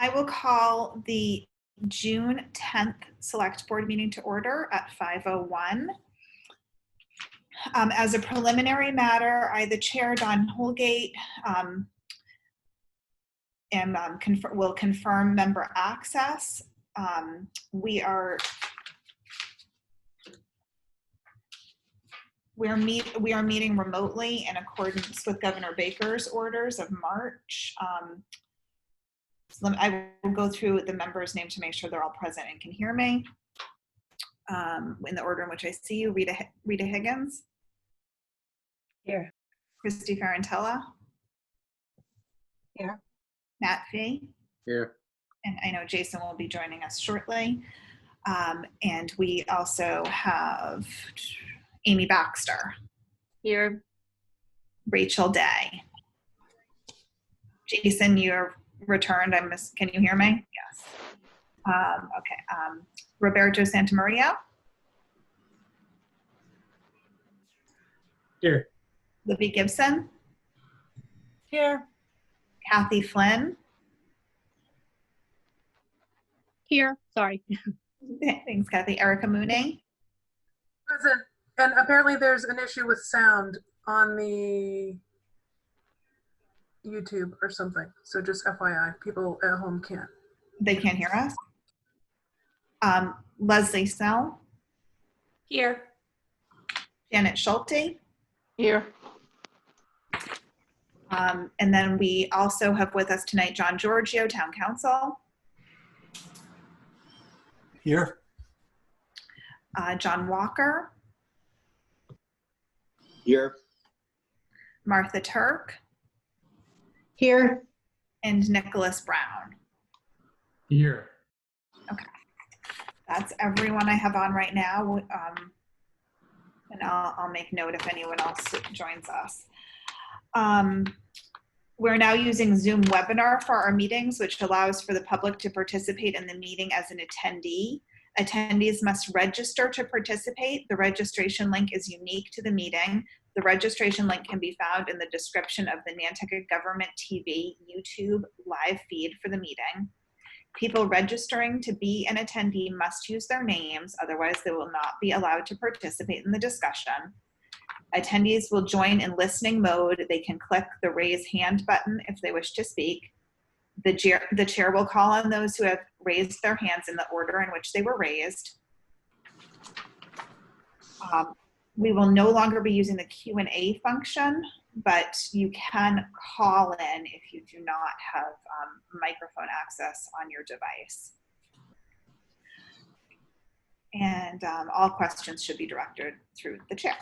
I will call the June 10th Select Board meeting to order at 5:01. As a preliminary matter, I, the chair, Don Holgate, will confirm member access. We are meeting remotely in accordance with Governor Baker's orders of March. So I will go through the members' name to make sure they're all present and can hear me. In the order in which I see you: Rita Higgins. Here. Christy Ferrantella. Here. Matt Fee. Here. And I know Jason will be joining us shortly. And we also have Amy Baxter. Here. Rachel Day. Jason, you're returned. Can you hear me? Yes. Okay. Roberto Santamaria. Here. Libby Gibson. Here. Kathy Flynn. Here. Sorry. Thanks, Kathy. Erica Mooney. Present. And apparently there's an issue with sound on the YouTube or something. So just FYI, people at home can't. They can't hear us. Leslie Snell. Here. Janet Schulte. Here. And then we also have with us tonight John Giorgio, Town Council. Here. John Walker. Here. Martha Turk. Here. And Nicholas Brown. Here. Okay. That's everyone I have on right now. And I'll make note if anyone else joins us. We're now using Zoom webinar for our meetings, which allows for the public to participate in the meeting as an attendee. Attendees must register to participate. The registration link is unique to the meeting. The registration link can be found in the description of the Nantucket Government TV YouTube live feed for the meeting. People registering to be an attendee must use their names, otherwise they will not be allowed to participate in the discussion. Attendees will join in listening mode. They can click the raise hand button if they wish to speak. The chair will call on those who have raised their hands in the order in which they were raised. We will no longer be using the Q&A function, but you can call in if you do not have microphone access on your device. And all questions should be directed through the chair.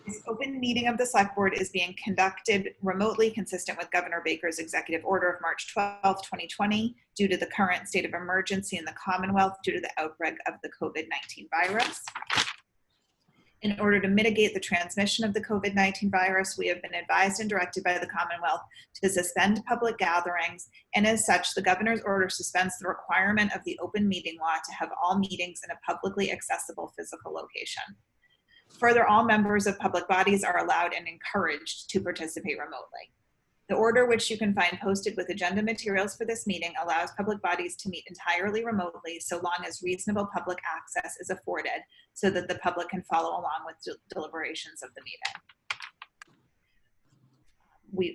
This open meeting of the Select Board is being conducted remotely, consistent with Governor Baker's executive order of March 12, 2020, due to the current state of emergency in the Commonwealth due to the outbreak of the COVID-19 virus. In order to mitigate the transmission of the COVID-19 virus, we have been advised and directed by the Commonwealth to suspend public gatherings, and as such, the Governor's order suspends the requirement of the open meeting law to have all meetings in a publicly accessible physical location. Further, all members of public bodies are allowed and encouraged to participate remotely. The order, which you can find posted with agenda materials for this meeting, allows public bodies to meet entirely remotely so long as reasonable public access is afforded so that the public can follow along with deliberations of the meeting.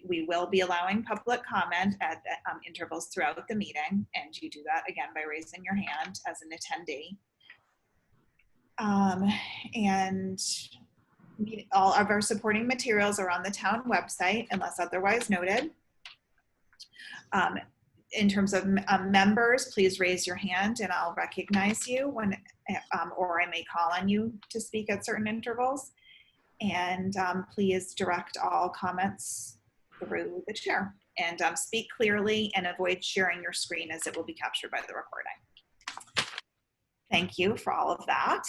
We will be allowing public comment at intervals throughout the meeting, and you do that again by raising your hand as an attendee. And all of our supporting materials are on the town website unless otherwise noted. In terms of members, please raise your hand and I'll recognize you when, or I may call on you to speak at certain intervals. And please direct all comments through the chair, and speak clearly and avoid sharing your screen as it will be captured by the recording. Thank you for all of that.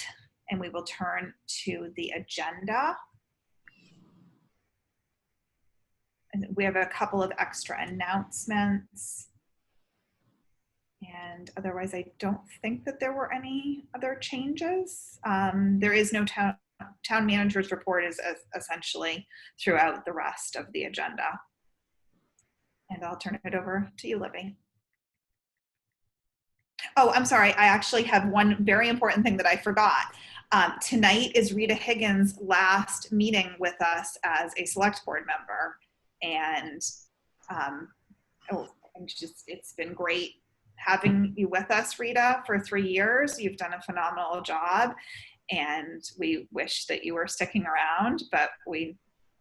And we will turn to the agenda. And we have a couple of extra announcements. And otherwise, I don't think that there were any other changes. There is no town manager's report is essentially throughout the rest of the agenda. And I'll turn it over to you, Libby. Oh, I'm sorry. I actually have one very important thing that I forgot. Tonight is Rita Higgins' last meeting with us as a select board member. And it's been great having you with us, Rita, for 3 years. You've done a phenomenal job, and we wish that you were sticking around, but we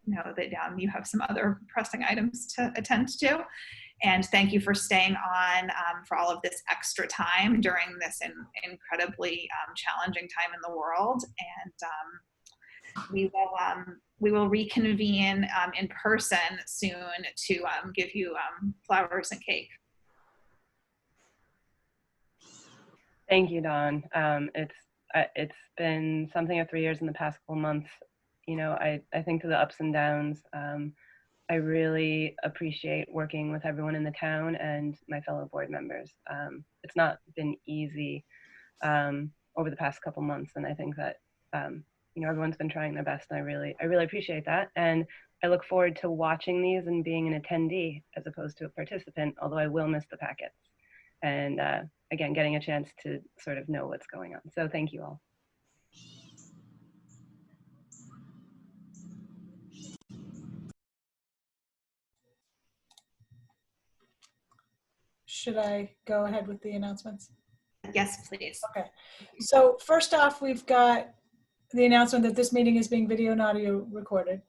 know that you have some other pressing items to attend to. And thank you for staying on for all of this extra time during this incredibly challenging time in the world. And we will reconvene in person soon to give you flowers and cake. Thank you, Dawn. It's been something of 3 years in the past couple months. You know, I think through the ups and downs, I really appreciate working with everyone in the town and my fellow board members. It's not been easy over the past couple months, and I think that you know, everyone's been trying their best, and I really appreciate that. And I look forward to watching these and being an attendee as opposed to a participant, although I will miss the packets. And again, getting a chance to sort of know what's going on. So thank you all. Should I go ahead with the announcements? Yes, please. Okay. So first off, we've got the announcement that this meeting is being video and audio recorded.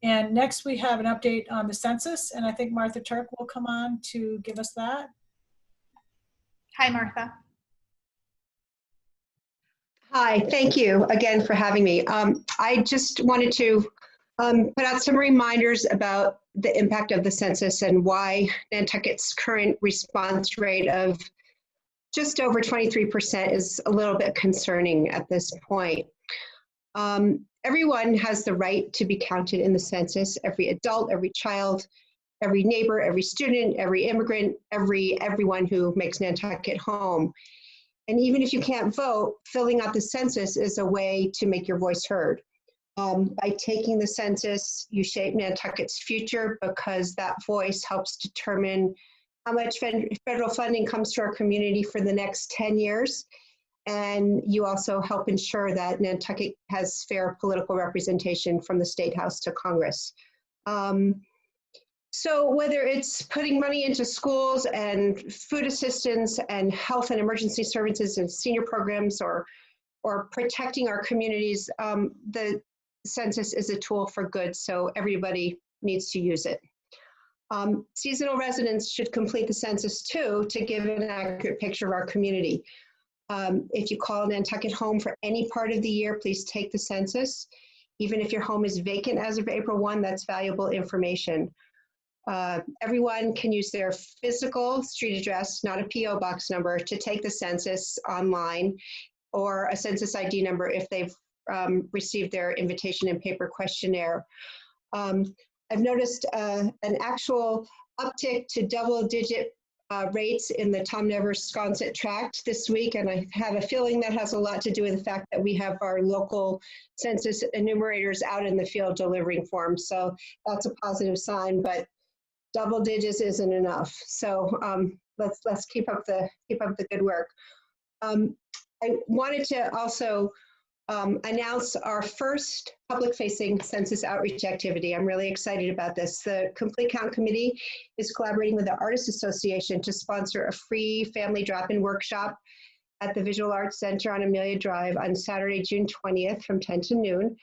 And next we have an update on the census. And I think Martha Turk will come on to give us that. Hi, Martha. Hi, thank you again for having me. I just wanted to put out some reminders about the impact of the census and why Nantucket's current response rate of just over 23% is a little bit concerning at this point. Everyone has the right to be counted in the census, every adult, every child, every neighbor, every student, every immigrant, everyone who makes Nantucket home. And even if you can't vote, filling out the census is a way to make your voice heard. By taking the census, you shape Nantucket's future because that voice helps determine how much federal funding comes to our community for the next 10 years. And you also help ensure that Nantucket has fair political representation from the State House to Congress. So whether it's putting money into schools and food assistance and health and emergency services and senior programs or protecting our communities, the census is a tool for good, so everybody needs to use it. Seasonal residents should complete the census too to give an accurate picture of our community. If you call Nantucket home for any part of the year, please take the census. Even if your home is vacant as of April 1, that's valuable information. Everyone can use their physical street address, not a PO box number, to take the census online, or a census ID number if they've received their invitation and paper questionnaire. I've noticed an actual uptick to double-digit rates in the Tom Nevers-Sconset tract this week, and I have a feeling that has a lot to do with the fact that we have our local census enumerators out in the field delivering forms. So that's a positive sign, but double digits isn't enough. So let's keep up the good work. I wanted to also announce our first public-facing census outreach activity. I'm really excited about this. The Complete Count Committee is collaborating with the Artists Association to sponsor a free family drop-in workshop at the Visual Arts Center on Amelia Drive on Saturday, June 20th from 10 to noon.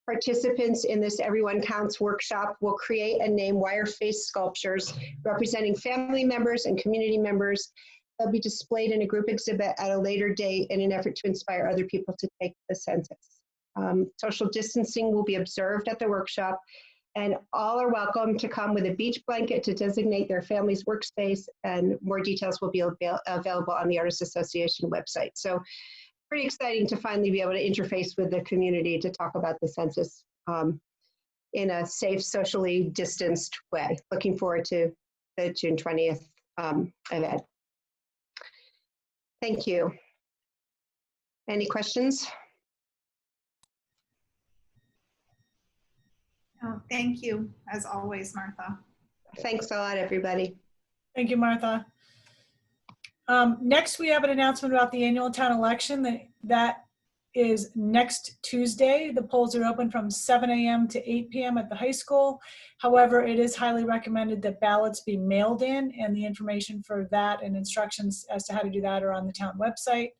Participants in this Everyone Counts workshop will create and name wire-faced sculptures representing family members and community members. They'll be displayed in a group exhibit at a later date in an effort to inspire other people to take the census. Social distancing will be observed at the workshop, and all are welcome to come with a beach blanket to designate their family's workspace, and more details will be available on the Artists Association website. So pretty exciting to finally be able to interface with the community to talk about the census in a safe, socially distanced way. Looking forward to the June 20th event. Thank you. Any questions? Oh, thank you, as always, Martha. Thanks a lot, everybody. Thank you, Martha. Next, we have an announcement about the annual town election. That is next Tuesday. The polls are open from 7 a.m. to 8 p.m. at the high school. However, it is highly recommended that ballots be mailed in, and the information for that and instructions as to how to do that are on the town website.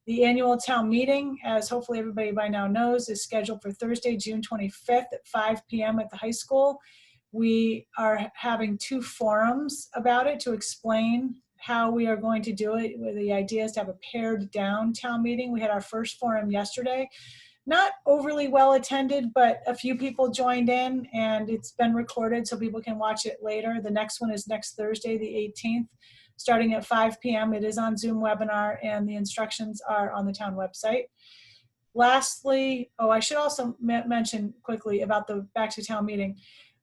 The annual town meeting, as hopefully everybody by now knows, is scheduled for Thursday, June 25th at 5 p.m. at the high school. We are having 2 forums about it to explain how we are going to do it. The idea is to have a pared down town meeting. We had our first forum yesterday. Not overly well attended, but a few people joined in, and it's been recorded so people can watch it later. The next one is next Thursday, the 18th, starting at 5 p.m. It is on Zoom webinar, and the instructions are on the town website. Lastly, I should also mention quickly about the back to town meeting.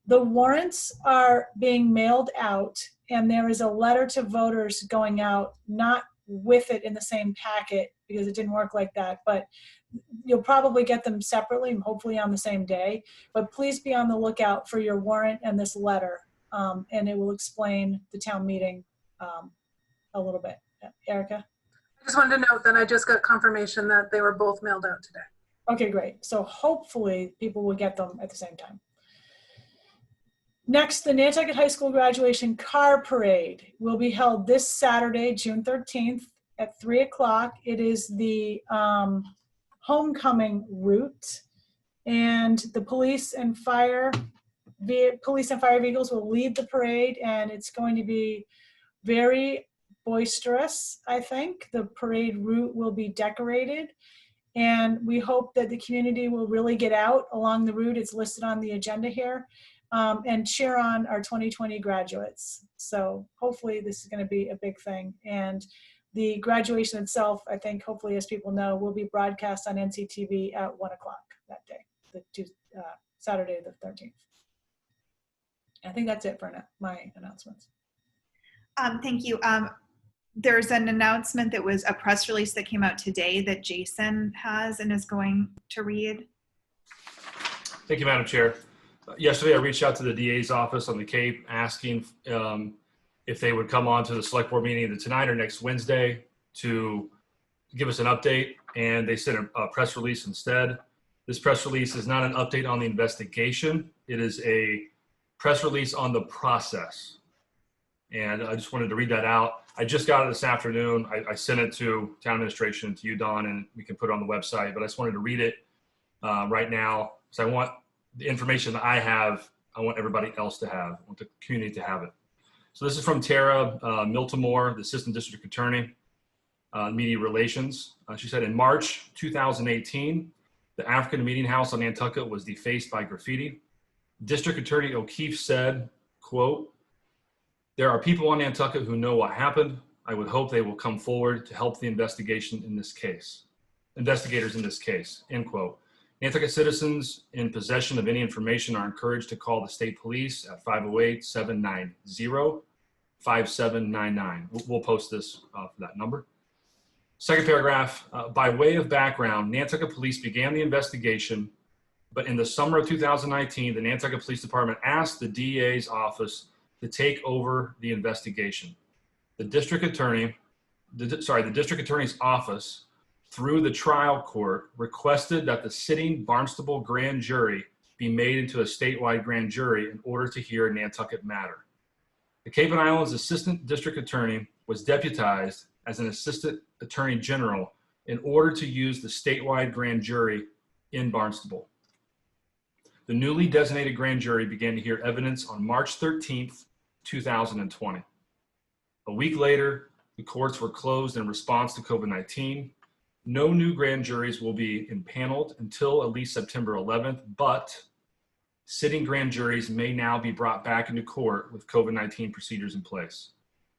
The warrants are being mailed out, and there is a letter to voters going out, not with it in the same packet because it didn't work like that, but you'll probably get them separately, hopefully on the same day. But please be on the lookout for your warrant and this letter, and it will explain the town meeting a little bit. Erica? I just wanted to note that I just got confirmation that they were both mailed out today. Okay, great. So hopefully people will get them at the same time. Next, the Nantucket High School graduation car parade will be held this Saturday, June 13th at 3 o'clock. It is the homecoming route, and the police and fire vehicles will lead the parade, and it's going to be very boisterous, I think. The parade route will be decorated, and we hope that the community will really get out along the route. It's listed on the agenda here. And cheer on our 2020 graduates. So hopefully this is going to be a big thing. And the graduation itself, I think, hopefully, as people know, will be broadcast on NCTV at 1 o'clock that day, Saturday the 13th. I think that's it for my announcements. Thank you. There's an announcement that was a press release that came out today that Jason has and is going to read. Thank you, Madam Chair. Yesterday, I reached out to the DA's office on the Cape asking if they would come on to the select board meeting either tonight or next Wednesday to give us an update, and they sent a press release instead. This press release is not an update on the investigation. It is a press release on the process. And I just wanted to read that out. I just got it this afternoon. I sent it to town administration, to you, Don, and we can put it on the website, but I just wanted to read it right now because I want the information that I have, I want everybody else to have. I want the community to have it. So this is from Tara Miltimore, the Assistant District Attorney, Media Relations. She said, in March 2018, the African Meeting House on Nantucket was defaced by graffiti. District Attorney O'Keefe said, quote, there are people on Nantucket who know what happened. I would hope they will come forward to help the investigation in this case. Investigators in this case, end quote. Nantucket citizens in possession of any information are encouraged to call the state police at 508-790-5799. We'll post this for that number. Second paragraph, by way of background, Nantucket Police began the investigation, but in the summer of 2019, the Nantucket Police Department asked the DA's office to take over the investigation. The district attorney's office, through the trial court, requested that the sitting Barnstable grand jury be made into a statewide grand jury in order to hear a Nantucket matter. The Cape and Islands Assistant District Attorney was deputized as an Assistant Attorney General in order to use the statewide grand jury in Barnstable. The newly designated grand jury began to hear evidence on March 13th, 2020. A week later, the courts were closed in response to COVID-19. No new grand juries will be impaneled until at least September 11th, but sitting grand juries may now be brought back into court with COVID-19 procedures in place.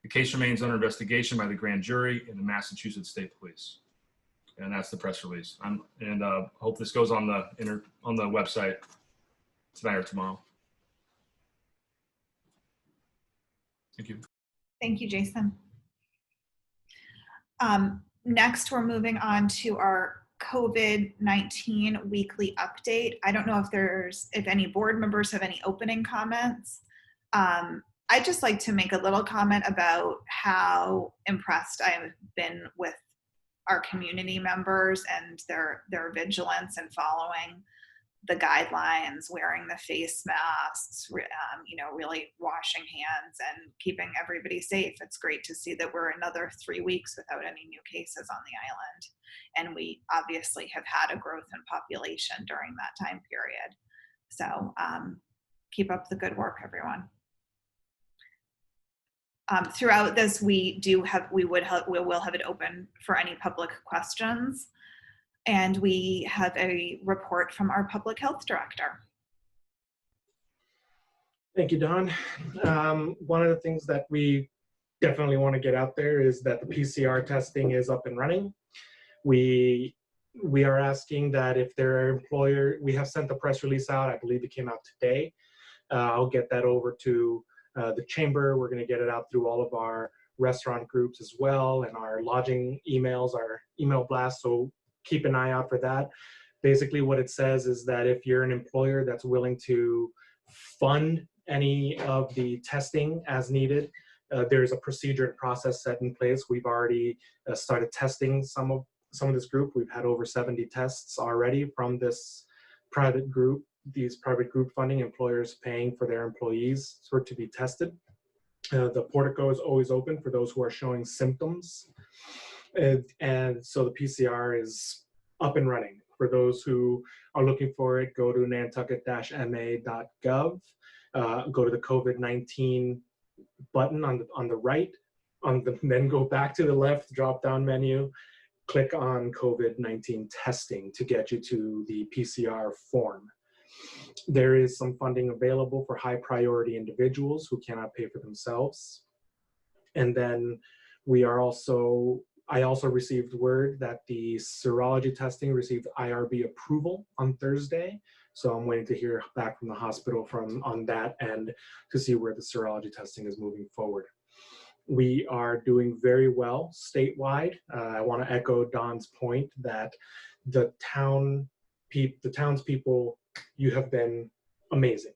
The case remains under investigation by the grand jury and the Massachusetts State Police. And that's the press release. Hope this goes on the website tonight or tomorrow. Thank you. Thank you, Jason. Next, we're moving on to our COVID-19 weekly update. I don't know if any board members have any opening comments. I'd just like to make a little comment about how impressed I've been with our community members and their vigilance and following the guidelines, wearing the face masks, really washing hands and keeping everybody safe. It's great to see that we're another 3 weeks without any new cases on the island. And we obviously have had a growth in population during that time period. So keep up the good work, everyone. Throughout this, we will have it open for any public questions. And we have a report from our public health director. Thank you, Dawn. One of the things that we definitely want to get out there is that the PCR testing is up and running. We are asking that if their employer, we have sent the press release out, I believe it came out today. I'll get that over to the chamber. We're going to get it out through all of our restaurant groups as well, and our lodging emails, our email blasts. So keep an eye out for that. Basically what it says is that if you're an employer that's willing to fund any of the testing as needed, there's a procedure and process set in place. We've already started testing some of this group. We've had over 70 tests already from this private group, these private group funding, employers paying for their employees to be tested. The portico is always open for those who are showing symptoms. And so the PCR is up and running. For those who are looking for it, go to nantucket-ma.gov, go to the COVID-19 button on the right, then go back to the left drop-down menu, click on COVID-19 testing to get you to the PCR form. There is some funding available for high priority individuals who cannot pay for themselves. And then I also received word that the serology testing received IRB approval on Thursday. So I'm waiting to hear back from the hospital on that end to see where the serology testing is moving forward. We are doing very well statewide. I want to echo Don's point that the townspeople, you have been amazing.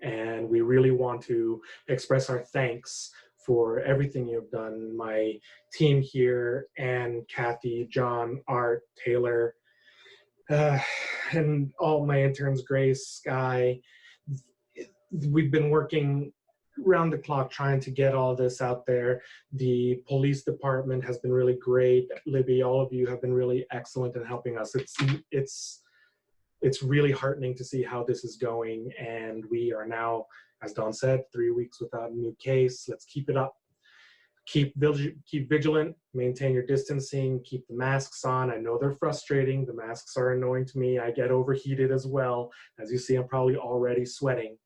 And we really want to express our thanks for everything you've done. My team here, Ann, Kathy, John, Art, Taylor, and all my interns, Grace, Sky. We've been working round the clock trying to get all this out there. The police department has been really great. Libby, all of you have been really excellent in helping us. It's really heartening to see how this is going. And we are now, as Dawn said, 3 weeks without a new case. Let's keep it up. Keep vigilant, maintain your distancing, keep the masks on. I know they're frustrating. The masks are annoying to me. I get overheated as well. As you see, I'm probably already sweating.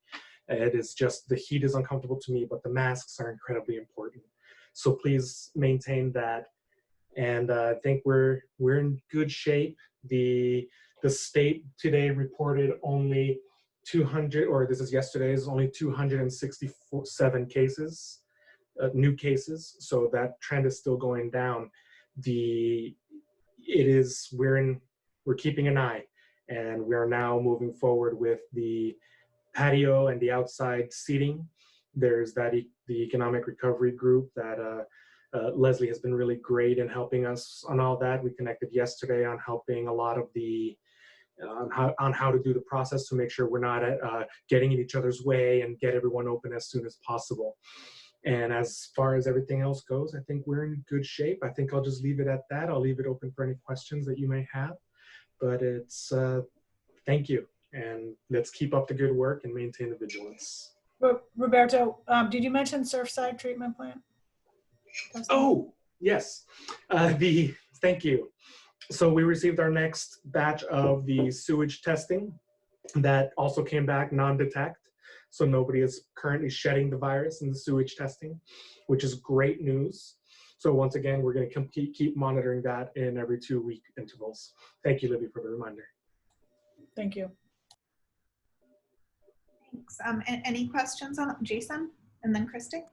It is just, the heat is uncomfortable to me, but the masks are incredibly important. So please maintain that. And I think we're in good shape. The state today reported only 200, or this is yesterday's, only 267 cases, new cases. So that trend is still going down. We're keeping an eye, and we are now moving forward with the patio and the outside seating. There's the economic recovery group that Leslie has been really great in helping us on all that. We connected yesterday on helping a lot of the on how to do the process to make sure we're not getting in each other's way and get everyone open as soon as possible. And as far as everything else goes, I think we're in good shape. I think I'll just leave it at that. I'll leave it open for any questions that you may have. But it's thank you, and let's keep up the good work and maintain the vigilance. Roberto, did you mention Surfside Treatment Plant? Oh, yes. Thank you. So we received our next batch of the sewage testing that also came back non-detect. So nobody is currently shedding the virus in the sewage testing, which is great news. So once again, we're going to keep monitoring that in every 2-week intervals. Thank you, Libby, for the reminder. Thank you. Thanks. Any questions on Jason and then Christy?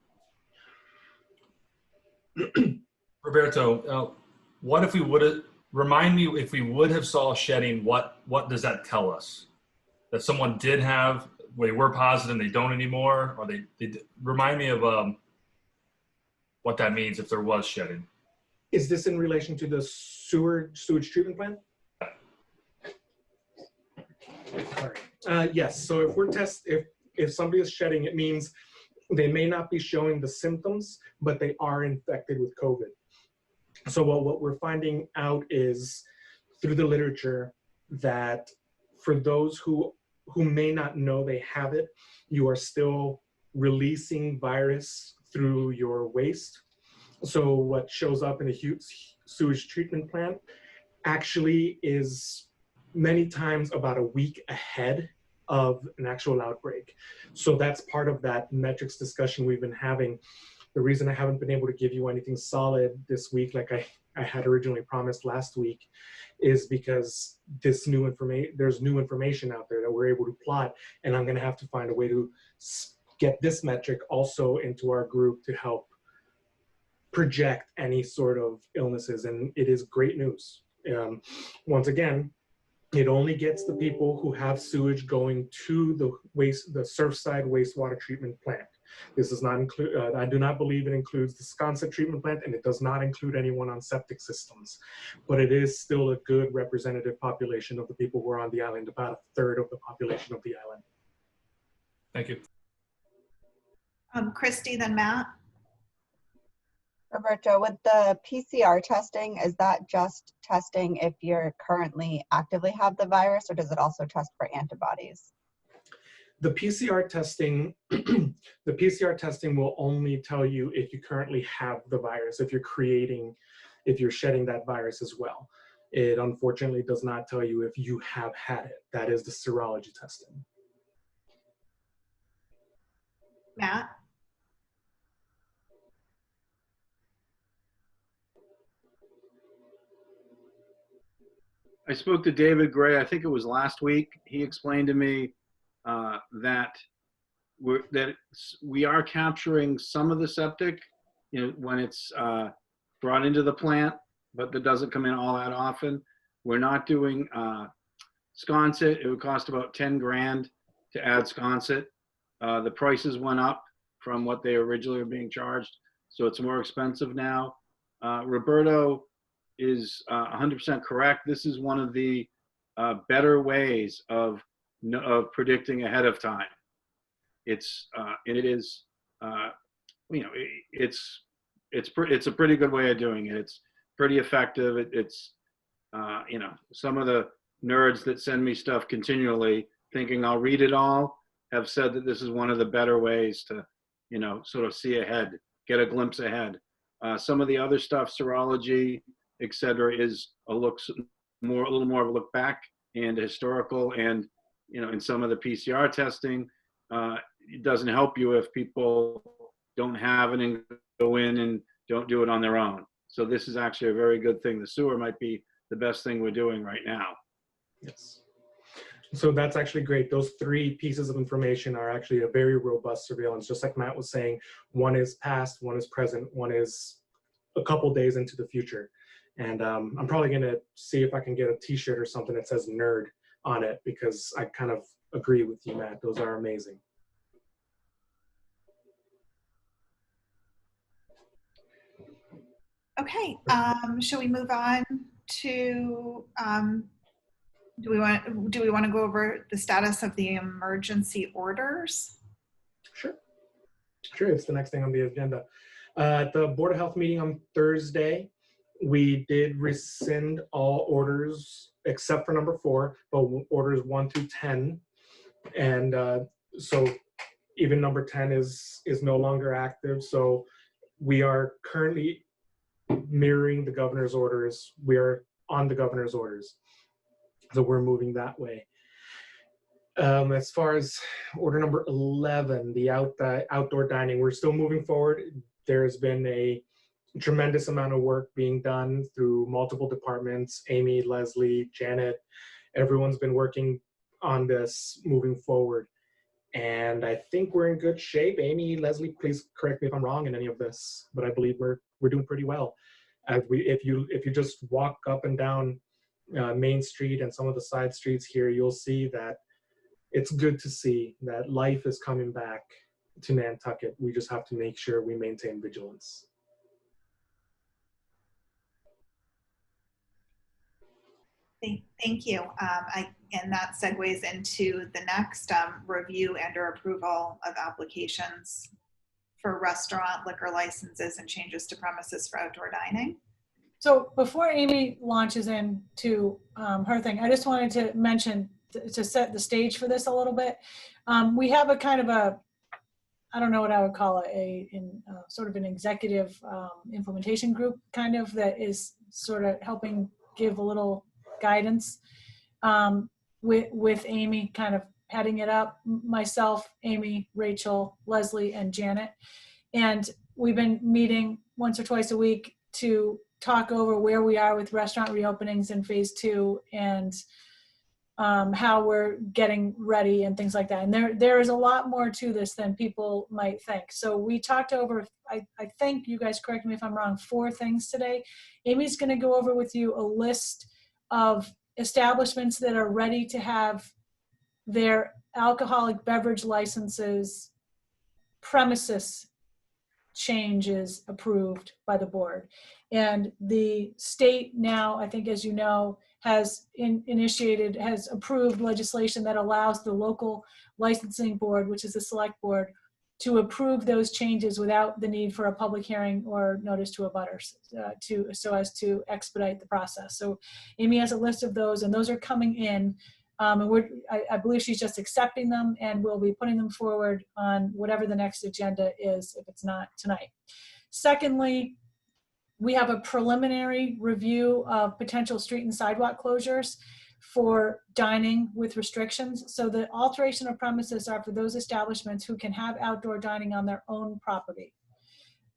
Roberto, what if we would have, remind me, if we would have saw shedding, what does that tell us? That someone did have they were positive and they don't anymore, or they remind me of what that means if there was shedding. Is this in relation to the sewage treatment plant? Sorry. Yes. So if we're if somebody is shedding, it means they may not be showing the symptoms, but they are infected with COVID. So what we're finding out is through the literature that for those who may not know they have it, you are still releasing virus through your waste. So what shows up in a sewage treatment plant actually is many times about a week ahead of an actual outbreak. So that's part of that metrics discussion we've been having. The reason I haven't been able to give you anything solid this week, like I had originally promised last week, is because there's new information out there that we're able to plot, and I'm gonna have to find a way to get this metric also into our group to help project any sort of illnesses, and it is great news. Once again, it only gets the people who have sewage going to the Surfside wastewater treatment plant. This does not include, I do not believe it includes the Census treatment plant, and it does not include anyone on septic systems. But it is still a good representative population of the people who are on the island, about a third of the population of the island. Thank you. Christy, then Matt. Roberto, with the PCR testing, is that just testing if you're currently actively have the virus, or does it also test for antibodies? The PCR testing, the PCR testing will only tell you if you currently have the virus, if you're shedding that virus as well. It unfortunately does not tell you if you have had it. That is the serology testing. Matt. I spoke to David Gray, I think it was last week. He explained to me that we are capturing some of the septic, when it's brought into the plant, but that doesn't come in all that often. We're not doing Sconset. It would cost about 10 grand to add Sconset. The prices went up from what they originally were being charged, so it's more expensive now. Roberto is 100% correct. This is one of the better ways of predicting ahead of time. It's and it is it's a pretty good way of doing it. It's pretty effective. It's some of the nerds that send me stuff continually thinking I'll read it all have said that this is one of the better ways to sort of see ahead, get a glimpse ahead. Some of the other stuff, serology, etc., is a little more of a look back and historical, and in some of the PCR testing, it doesn't help you if people don't have it and go in and don't do it on their own. So this is actually a very good thing. The sewer might be the best thing we're doing right now. Yes. So that's actually great. Those three pieces of information are actually a very robust surveillance. Just like Matt was saying, one is past, one is present, one is a couple days into the future. And I'm probably going to see if I can get a t-shirt or something that says nerd on it, because I kind of agree with you, Matt. Those are amazing. Okay, shall we move on to, do we want to go over the status of the emergency orders? Sure. It's the next thing on the agenda. At the Board of Health meeting on Thursday, we did rescind all orders except for number 4, but orders 1 through 10. And so even number 10 is no longer active. So we are currently mirroring the governor's orders. We are on the governor's orders. So we're moving that way. As far as order number 11, the outdoor dining, we're still moving forward. There's been a tremendous amount of work being done through multiple departments. Amy, Leslie, Janet, everyone's been working on this moving forward. And I think we're in good shape. Amy, Leslie, please correct me if I'm wrong in any of this, but I believe we're doing pretty well. If you just walk up and down Main Street and some of the side streets here, you'll see that it's good to see that life is coming back to Nantucket. We just have to make sure we maintain vigilance. Thank you. And that segues into the next review and or approval of applications for restaurant liquor licenses and changes to premises for outdoor dining. So before Amy launches into her thing, I just wanted to mention, to set the stage for this a little bit. We have a kind of a, I don't know what I would call it, sort of an executive implementation group kind of, that is sort of helping give a little guidance with Amy kind of heading it up, myself, Amy, Rachel, Leslie, and Janet. And we've been meeting once or twice a week to talk over where we are with restaurant reopenings in phase 2 and how we're getting ready and things like that. And there is a lot more to this than people might think. So we talked over, I think, you guys correct me if I'm wrong, 4 things today. Amy's going to go over with you a list of establishments that are ready to have their alcoholic beverage licenses premises changes approved by the board. And the state now, I think, as you know, has has approved legislation that allows the local licensing board, which is the select board, to approve those changes without the need for a public hearing or notice to abutters, so as to expedite the process. So Amy has a list of those, and those are coming in. And I believe she's just accepting them, and we'll be putting them forward on whatever the next agenda is, if it's not tonight. Secondly, we have a preliminary review of potential street and sidewalk closures for dining with restrictions. So the alteration of premises are for those establishments who can have outdoor dining on their own property.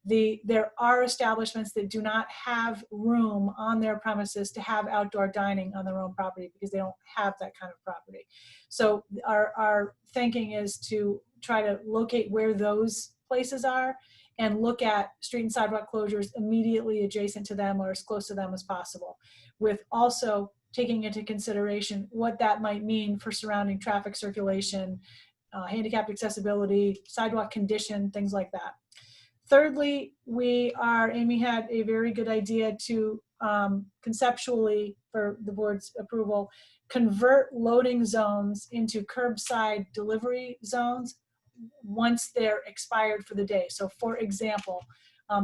There are establishments that do not have room on their premises to have outdoor dining on their own property because they don't have that kind of property. So our thinking is to try to locate where those places are and look at street and sidewalk closures immediately adjacent to them or as close to them as possible, with also taking into consideration what that might mean for surrounding traffic circulation, handicapped accessibility, sidewalk condition, things like that. Thirdly, Amy had a very good idea to conceptually, for the board's approval, convert loading zones into curbside delivery zones once they're expired for the day. So for example,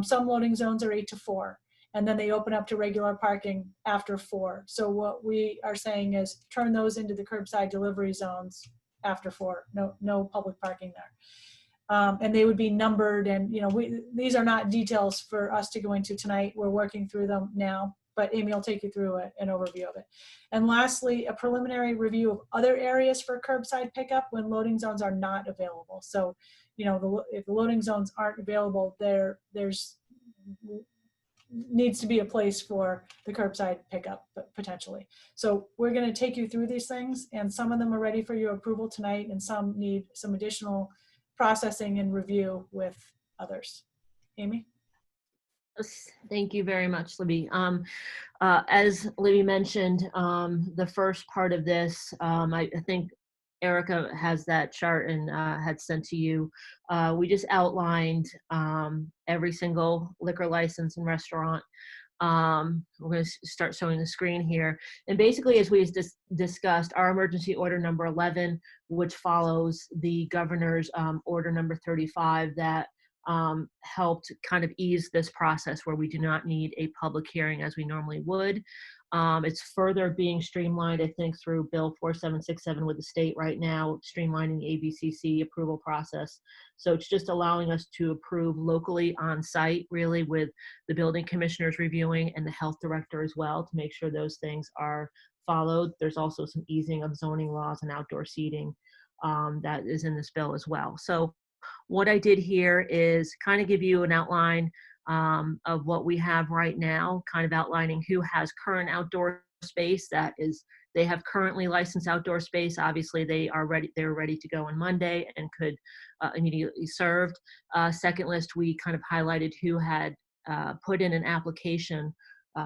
some loading zones are 8 to 4, and then they open up to regular parking after 4. So what we are saying is turn those into the curbside delivery zones after 4, no public parking there. And they would be numbered, and these are not details for us to go into tonight. We're working through them now, but Amy will take you through an overview of it. And lastly, a preliminary review of other areas for curbside pickup when loading zones are not available. So, if the loading zones aren't available, there's needs to be a place for the curbside pickup potentially. So we're going to take you through these things, and some of them are ready for your approval tonight, and some need some additional processing and review with others. Amy? Thank you very much, Libby. As Libby mentioned, the first part of this, I think Erica has that chart and had sent to you. We just outlined every single liquor license and restaurant. We're going to start showing the screen here. And basically, as we discussed, our emergency order number 11, which follows the governor's order number 35, that helped kind of ease this process where we do not need a public hearing as we normally would. It's further being streamlined, I think, through Bill 4767 with the state right now, streamlining the ABCC approval process. So it's just allowing us to approve locally on site, really, with the building commissioners reviewing and the health director as well, to make sure those things are followed. There's also some easing of zoning laws and outdoor seating that is in this bill as well. So what I did here is kind of give you an outline of what we have right now, kind of outlining who has current outdoor space. That is, they have currently licensed outdoor space. Obviously, they're ready to go on Monday and could immediately served. Second list, we kind of highlighted who had put in an application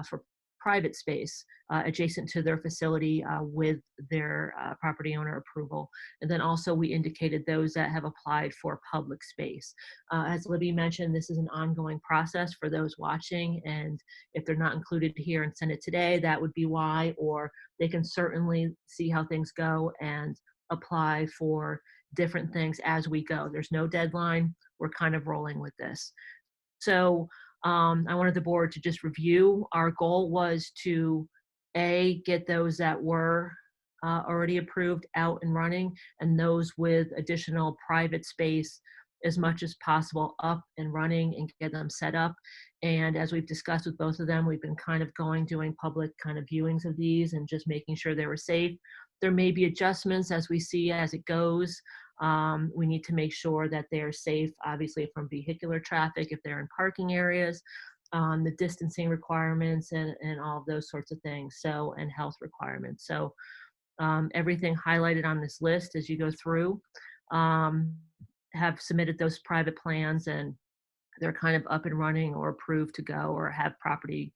for private space adjacent to their facility with their property owner approval. And then also we indicated those that have applied for public space. As Libby mentioned, this is an ongoing process for those watching, and if they're not included here and send it today, that would be why, or they can certainly see how things go and apply for different things as we go. There's no deadline. We're kind of rolling with this. So I wanted the board to just review. Our goal was to get those that were already approved out and running, and those with additional private space as much as possible up and running and get them set up. And as we've discussed with both of them, we've been kind of doing public kind of viewings of these and just making sure they were safe. There may be adjustments as we see as it goes. We need to make sure that they're safe, obviously, from vehicular traffic if they're in parking areas, the distancing requirements and all of those sorts of things, so, and health requirements. So everything highlighted on this list as you go through have submitted those private plans, and they're kind of up and running or approved to go or have property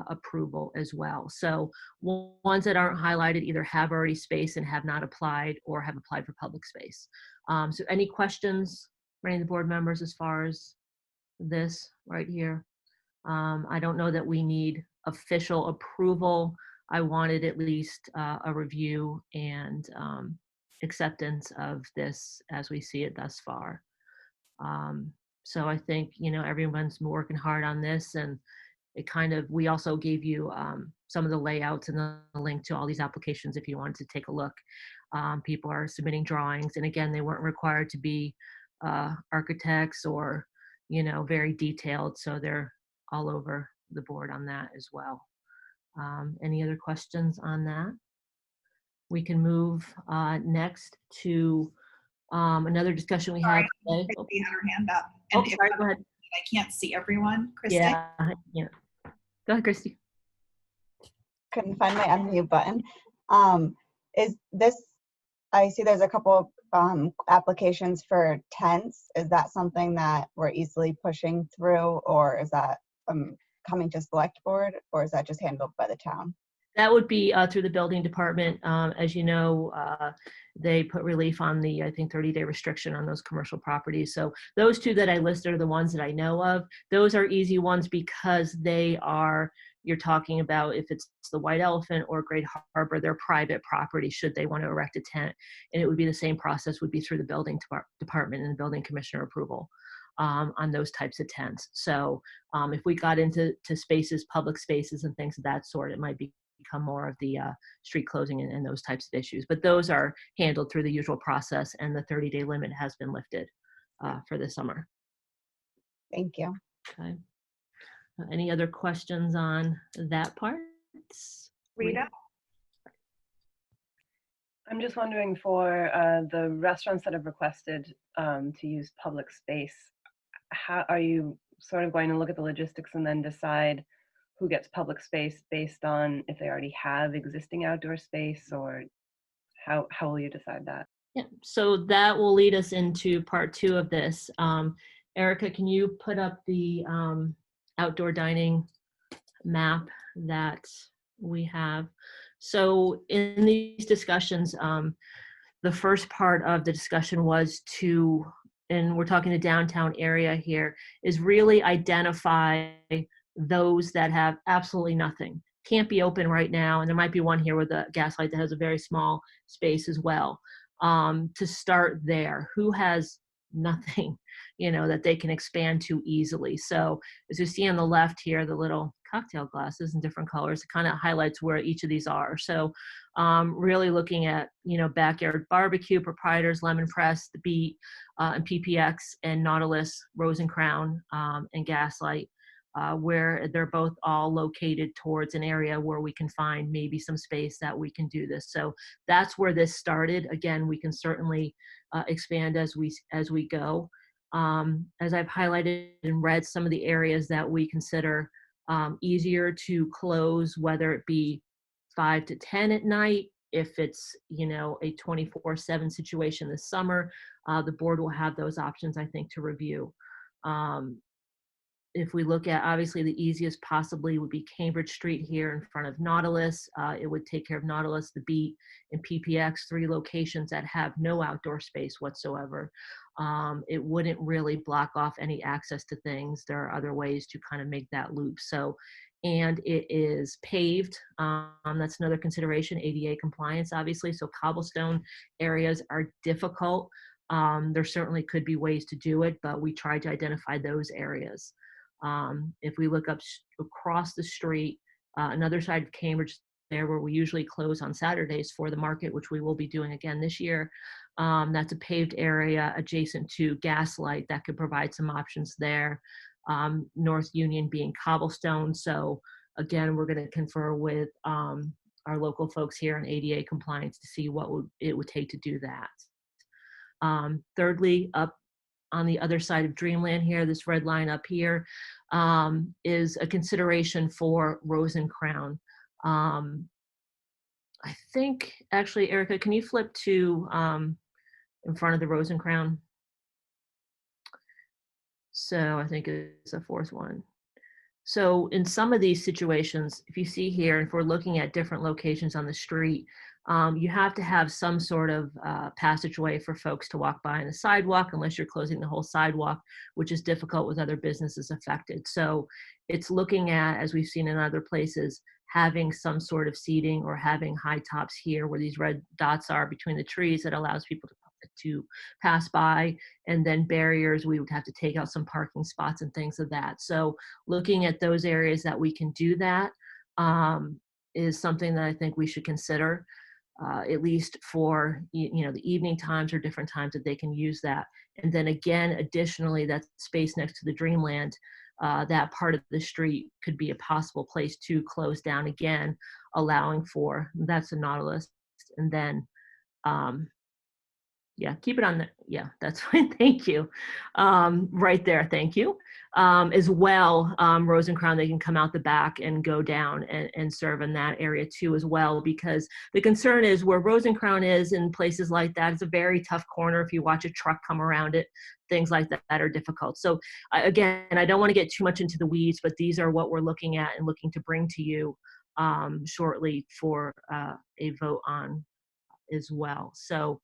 approval as well. So ones that aren't highlighted either have already space and have not applied or have applied for public space. So any questions for any of the board members as far as this right here? I don't know that we need official approval. I wanted at least a review and acceptance of this as we see it thus far. So I think, you know, everyone's been working hard on this, and it kind of, we also gave you some of the layouts and the link to all these applications if you wanted to take a look. People are submitting drawings, and again, they weren't required to be architects or, you know, very detailed, so they're all over the board on that as well. Any other questions on that? We can move next to another discussion we had today. Christy had her hand up. Oh, And sorry, go ahead. I can't see everyone, Christy. Yeah, yeah. Go ahead, Christy. Couldn't find my unmute button. Is this, I see there's a couple applications for tents. Is that something that we're easily pushing through, or is that coming to select board, or is that just handled by the town? That would be through the building department. As you know, they put relief on the, I think, 30-day restriction on those commercial properties. So those two that I listed are the ones that I know of. Those are easy ones because they are, you're talking about if it's the White Elephant or Great Harbor, they're private property should they want to erect a tent. And it would be the same process, would be through the building department and the building commissioner approval on those types of tents. So if we got into spaces, public spaces and things of that sort, it might become more of the street closing and those types of issues. But those are handled through the usual process, and the 30-day limit has been lifted for the summer. Thank you. Okay. Any other questions on that part? Rita? I'm just wondering for the restaurants that have requested to use public space, how are you sort of going to look at the logistics and then decide who gets public space based on if they already have existing outdoor space, or how will you decide that? Yeah, so that will lead us into part 2 of this. Erica, can you put up the outdoor dining map that we have? So in these discussions, the first part of the discussion was to, and we're talking the downtown area here, is really identify those that have absolutely nothing, can't be open right now, and there might be one here with a gaslight that has a very small space as well. To start there, who has nothing, you know, that they can expand to easily. So as you see on the left here, the little cocktail glasses in different colors, it kind of highlights where each of these are. So really looking at, you know, Backyard Barbecue, Proprietors, Lemon Press, The Beat, and PPX, and Nautilus, Rose and Crown, and Gaslight. Where they're both all located towards an area where we can find maybe some space that we can do this. So that's where this started. Again, we can certainly expand as we go. As I've highlighted and read, some of the areas that we consider easier to close, whether it be 5 to 10 at night, if it's, you know, a 24/7 situation this summer, the board will have those options, I think, to review. if we look at, obviously the easiest possibly would be Cambridge Street here in front of Nautilus. It would take care of Nautilus, the Beat, and PPX, 3 locations that have no outdoor space whatsoever. It wouldn't really block off any access to things. There are other ways to kind of make that loop. So, and it is paved. That's another consideration, ADA compliance, obviously. So cobblestone areas are difficult. There certainly could be ways to do it, but we tried to identify those areas. If we look up across the street, another side of Cambridge there where we usually close on Saturdays for the market, which we will be doing again this year. That's a paved area adjacent to Gaslight that could provide some options there. North Union being cobblestone. So again, we're going to confer with our local folks here in ADA compliance to see what it would take to do that. Thirdly, up on the other side of Dreamland here, this red line up here, is a consideration for Rose and Crown. I think, actually, Erica, can you flip to in front of the Rose and Crown? So I think it's a 4th one. So in some of these situations, if you see here, if we're looking at different locations on the street, you have to have some sort of passageway for folks to walk by on the sidewalk, unless you're closing the whole sidewalk, which is difficult with other businesses affected. So it's looking at, as we've seen in other places, having some sort of seating or having high tops here where these red dots are between the trees that allows people to pass by, and then barriers, we would have to take out some parking spots and things of that. So looking at those areas that we can do that is something that I think we should consider, at least for, you know, the evening times or different times that they can use that. And then again, additionally, that space next to the Dreamland, that part of the street could be a possible place to close down again, allowing for, that's the Nautilus. And then, yeah, keep it on the, yeah, that's fine, thank you. Right there, thank you. As well, Rose and Crown, they can come out the back and go down and serve in that area too as well, because the concern is where Rose and Crown is in places like that, it's a very tough corner. If you watch a truck come around it, things like that are difficult. So again, I don't want to get too much into the weeds, but these are what we're looking at and looking to bring to you shortly for a vote on as well. So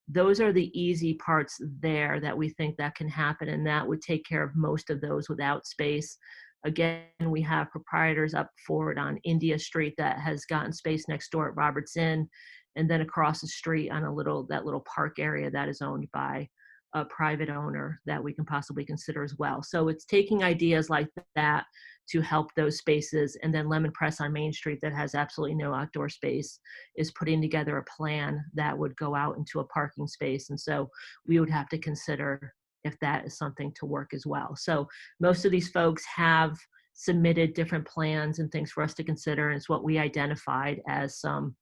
those are the easy parts there that we think that can happen, and that would take care of most of those without space. Again, we have proprietors up forward on India Street that has gotten space next door at Roberts Inn, and then across the street on that little park area that is owned by a private owner that we can possibly consider as well. So it's taking ideas like that to help those spaces. And then Lemon Press on Main Street that has absolutely no outdoor space is putting together a plan that would go out into a parking space. And so we would have to consider if that is something to work as well. So most of these folks have submitted different plans and things for us to consider. And it's what we identified as some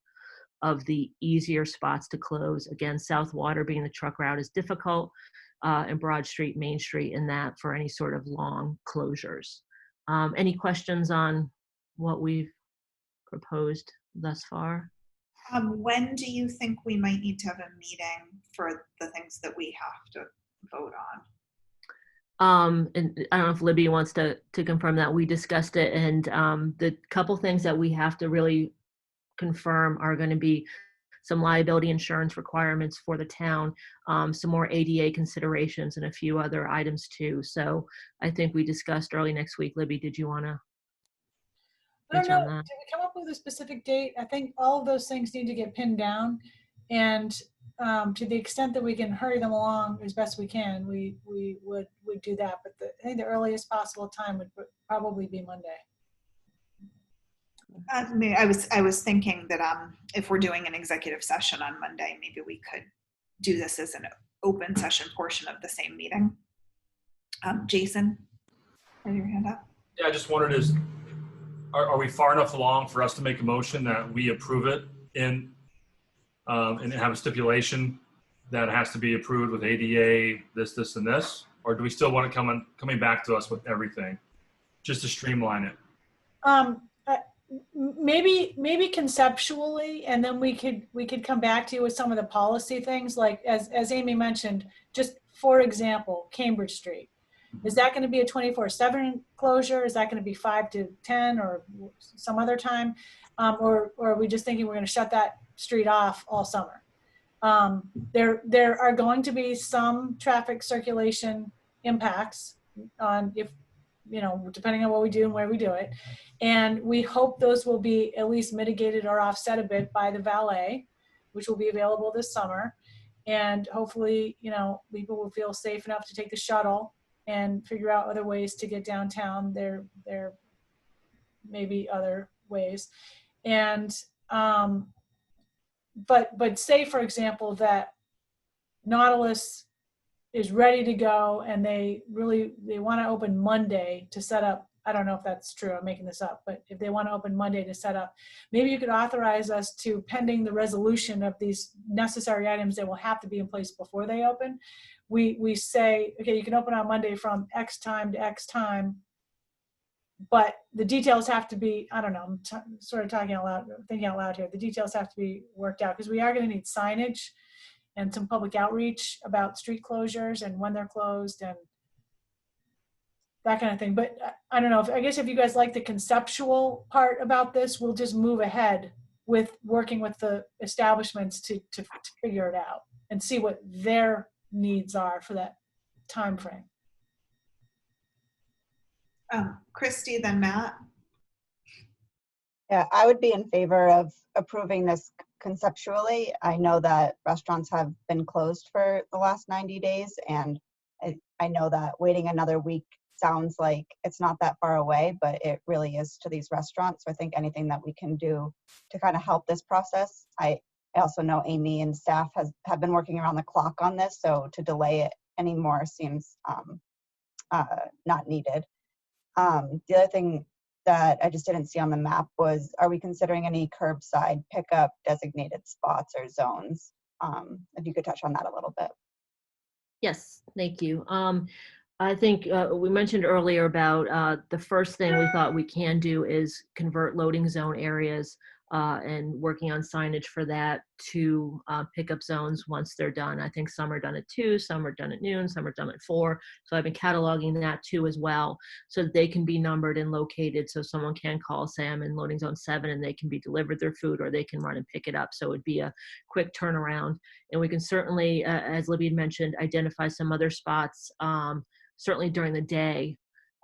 of the easier spots to close. Again, South Water being the truck route is difficult, and Broad Street, Main Street, and that for any sort of long closures. Any questions on what we've proposed thus far? When do you think we might need to have a meeting for the things that we have to vote on? And I don't know if Libby wants to confirm that. We discussed it, and the couple things that we have to really confirm are going to be some liability insurance requirements for the town, some more ADA considerations, and a few other items too. So I think we discussed early next week. Libby, did you want to answer on that? Did we come up with a specific date? I think all of those things need to get pinned down, and to the extent that we can hurry them along as best we can, we would do that. But I think the earliest possible time would probably be Monday. I was thinking that if we're doing an executive session on Monday, maybe we could do this as an open session portion of the same meeting. Jason, have your hand up? Yeah, I just wondered, are we far enough along for us to make a motion that we approve it and have a stipulation that it has to be approved with ADA, this, and this? Or do we still want it coming back to us with everything, just to streamline it? Maybe conceptually, and then we could come back to you with some of the policy things, like as Amy mentioned, just for example, Cambridge Street. Is that going to be a 24/7 closure? Is that going to be 5 to 10 or some other time? Or are we just thinking we're going to shut that street off all summer? There are going to be some traffic circulation impacts on if, depending on what we do and where we do it. And we hope those will be at least mitigated or offset a bit by the valet, which will be available this summer. And hopefully, people will feel safe enough to take the shuttle and figure out other ways to get downtown. There may be other ways. And, but say, for example, that Nautilus is ready to go and they want to open Monday to set up. I don't know if that's true, I'm making this up, but if they want to open Monday to set up, maybe you could authorize us to, pending the resolution of these necessary items that will have to be in place before they open, we say, okay, you can open on Monday from X time to X time, but the details have to be, I don't know, I'm sort of thinking out loud here. The details have to be worked out because we are going to need signage and some public outreach about street closures and when they're closed and that kind of thing. But I don't know, I guess if you guys like the conceptual part about this, we'll just move ahead with working with the establishments to figure it out and see what their needs are for that time frame. Christy, then Matt. Yeah, I would be in favor of approving this conceptually. I know that restaurants have been closed for the last 90 days, and I know that waiting another week sounds like it's not that far away, but it really is to these restaurants. So I think anything that we can do to kind of help this process. I also know Amy and staff have been working around the clock on this, so to delay it anymore seems not needed. The other thing that I just didn't see on the map was, are we considering any curbside pickup designated spots or zones? If you could touch on that a little bit. Yes, thank you. I think we mentioned earlier about the first thing we thought we can do is convert loading zone areas and working on signage for that to pickup zones once they're done. I think some are done at 2, some are done at noon, some are done at 4. So I've been cataloging that too as well, so that they can be numbered and located, so someone can call, say I'm in loading zone 7, and they can be delivered their food, or they can run and pick it up. So it would be a quick turnaround. And we can certainly, as Libby had mentioned, identify some other spots, certainly during the day,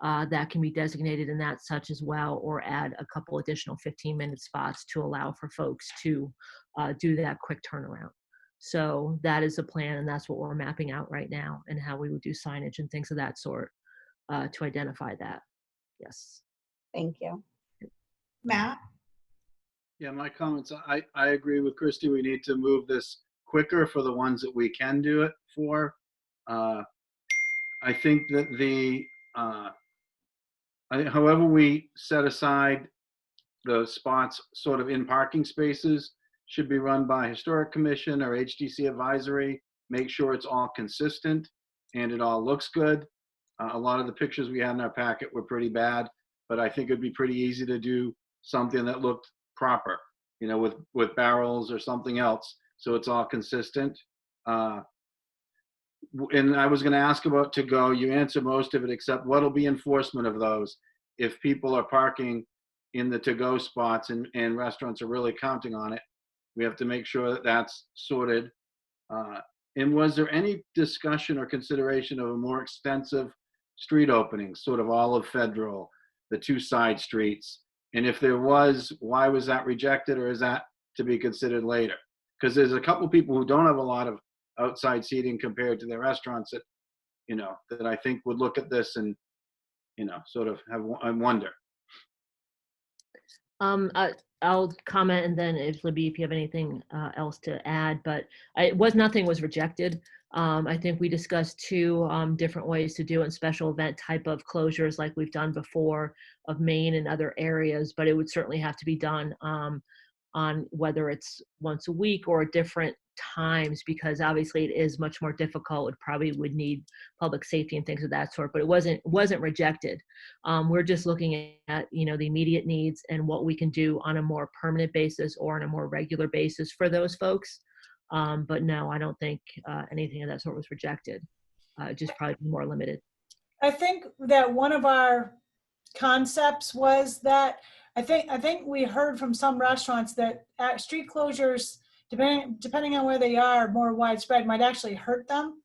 that can be designated in that such as well, or add a couple additional 15-minute spots to allow for folks to do that quick turnaround. So that is a plan, and that's what we're mapping out right now, and how we would do signage and things of that sort to identify that. Yes. Thank you. Matt? Yeah, my comments, I agree with Christy. We need to move this quicker for the ones that we can do it for. I think that however we set aside the spots sort of in parking spaces should be run by Historic Commission or HDC Advisory. Make sure it's all consistent and it all looks good. A lot of the pictures we had in our packet were pretty bad, but I think it'd be pretty easy to do something that looked proper, with barrels or something else, so it's all consistent. And I was going to ask about to-go. You answered most of it, except what'll be enforcement of those if people are parking in the to-go spots and restaurants are really counting on it. We have to make sure that that's sorted. And was there any discussion or consideration of a more extensive street opening, sort of all of Federal, the 2 side streets? And if there was, why was that rejected, or is that to be considered later? Because there's a couple people who don't have a lot of outside seating compared to their restaurants that, that I think would look at this and, sort of I wonder. I'll comment, and then if Libby, if you have anything else to add, but nothing was rejected. I think we discussed 2 different ways to do it, special event type of closures like we've done before of Maine and other areas, but it would certainly have to be done on whether it's once a week or different times, because obviously it is much more difficult. It probably would need public safety and things of that sort, but it wasn't rejected. We're just looking at the immediate needs and what we can do on a more permanent basis or on a more regular basis for those folks. But no, I don't think anything of that sort was rejected. Just probably more limited. I think that one of our concepts was that I think we heard from some restaurants that street closures, depending on where they are, more widespread, might actually hurt them,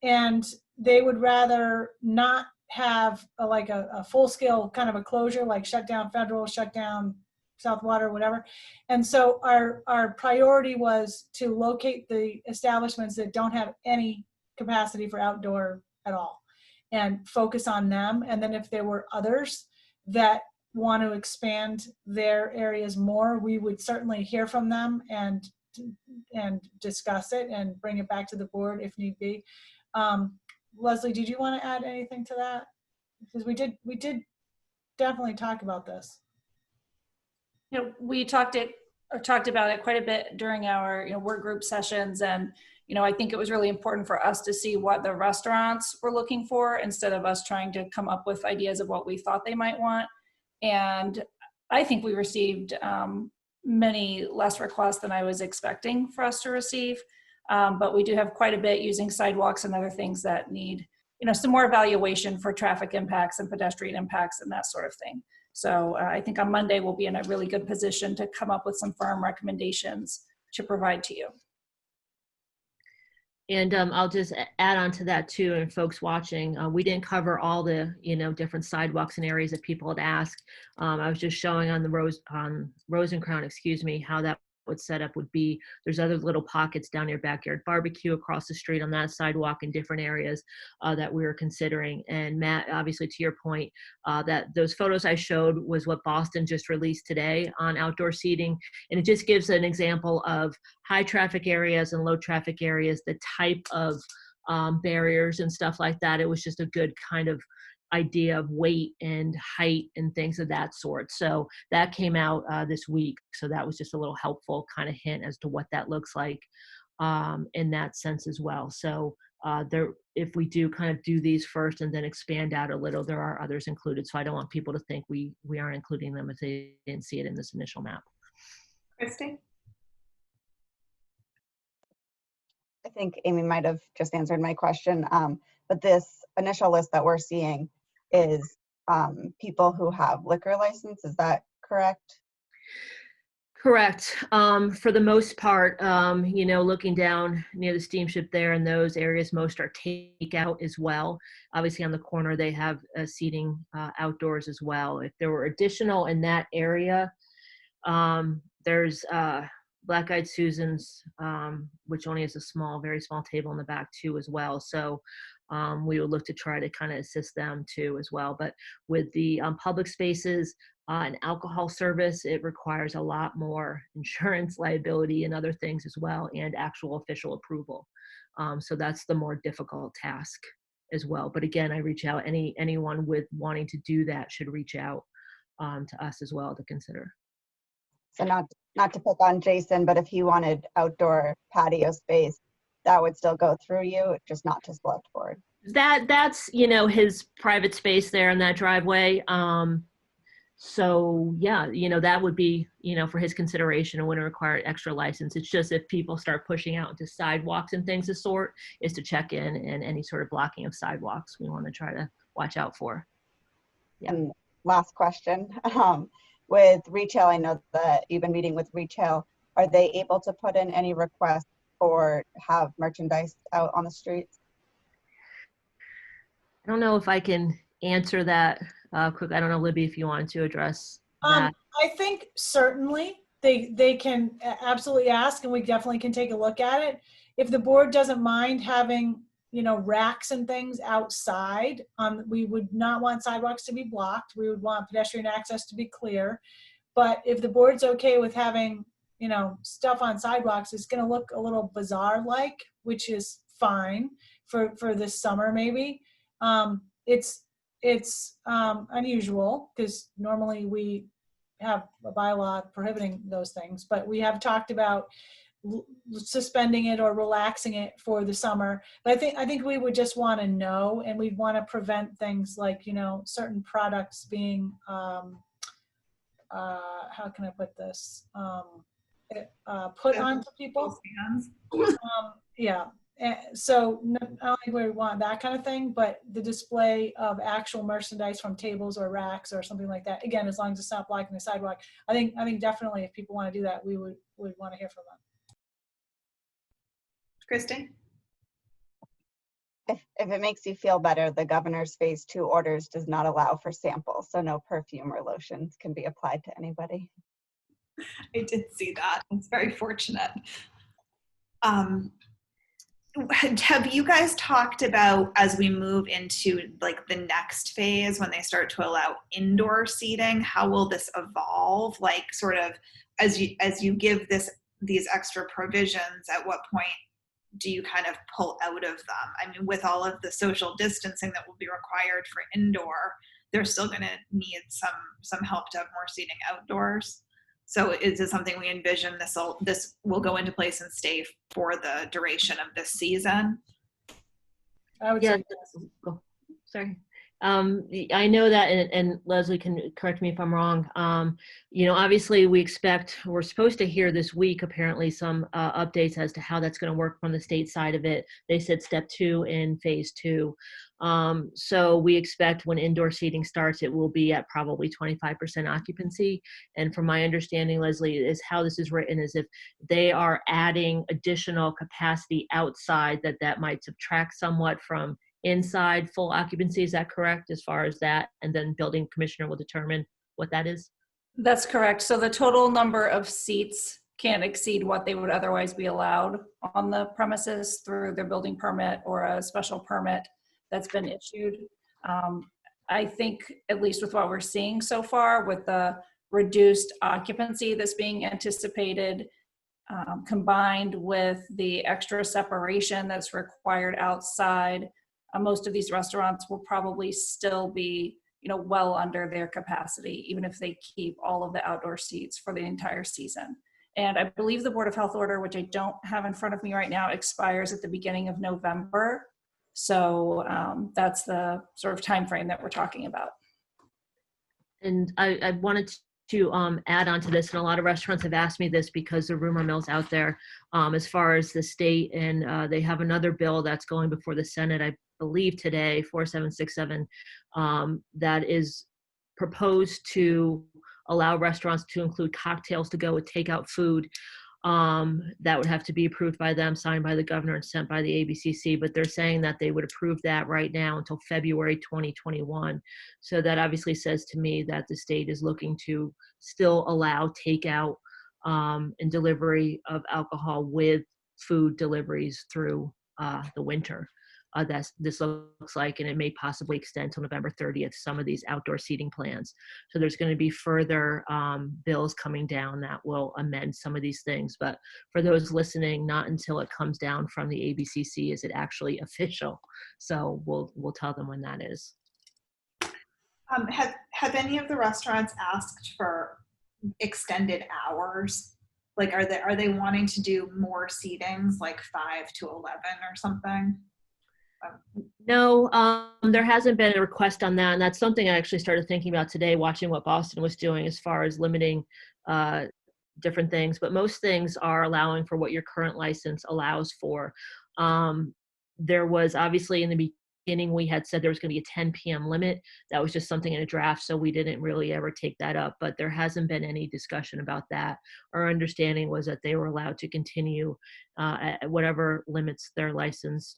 and they would rather not have a full-scale kind of a closure, like shut down Federal, shut down South Water, whatever. And so our priority was to locate the establishments that don't have any capacity for outdoor at all and focus on them. And then if there were others that want to expand their areas more, we would certainly hear from them and discuss it and bring it back to the board if need be. Leslie, did you want to add anything to that? Because we did definitely talk about this. You know, we talked about it quite a bit during our work group sessions, and I think it was really important for us to see what the restaurants were looking for instead of us trying to come up with ideas of what we thought they might want. And I think we received many less requests than I was expecting for us to receive. But we do have quite a bit using sidewalks and other things that need, some more evaluation for traffic impacts and pedestrian impacts and that sort of thing. So I think on Monday we'll be in a really good position to come up with some firm recommendations to provide to you. And I'll just add on to that too, and folks watching, we didn't cover all the, different sidewalks and areas that people had asked. I was just showing on the Rosencrown, how that would set up would be. There's other little pockets down near Backyard Barbecue across the street on that sidewalk in different areas that we were considering. And Matt, obviously to your point, that those photos I showed was what Boston just released today on outdoor seating. And it just gives an example of high traffic areas and low traffic areas, the type of barriers and stuff like that. It was just a good kind of idea of weight and height and things of that sort. So that came out this week. So that was just a little helpful kind of hint as to what that looks like in that sense as well. So if we do kind of do these first and then expand out a little, there are others included. So I don't want people to think we aren't including them if they didn't see it in this initial map. Christy? I think Amy might have just answered my question, but this initial list that we're seeing is people who have liquor license. Is that correct? Correct. For the most part, looking down near the steamship there in those areas, most are takeout as well. Obviously on the corner, they have seating outdoors as well. If there were additional in that area, there's Black Eyed Susan's, which only has a very small table in the back too as well. So we would look to try to kind of assist them too as well. But with the public spaces and alcohol service, it requires a lot more insurance liability and other things as well, and actual official approval. So that's the more difficult task as well. But again, I reach out, anyone with wanting to do that should reach out to us as well to consider. So not to pick on Jason, but if he wanted outdoor patio space, that would still go through you, just not to select board. That's his private space there in that driveway. So yeah, that would be for his consideration and wouldn't require extra license. It's just if people start pushing out into sidewalks and things of sort, is to check in, and any sort of blocking of sidewalks we want to try to watch out for. Yeah. And last question. With retail, I know that you've been meeting with retail. Are they able to put in any requests or have merchandise out on the streets? I don't know if I can answer that quick. I don't know, Libby, if you wanted to address that. I think certainly they can absolutely ask, and we definitely can take a look at it. If the board doesn't mind having racks and things outside, we would not want sidewalks to be blocked. We would want pedestrian access to be clear. But if the board's okay with having stuff on sidewalks, it's going to look a little bizarre like, which is fine for this summer maybe. It's unusual because normally we have a bylaw prohibiting those things, but we have talked about suspending it or relaxing it for the summer. But I think we would just want to know, and we'd want to prevent things like certain products being how can I put this put onto people. Yeah, So not only we want that kind of thing, but the display of actual merchandise from tables or racks or something like that. Again, as long as it's not blocking the sidewalk. I think definitely if people want to do that, we would want to hear from them. Christy? If it makes you feel better, the governor's phase 2 orders does not allow for samples, so no perfume or lotions can be applied to anybody. I did see that. It's very fortunate. Have you guys talked about, as we move into like the next phase, when they start to allow indoor seating, how will this evolve? Like sort of as you give these extra provisions, at what point do you kind of pull out of them? I mean, with all of the social distancing that will be required for indoor, they're still going to need some help to have more seating outdoors. So is this something we envision this will go into place and stay for the duration of this season? I would Yeah. say Oh, sorry. I know that, and Leslie can correct me if I'm wrong. Obviously we're supposed to hear this week, apparently, some updates as to how that's going to work from the state side of it. They said step 2 in phase 2. So we expect when indoor seating starts, it will be at probably 25% occupancy. And from my understanding, Leslie, is how this is written is if they are adding additional capacity outside, that might subtract somewhat from inside full occupancy. Is that correct as far as that? And then building commissioner will determine what that is? That's correct. So the total number of seats can't exceed what they would otherwise be allowed on the premises through their building permit or a special permit that's been issued. I think, at least with what we're seeing so far, with the reduced occupancy that's being anticipated, combined with the extra separation that's required outside, most of these restaurants will probably still be, well under their capacity, even if they keep all of the outdoor seats for the entire season. And I believe the Board of Health order, which I don't have in front of me right now, expires at the beginning of November. So that's the sort of time frame that we're talking about. And I wanted to add on to this, and a lot of restaurants have asked me this because the rumor mill's out there as far as the state, and they have another bill that's going before the Senate, I believe today, 4767, that is proposed to allow restaurants to include cocktails to go with takeout food. That would have to be approved by them, signed by the governor, and sent by the ABCC, but they're saying that they would approve that right now until February 2021. So that obviously says to me that the state is looking to still allow takeout and delivery of alcohol with food deliveries through the winter. This looks like, and it may possibly extend till November 30th, some of these outdoor seating plans. So there's going to be further bills coming down that will amend some of these things. But for those listening, not until it comes down from the ABCC is it actually official. So we'll tell them when that is. Have any of the restaurants asked for extended hours? Like, are they wanting to do more seatings, like 5 to 11 or something? No, there hasn't been a request on that, and that's something I actually started thinking about today, watching what Boston was doing as far as limiting different things. But most things are allowing for what your current license allows for. There was obviously in the beginning we had said there was going to be a 10 p.m. limit. That was just something in a draft, so we didn't really ever take that up. But there hasn't been any discussion about that. Our understanding was that they were allowed to continue at whatever limits their license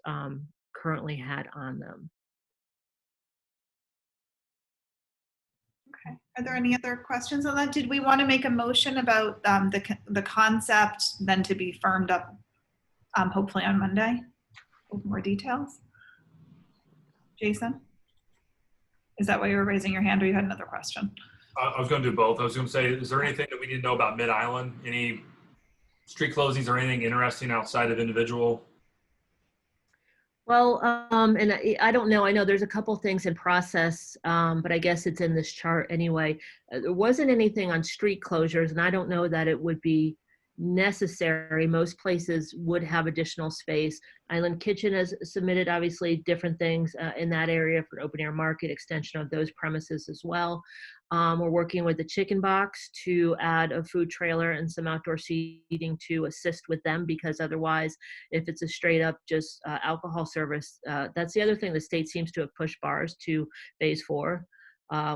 currently had on them. Okay. Are there any other questions on that? Did we want to make a motion about the concept then to be firmed up hopefully on Monday with more details? Jason? Is that why you were raising your hand, or you had another question? I was going to do both. I was going to say, is there anything that we need to know about Mid-Island? Any street closings or anything interesting outside of individual? Well, and I don't know. I know there's a couple things in process, but I guess it's in this chart anyway. There wasn't anything on street closures, and I don't know that it would be necessary. Most places would have additional space. Island Kitchen has submitted obviously different things in that area for open air market extension of those premises as well. We're working with the Chicken Box to add a food trailer and some outdoor seating to assist with them, because otherwise, if it's a straight up just alcohol service, that's the other thing. The state seems to have pushed bars to phase 4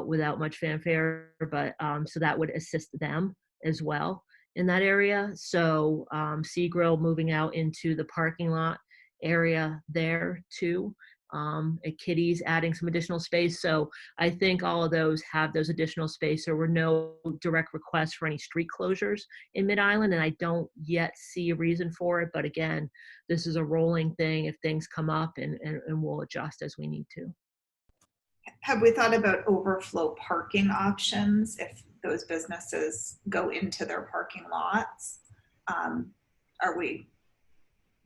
without much fanfare, but so that would assist them as well in that area. So Sea Grill moving out into the parking lot area there too. At Kitty's adding some additional space. So I think all of those have those additional space. There were no direct requests for any street closures in Mid-Island, and I don't yet see a reason for it. But again, this is a rolling thing. If things come up, and we'll adjust as we need to. Have we thought about overflow parking options if those businesses go into their parking lots? Are we?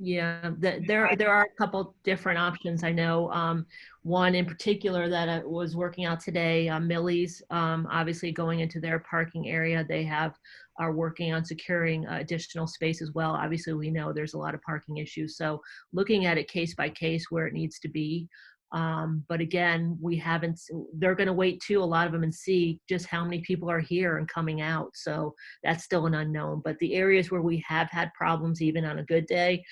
Yeah, there are a couple different options. I know one in particular that I was working out today, Millie's, obviously going into their parking area. They are working on securing additional space as well. Obviously, we know there's a lot of parking issues. So looking at it case by case where it needs to be. But again, they're going to wait too, a lot of them, and see just how many people are here and coming out. So that's still an unknown. But the areas where we have had problems, even on a good day,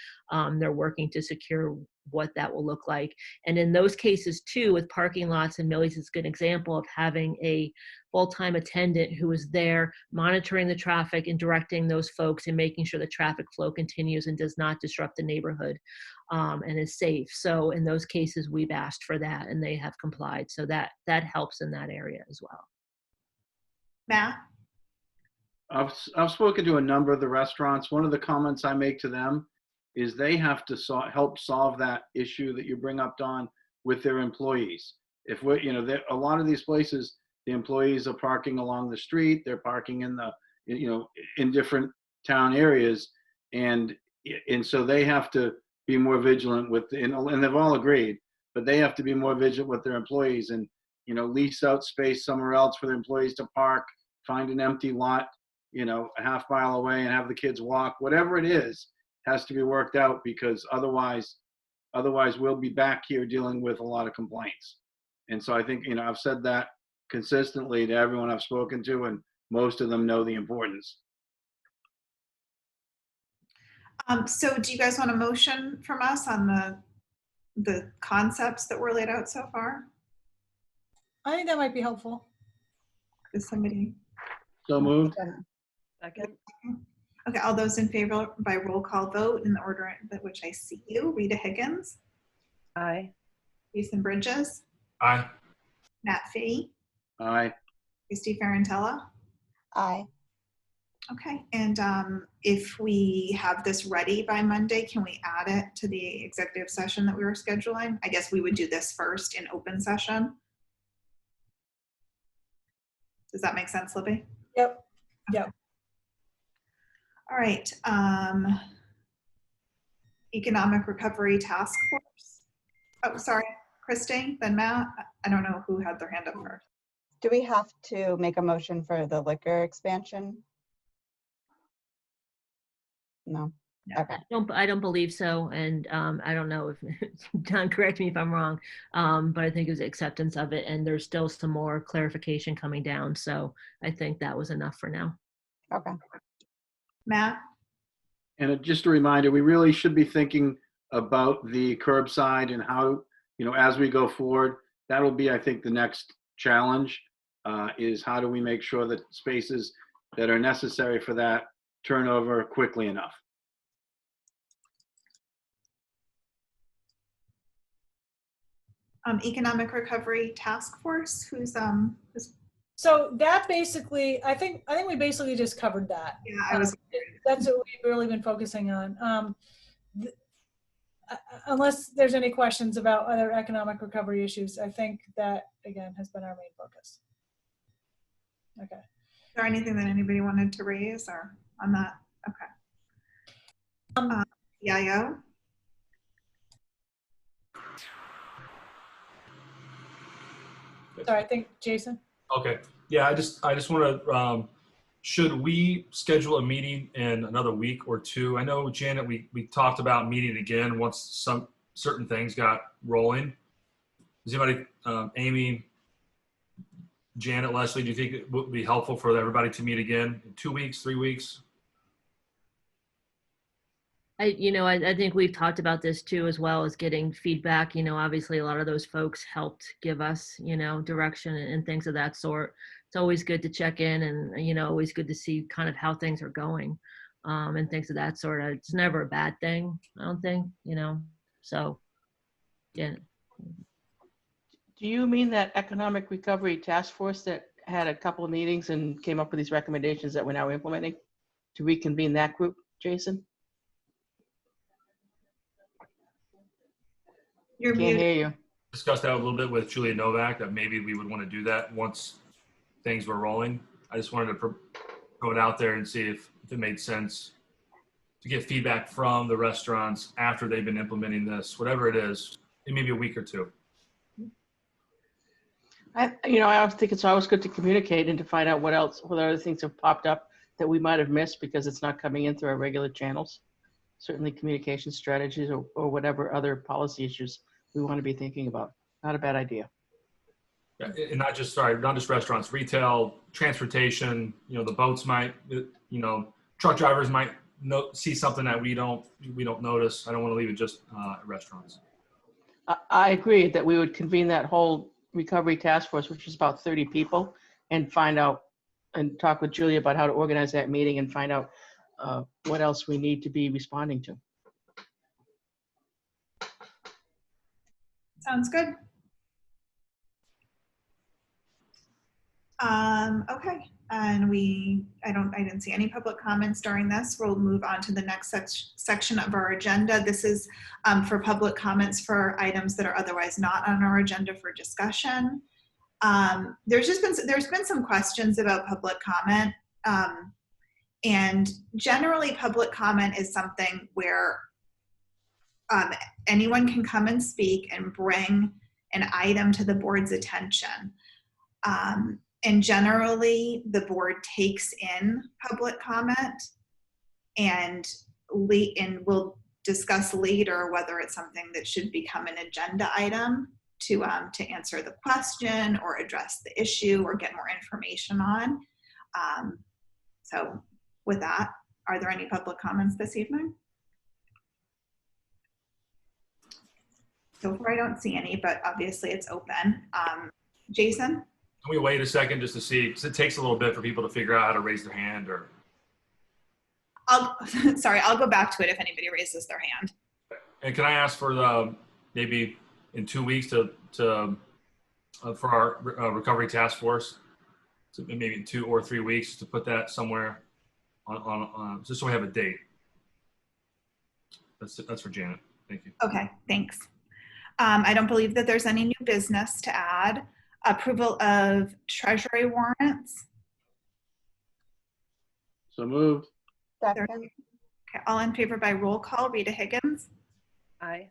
they're working to secure what that will look like. And in those cases too, with parking lots, and Millie's is a good example of having a full-time attendant who is there monitoring the traffic and directing those folks and making sure the traffic flow continues and does not disrupt the neighborhood, and is safe. So in those cases, we've asked for that and they have complied. So that helps in that area as well. Matt? I've spoken to a number of the restaurants. One of the comments I make to them is they have to help solve that issue that you bring up, Don, with their employees. If we're, a lot of these places, the employees are parking along the street, they're parking in in different town areas, and so they have to be more vigilant and they've all agreed, but they have to be more vigilant with their employees and, lease out space somewhere else for their employees to park, find an empty lot, a half mile away and have the kids walk. Whatever it is has to be worked out, because otherwise we'll be back here dealing with a lot of complaints. And so I think, I've said that consistently to everyone I've spoken to, and most of them know the importance. So do you guys want a motion from us on the concepts that were laid out so far? I think that might be helpful. Is somebody? So moved. Second. Okay, all those in favor by roll call vote in the order in which I see you. Rita Higgins. Aye. Jason Bridges. Aye. Matt Fee. Aye. Christy Ferrantella. Aye. Okay, and if we have this ready by Monday, can we add it to the executive session that we were scheduling? I guess we would do this first in open session. Does that make sense, Libby? Yep. Yep. All right. Economic Recovery Task Force. Oh, sorry, Christine, then Matt. I don't know who had their hand up first. Do we have to make a motion for the liquor expansion? No. Okay. I don't believe so. And I don't know if, Don, correct me if I'm wrong, but I think it was acceptance of it. And there's still some more clarification coming down. So I think that was enough for now. Okay. Matt? And just a reminder, we really should be thinking about the curbside and how, as we go forward, that'll be, I think, the next challenge, is how do we make sure that spaces that are necessary for that turn over quickly enough. Economic Recovery Task Force, who's So that basically, I think we basically just covered that. Yeah, that's what we've really been focusing on. Unless there's any questions about other economic recovery issues, I think that, again, has been our main focus. Okay. Is there anything that anybody wanted to raise or on that? Okay. EIO? Sorry, I think Jason. Okay. Yeah, I just want to should we schedule a meeting in another week or two? I know, Janet, we talked about meeting again once some certain things got rolling. Does anybody, Amy, Janet, Leslie, do you think it would be helpful for everybody to meet again in 2 weeks, 3 weeks? I think we've talked about this too, as well as getting feedback. Obviously a lot of those folks helped give us, direction and things of that sort. It's always good to check in and, always good to see kind of how things are going, and things of that sort. It's never a bad thing, I don't think, so, yeah. Do you mean that Economic Recovery Task Force that had a couple of meetings and came up with these recommendations that we're now implementing, to reconvene that group, Jason? You're Can't muted. hear you. Discussed that a little bit with Julia Novak, that maybe we would want to do that once things were rolling. I just wanted to throw it out there and see if it made sense to get feedback from the restaurants after they've been implementing this, whatever it is, in maybe a week or two. I think it's always good to communicate and to find out what other things have popped up that we might have missed because it's not coming in through our regular channels. Certainly communication strategies or whatever other policy issues we want to be thinking about. Not a bad idea. Yeah, and not just restaurants, retail, transportation, the boats might, truck drivers might see something that we don't notice. I don't want to leave it just at restaurants. I agree that we would convene that whole recovery task force, which is about 30 people, and find out and talk with Julia about how to organize that meeting and find out what else we need to be responding to. Sounds good. Okay, and I didn't see any public comments during this. We'll move on to the next section of our agenda. This is for public comments for items that are otherwise not on our agenda for discussion. There's been some questions about public comment, and generally public comment is something where anyone can come and speak and bring an item to the board's attention. And generally, the board takes in public comment and we'll discuss later whether it's something that should become an agenda item to answer the question or address the issue or get more information on. So with that, are there any public comments this evening? So far, I don't see any, but obviously it's open. Jason? Can we wait a second just to see, because it takes a little bit for people to figure out how to raise their hand or? I'll go back to it if anybody raises their hand. And can I ask for maybe in 2 weeks for our recovery task force, so maybe in 2 or 3 weeks to put that somewhere on just so we have a date. That's for Janet. Thank you. Okay, thanks. I don't believe that there's any new business to add. Approval of Treasury warrants. So moved. Second. Okay, all in favor by roll call. Rita Higgins. Aye.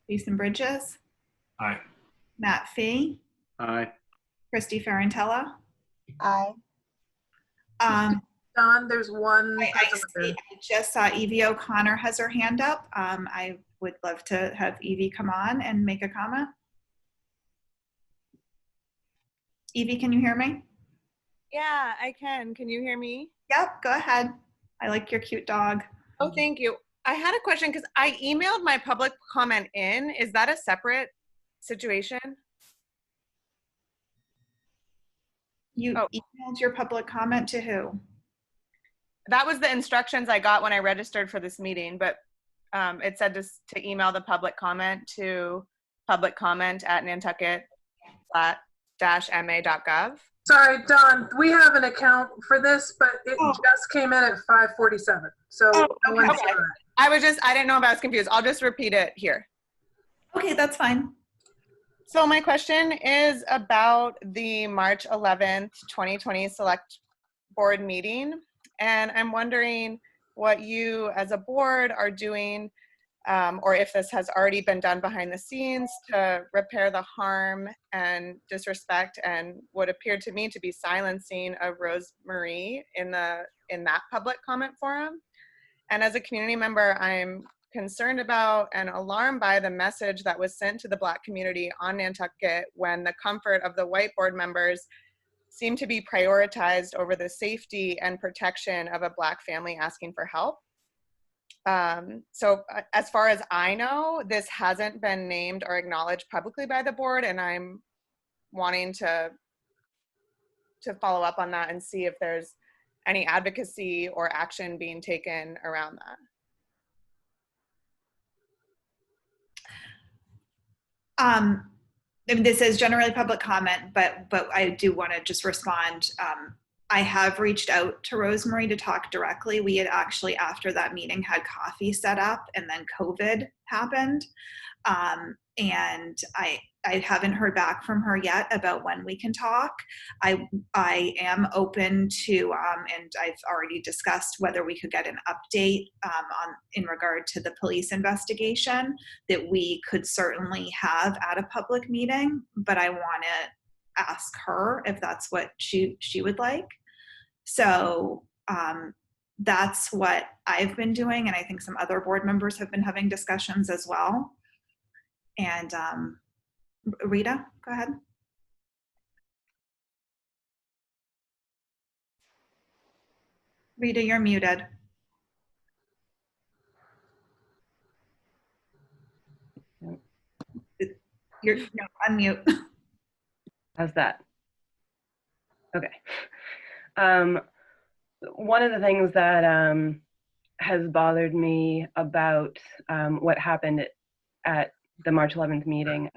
Jason Bridges. Aye. Matt Fee. Aye. Christy Ferrantella. Aye. Don, there's one. I just saw Evie O'Connor has her hand up. I would love to have Evie come on and make a comment. Evie, can you hear me? Yeah, I can. Can you hear me? Yep, go ahead. I like your cute dog. Oh, thank you. I had a question because I emailed my public comment in. Is that a separate situation? You emailed your public comment to who? That was the instructions I got when I registered for this meeting, but it said to email the public comment to publiccomment@nantucket.ma.gov. Sorry, Don, we have an account for this, but it just came in at 5:47. So no one's okay. I didn't know if I was confused. I'll just repeat it here. Okay, that's fine. So my question is about the March 11th, 2020 select board meeting. And I'm wondering what you as a board are doing or if this has already been done behind the scenes to repair the harm and disrespect and what appeared to me to be silencing of Rosemarie in that public comment forum. And as a community member, I'm concerned about and alarmed by the message that was sent to the Black community on Nantucket when the comfort of the white board members seemed to be prioritized over the safety and protection of a Black family asking for help. So as far as I know, this hasn't been named or acknowledged publicly by the board, and I'm wanting to follow up on that and see if there's any advocacy or action being taken around that. This is generally public comment, but I do want to just respond. I have reached out to Rosemarie to talk directly. We had actually, after that meeting, had coffee set up, and then COVID happened. And I haven't heard back from her yet about when we can talk. I am open to, and I've already discussed whether we could get an update in regard to the police investigation that we could certainly have at a public meeting, but I want to ask her if that's what she would like. So that's what I've been doing, and I think some other board members have been having discussions as well. And Rita, go ahead. Rita, you're muted. You're no, unmute. How's that? Okay. One of the things that has bothered me about what happened at the March 11th meeting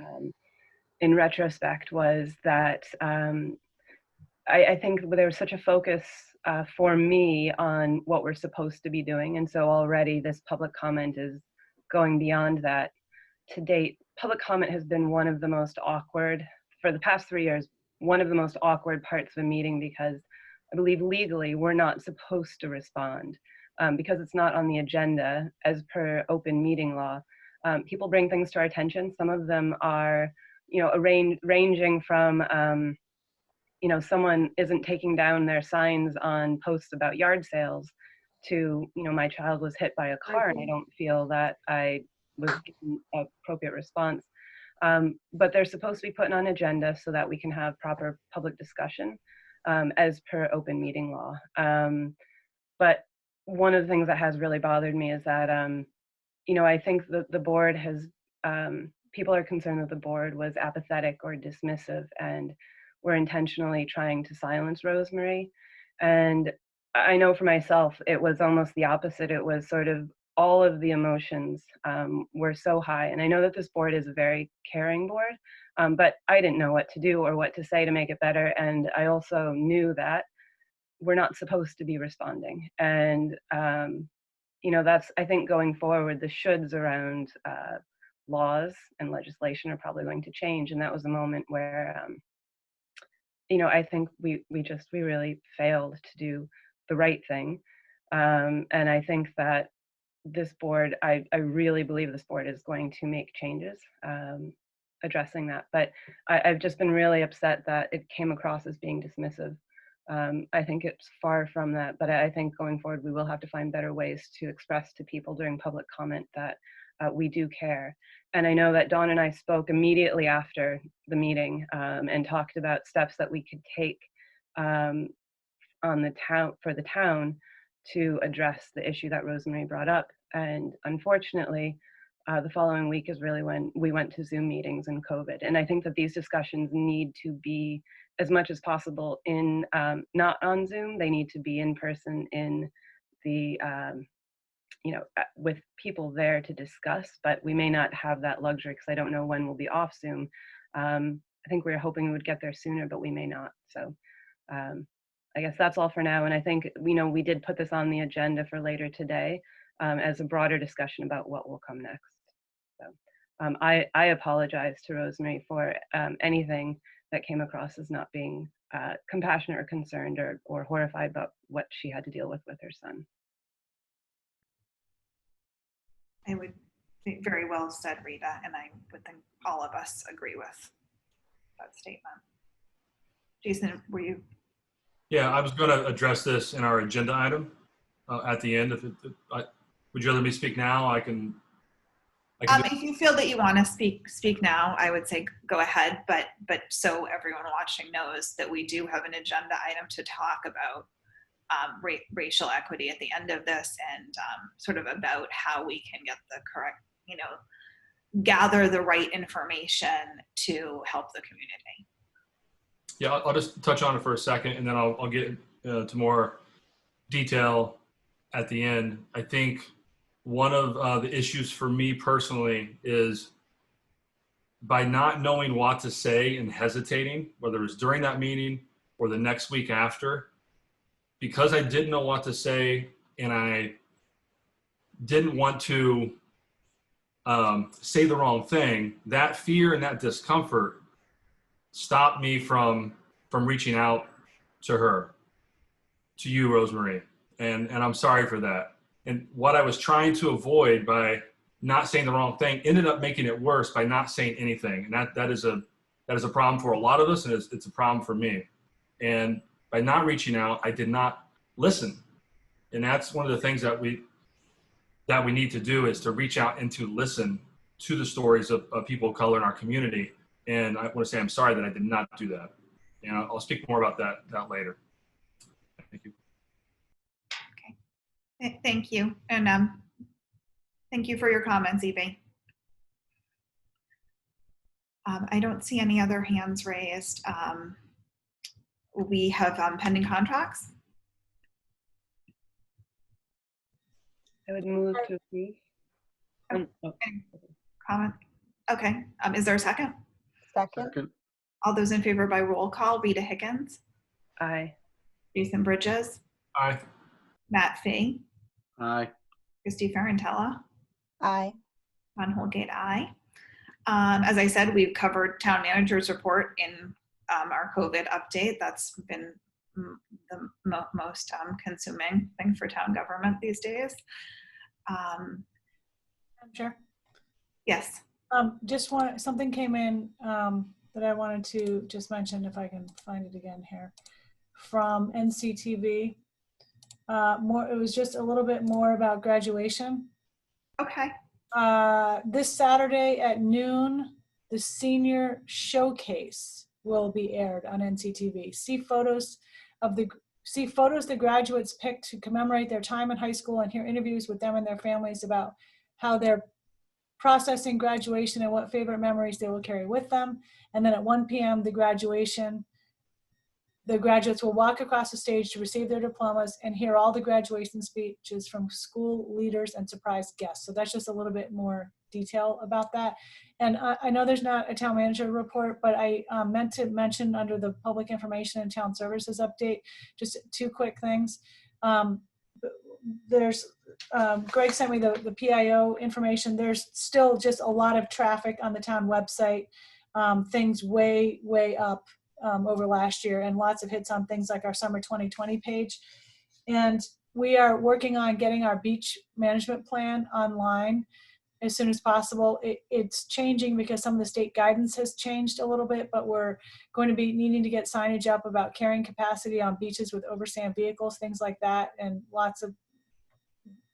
in retrospect was that I think there was such a focus for me on what we're supposed to be doing. And so already this public comment is going beyond that. To date, public comment has been one of the most awkward, for the past 3 years, one of the most awkward parts of a meeting, because I believe legally we're not supposed to respond because it's not on the agenda as per open meeting law. People bring things to our attention. Some of them are, ranging from, someone isn't taking down their signs on posts about yard sales to, my child was hit by a car and I don't feel that I was given an appropriate response. But they're supposed to be put on an agenda so that we can have proper public discussion as per open meeting law. But one of the things that has really bothered me is that, I think that the board has, people are concerned that the board was apathetic or dismissive and were intentionally trying to silence Rosemarie. And I know for myself, it was almost the opposite. It was sort of all of the emotions were so high. And I know that this board is a very caring board, but I didn't know what to do or what to say to make it better. And I also knew that we're not supposed to be responding. And, that's, I think going forward, the shoulds around laws and legislation are probably going to change. And that was a moment where, I think we really failed to do the right thing. And I think that this board, I really believe this board is going to make changes addressing that. But I've just been really upset that it came across as being dismissive. I think it's far from that, but I think going forward, we will have to find better ways to express to people during public comment that we do care. And I know that Dawn and I spoke immediately after the meeting and talked about steps that we could take on the town, for the town, to address the issue that Rosemarie brought up. And unfortunately, the following week is really when we went to Zoom meetings and COVID. And I think that these discussions need to be, as much as possible, in not on Zoom. They need to be in person in the, with people there to discuss, but we may not have that luxury because I don't know when we'll be off Zoom. I think we were hoping we would get there sooner, but we may not. So I guess that's all for now. And I think, we did put this on the agenda for later today as a broader discussion about what will come next. So I apologize to Rosemarie for anything that came across as not being compassionate or concerned or horrified about what she had to deal with her son. I would Very well said, Rita, and I would think all of us agree with that statement. Jason, were you? Yeah, I was going to address this in our agenda item at the end. Would you rather me speak now? I can If you feel that you want to speak now, I would say go ahead. But so everyone watching knows that we do have an agenda item to talk about racial equity at the end of this, and sort of about how we can get the correct, gather the right information to help the community. Yeah, I'll just touch on it for a second, and then I'll get to more detail at the end. I think one of the issues for me personally is by not knowing what to say and hesitating, whether it's during that meeting or the next week after, because I didn't know what to say and I didn't want to say the wrong thing, that fear and that discomfort stopped me from reaching out to her, to you, Rosemary. And I'm sorry for that. And what I was trying to avoid by not saying the wrong thing ended up making it worse by not saying anything. And that is a problem for a lot of us, and it's a problem for me. And by not reaching out, I did not listen. And that's one of the things that we need to do, is to reach out and to listen to the stories of people of color in our community. And I want to say I'm sorry that I did not do that. And I'll speak more about that later. Thank you. Okay. Thank you. And thank you for your comments, Evie. I don't see any other hands raised. We have pending contracts. I would move to approve. Comment? Okay. Is there a second? Second. All those in favor by roll call: Rita Higgins, Aye. Jason Bridges, Aye. Matt Fee, Aye. Christy Ferrantella, Aye. Ron Holgate, aye. As I said, we've covered town manager's report in our COVID update. That's been the most consuming thing for town government these days. Sure. Yes. Something came in that I wanted to just mention, if I can find it again here, from NCTV. It was just a little bit more about graduation. Okay. This Saturday at noon, the senior showcase will be aired on NCTV. See photos the graduates picked to commemorate their time in high school, and hear interviews with them and their families about how they're processing graduation and what favorite memories they will carry with them. And then at 1 p.m., the graduates will walk across the stage to receive their diplomas and hear all the graduation speeches from school leaders and surprise guests. So that's just a little bit more detail about that. And I know there's not a town manager report, but I meant to mention under the public information and town services update, just two quick things. Greg sent me the PIO information. There's still just a lot of traffic on the town website. Things way up over last year, and lots of hits on things like our summer 2020 page. And we are working on getting our beach management plan online as soon as possible. It's changing because some of the state guidance has changed a little bit, but we're going to be needing to get signage up about carrying capacity on beaches with overstand vehicles, things like that. And lots of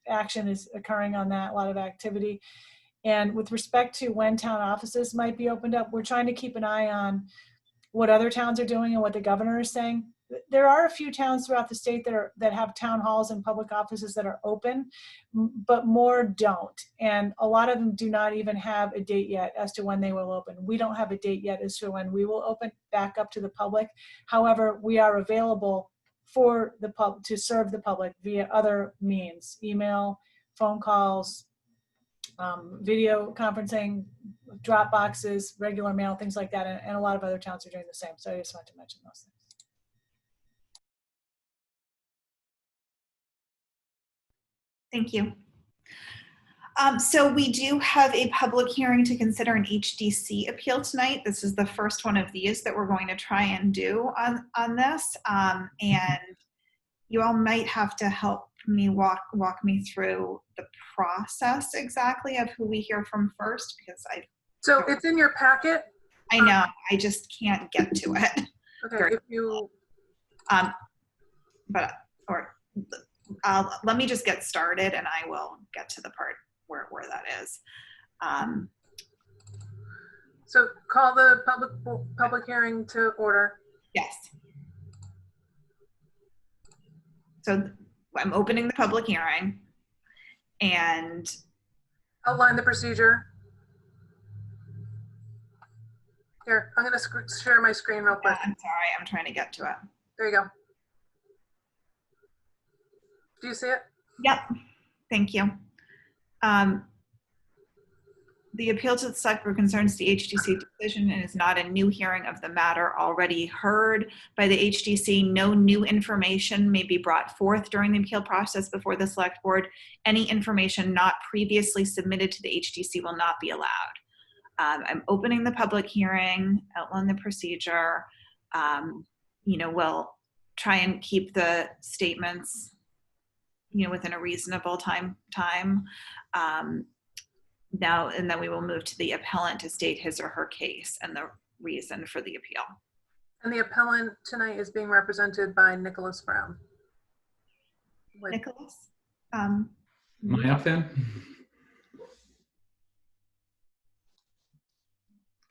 action is occurring on that, a lot of activity. And with respect to when town offices might be opened up, we're trying to keep an eye on what other towns are doing and what the governor is saying. There are a few towns throughout the state that have town halls and public offices that are open, but more don't. And a lot of them do not even have a date yet as to when they will open. We don't have a date yet as to when we will open back up to the public. However, we are available for the to serve the public via other means: email, phone calls, video conferencing, drop boxes, regular mail, things like that. And a lot of other towns are doing the same. So I just wanted to mention those things. Thank you. So we do have a public hearing to consider an HDC appeal tonight. This is the first one of these that we're going to try and do on this. And you all might have to help me walk me through the process exactly of who we hear from first, because So it's in your packet. I know, I just can't get to it. Okay, if you, let me just get started and I will get to the part where that is. so call the public hearing to order. Yes. So I'm opening the public hearing and outline the procedure. Here, I'm going to share my screen real quick. I'm sorry, I'm trying to get to it. There you go. Do you see it? Yep, thank you. The appeal to the select board concerns the HDC decision and is not a new hearing of the matter already heard by the HDC. No new information may be brought forth during the appeal process before the select board. Any information not previously submitted to the HDC will not be allowed. I'm opening the public hearing, outline the procedure. We'll try and keep the statements, within a reasonable time. Now, and then we will move to the appellant to state his or her case and the reason for the appeal. And the appellant tonight is being represented by Nicholas Brown. Nicholas? Am I up then?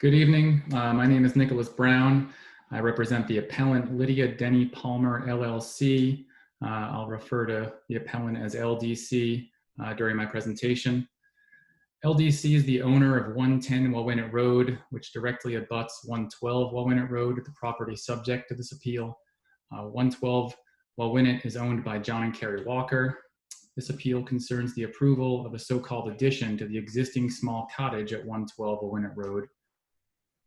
Good evening. My name is Nicholas Brown. I represent the appellant Lydia Denny Palmer, LLC. I'll refer to the appellant as LDC during my presentation. LDC is the owner of 110 Wauwinet Road, which directly abuts 112 Wauwinet Road, the property subject to this appeal. 112 Wauwinet is owned by John and Carrie Walker. This appeal concerns the approval of a so-called addition to the existing small cottage at 112 Wauwinet Road.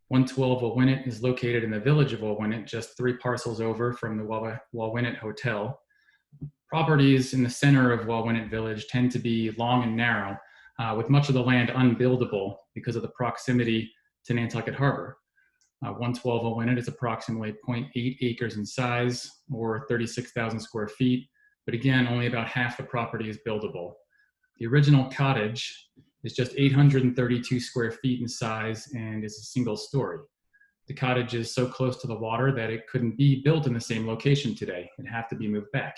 112 Wauwinet is located in the village of Wauwinet, just 3 parcels over from the Wauwinet Hotel. Properties in the center of Wauwinet Village tend to be long and narrow, with much of the land unbuildable because of the proximity to Nantucket Harbor. 112 Wauwinet is approximately 0.8 acres in size, or 36,000 square feet, but again, only about half the property is buildable. The original cottage is just 832 square feet in size and is a single story. The cottage is so close to the water that it couldn't be built in the same location today. It'd have to be moved back.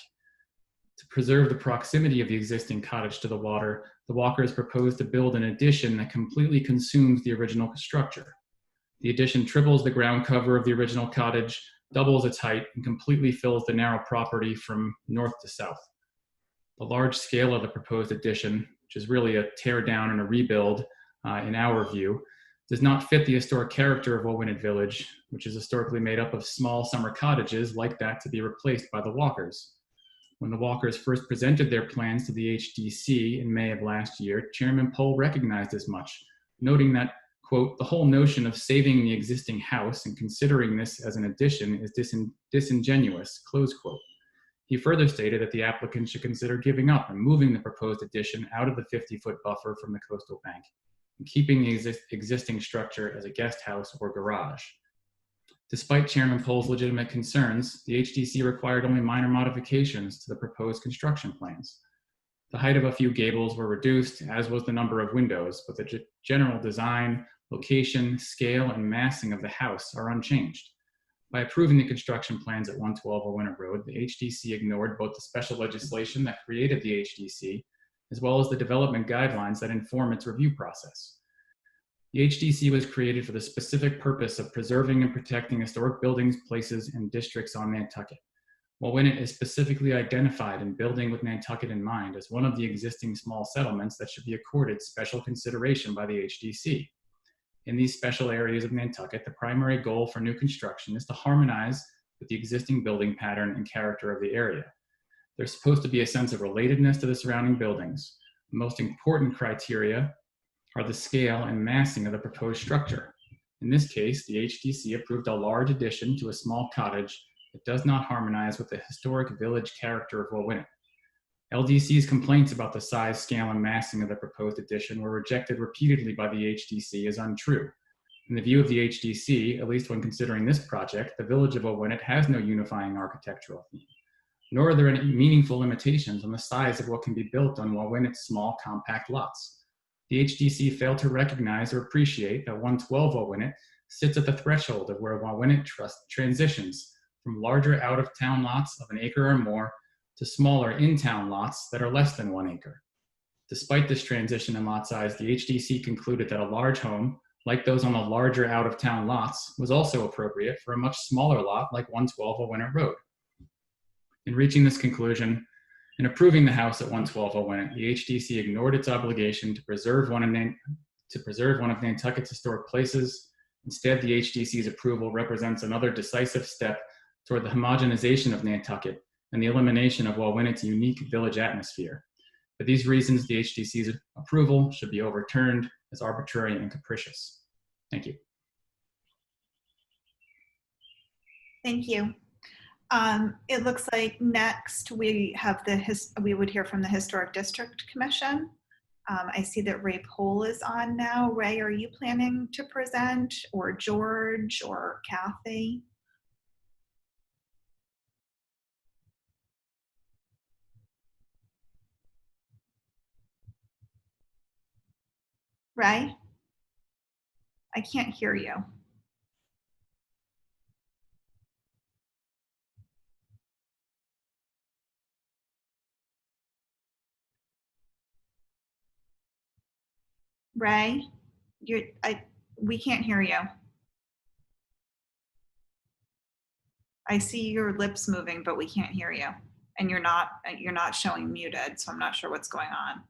To preserve the proximity of the existing cottage to the water, the Walkers proposed to build an addition that completely consumes the original structure. The addition triples the ground cover of the original cottage, doubles its height, and completely fills the narrow property from north to south. The large scale of the proposed addition, which is really a tear down and a rebuild in our view, does not fit the historic character of Wauwinet Village, which is historically made up of small summer cottages like that to be replaced by the Walkers. When the Walkers first presented their plans to the HDC in May of last year, Chairman Pohl recognized as much, noting that, quote, the whole notion of saving the existing house and considering this as an addition is disingenuous, close quote. He further stated that the applicant should consider giving up and moving the proposed addition out of the 50-foot buffer from the coastal bank and keeping the existing structure as a guest house or garage. Despite Chairman Pohl's legitimate concerns, the HDC required only minor modifications to the proposed construction plans. The height of a few gables were reduced, as was the number of windows, but the general design, location, scale, and massing of the house are unchanged. By approving the construction plans at 112 Wauwinet Road, the HDC ignored both the special legislation that created the HDC, as well as the development guidelines that inform its review process. The HDC was created for the specific purpose of preserving and protecting historic buildings, places, and districts on Nantucket. Wauwinet is specifically identified in building with Nantucket in mind as one of the existing small settlements that should be accorded special consideration by the HDC. In these special areas of Nantucket, the primary goal for new construction is to harmonize with the existing building pattern and character of the area. There's supposed to be a sense of relatedness to the surrounding buildings. The most important criteria are the scale and massing of the proposed structure. In this case, the HDC approved a large addition to a small cottage that does not harmonize with the historic village character of Wauwinet. LDC's complaints about the size, scale, and massing of the proposed addition were rejected repeatedly by the HDC as untrue. In the view of the HDC, at least when considering this project, the village of Wauwinet has no unifying architectural theme. nor are there any meaningful limitations on the size of what can be built on Wauwinet's small, compact lots. The HDC failed to recognize or appreciate that 112 Wauwinet sits at the threshold of where Wauwinet transitions from larger out-of-town lots of an acre or more to smaller in-town lots that are less than 1 acre. Despite this transition in lot size, the HDC concluded that a large home, like those on the larger out-of-town lots, was also appropriate for a much smaller lot like 112 Wauwinet Road. In reaching this conclusion, in approving the house at 112 Wauwinet, the HDC ignored its obligation to preserve one of Nantucket's historic places. Instead, the HDC's approval represents another decisive step toward the homogenization of Nantucket and the elimination of Wauwinet's unique village atmosphere. For these reasons, the HDC's approval should be overturned as arbitrary and capricious. Thank you. Thank you. It looks like next we have we would hear from the Historic District Commission. I see that Ray Pohl is on now. Ray, are you planning to present, or George, or Kathy? Ray? I can't hear you. Ray, we can't hear you. I see your lips moving, but we can't hear you. And you're not showing muted, so I'm not sure what's going on.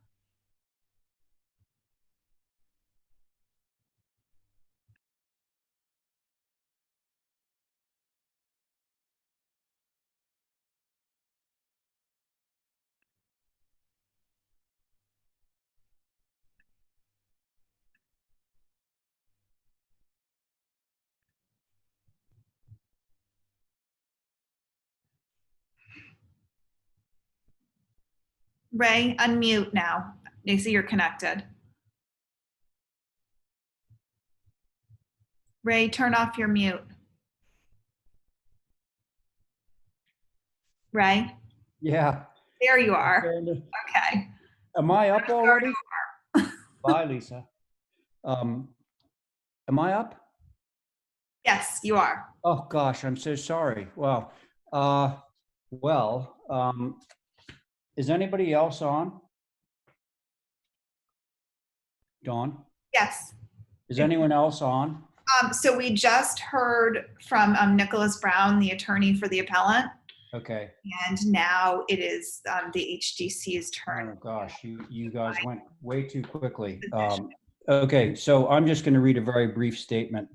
Ray, unmute now. I see you're connected. Ray, turn off your mute. Ray? Yeah. There you are. Okay. Am I up already? Bye, Lisa. Am I up? Yes, you are. Oh gosh, I'm so sorry. Wow. Is anybody else on? Dawn? Yes. Is anyone else on? So we just heard from Nicholas Brown, the attorney for the appellant. Okay. And now it is the HDC's turn. Oh gosh, you guys went way too quickly. Okay, so I'm just going to read a very brief statement.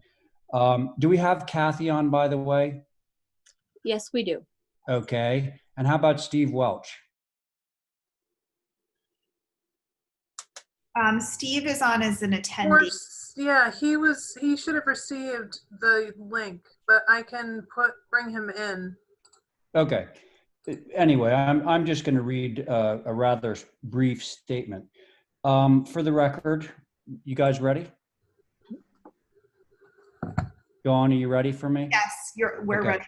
Do we have Kathy on, by the way? Yes, we do. Okay. And how about Steve Welch? Steve is on as an attendee. Yeah, he should have received the link, but I can bring him in. Okay. Anyway, I'm just going to read a rather brief statement. For the record, you guys ready? Dawn, are you ready for me? Yes, we're ready.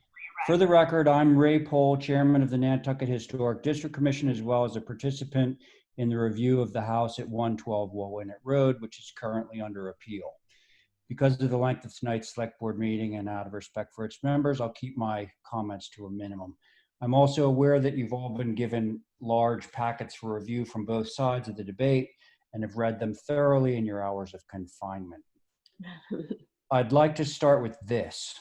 For the record, I'm Ray Pohl, Chairman of the Nantucket Historic District Commission, as well as a participant in the review of the house at 112 Wauwinet Road, which is currently under appeal. Because of the length of tonight's select board meeting and out of respect for its members, I'll keep my comments to a minimum. I'm also aware that you've all been given large packets for review from both sides of the debate and have read them thoroughly in your hours of confinement. I'd like to start with this.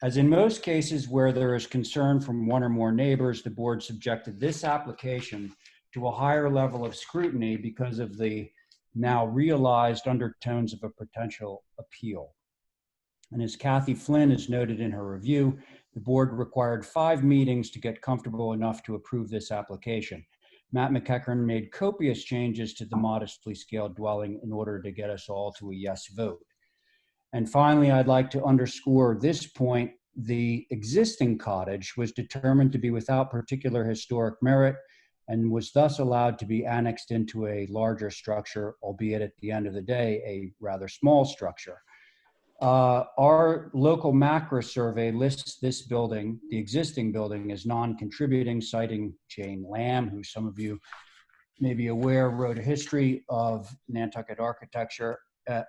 As in most cases where there is concern from one or more neighbors, the board subjected this application to a higher level of scrutiny because of the now realized undertones of a potential appeal. And as Kathy Flynn has noted in her review, the board required 5 meetings to get comfortable enough to approve this application. Matt McEachern made copious changes to the modestly scaled dwelling in order to get us all to a yes vote. And finally, I'd like to underscore this point. The existing cottage was determined to be without particular historic merit and was thus allowed to be annexed into a larger structure, albeit at the end of the day, a rather small structure. Our local macro survey lists this building, the existing building, as non-contributing, citing Jane Lamb, who some of you may be aware wrote a history of Nantucket architecture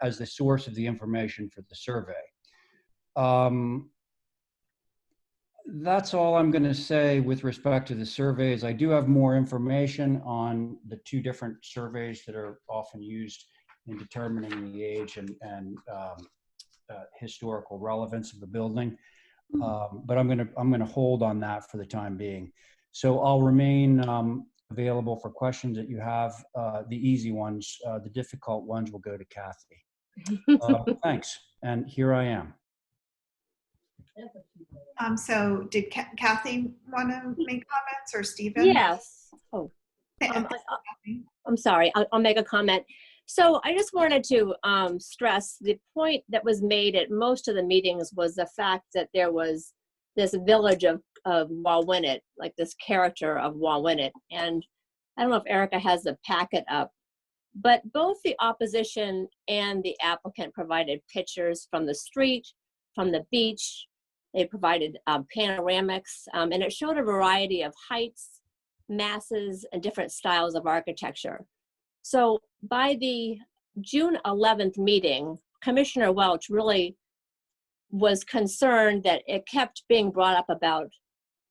as the source of the information for the survey. That's all I'm going to say with respect to the surveys. I do have more information on the two different surveys that are often used in determining the age and historical relevance of the building, but I'm going to hold on that for the time being. So I'll remain available for questions that you have. The easy ones, the difficult ones will go to Kathy. Thanks, and here I am. So did Kathy want to make comments, or Stephen? Yes. Oh, I'm sorry. I'll make a comment. So I just wanted to stress the point that was made at most of the meetings was the fact that there was this village of Wauwinet, like this character of Wauwinet. And I don't know if Erica has the packet up, but both the opposition and the applicant provided pictures from the street, from the beach. They provided panoramics, and it showed a variety of heights, masses, and different styles of architecture. So by the June 11th meeting, Commissioner Welch really was concerned that it kept being brought up about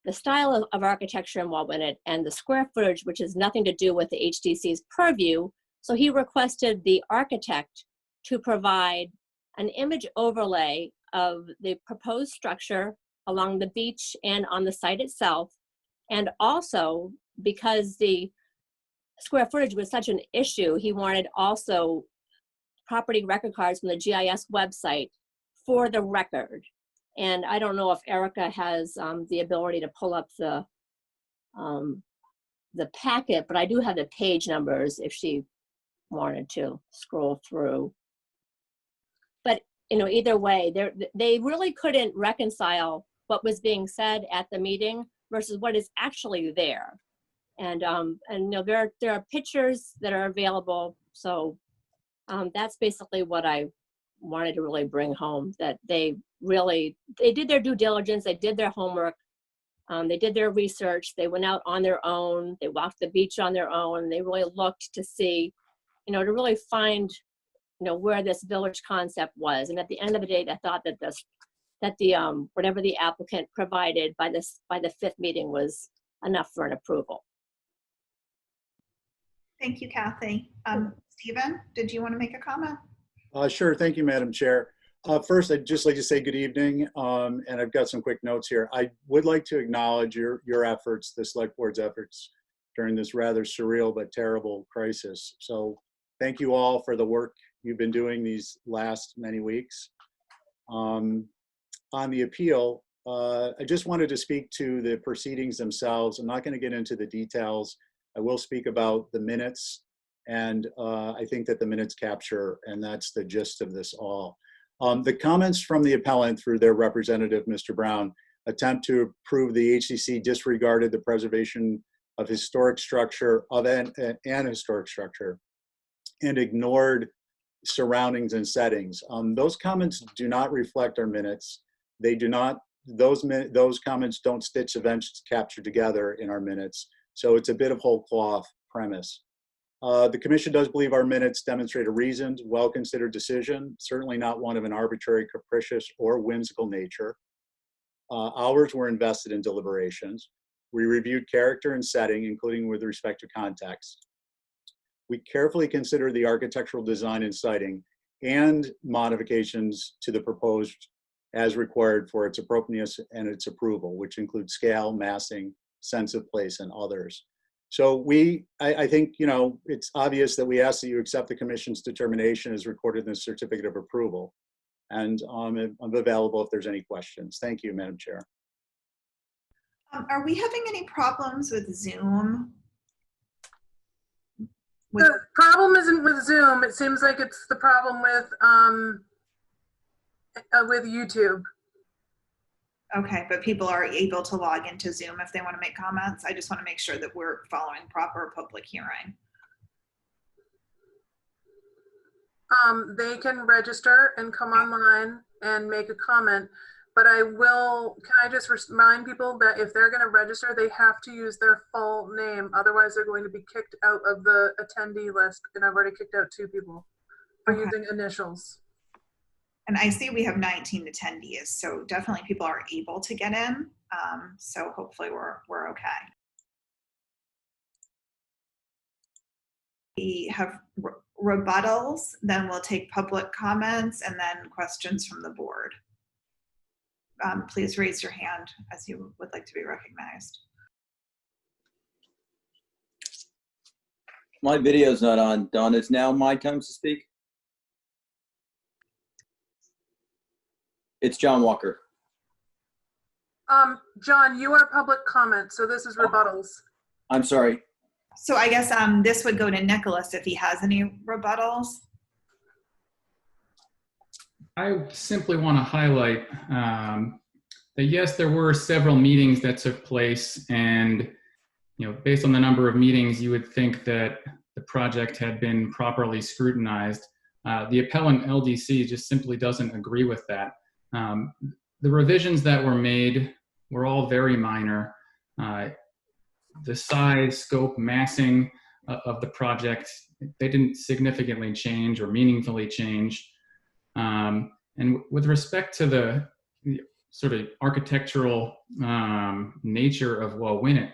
the style of architecture in Wauwinet and the square footage, which has nothing to do with the HDC's purview. So he requested the architect to provide an image overlay of the proposed structure along the beach and on the site itself. And also, because the square footage was such an issue, he wanted also property record cards from the GIS website for the record. And I don't know if Erica has the ability to pull up the packet, but I do have the page numbers if she wanted to scroll through. But you know, either way, they really couldn't reconcile what was being said at the meeting versus what is actually there. And you know, there are pictures that are available. So that's basically what I wanted to really bring home, that they did their due diligence, they did their homework, they did their research, they went out on their own, they walked the beach on their own, they really looked to see, you know, to really find, you know, where this village concept was. And at the end of the day, I thought that the whatever the applicant provided by the fifth meeting was enough for an approval. Thank you, Kathy. Stephen, did you want to make a comment? Sure. Thank you, Madam Chair. First, I'd just like to say good evening, and I've got some quick notes here. I would like to acknowledge your efforts, the Select Board's efforts during this rather surreal but terrible crisis. So thank you all for the work you've been doing these last many weeks. On the appeal, I just wanted to speak to the proceedings themselves. I'm not going to get into the details. I will speak about the minutes, and I think that the minutes capture, and that's the gist of this all. The comments from the appellant through their representative, Mr. Brown, attempt to prove the HCC disregarded the preservation of historic structure and historic structure and ignored surroundings and settings. Those comments do not reflect our minutes. They do not, those comments don't stitch events captured together in our minutes. So it's a bit of whole cloth premise. The commission does believe our minutes demonstrate a reasoned, well-considered decision, certainly not one of an arbitrary, capricious, or whimsical nature. Hours were invested in deliberations. We reviewed character and setting, including with respect to context. We carefully considered the architectural design and siting and modifications to the proposed as required for its appropriateness and its approval, which include scale, massing, sense of place, and others. So I think, you know, it's obvious that we ask that you accept the commission's determination as recorded in the certificate of approval. And I'm available if there's any questions. Thank you, Madam Chair. Are we having any problems with Zoom? The problem isn't with Zoom. It seems like it's the problem with YouTube. Okay, but people are able to log into Zoom if they want to make comments. I just want to make sure that we're following proper public hearing. they can register and come online and make a comment. But can I just remind people that if they're going to register, they have to use their full name. Otherwise, they're going to be kicked out of the attendee list. And I've already kicked out 2 people for using initials. And I see we have 19 attendees, so definitely people are able to get in. So hopefully we're okay. We have rebuttals, then we'll take public comments, and then questions from the board. Please raise your hand as you would like to be recognized. My video's not on, Dawn. It's now my time to speak. It's John Walker. John, you are public comment, so this is rebuttals. I'm sorry. So I guess this would go to Nicholas if he has any rebuttals. I simply want to highlight that yes, there were several meetings that took place, and based on the number of meetings, you would think that the project had been properly scrutinized. The appellant LDC just simply doesn't agree with that. The revisions that were made were all very minor. The size, scope, massing of the project, they didn't significantly change or meaningfully change. And with respect to the sort of architectural nature of Wauwinet,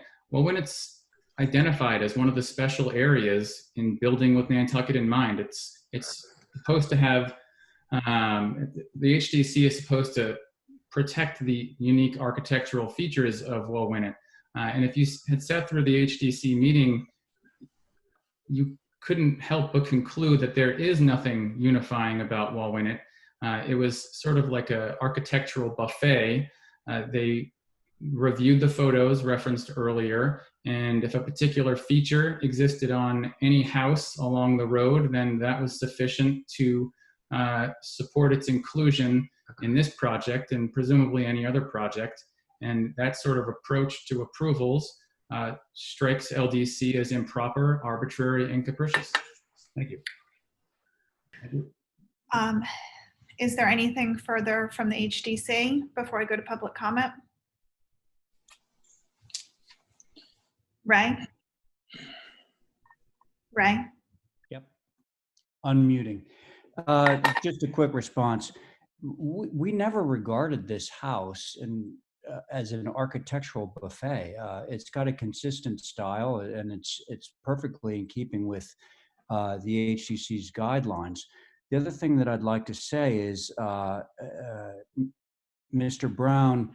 identified as one of the special areas in building with Nantucket in mind. It's supposed to have, the HDC is supposed to protect the unique architectural features of Wauwinet. And if you had sat through the HDC meeting, you couldn't help but conclude that there is nothing unifying about Wauwinet. It was sort of like an architectural buffet. They reviewed the photos referenced earlier, and if a particular feature existed on any house along the road, then that was sufficient to support its inclusion in this project and presumably any other project. And that sort of approach to approvals strikes LDC as improper, arbitrary, and capricious. Thank you. Thank you. Is there anything further from the HDC before I go to public comment? Ray? Ray? Yep. Unmuting. Just a quick response. We never regarded this house as an architectural buffet. It's got a consistent style, and it's perfectly in keeping with the HDC's guidelines. The other thing that I'd like to say is Mr. Brown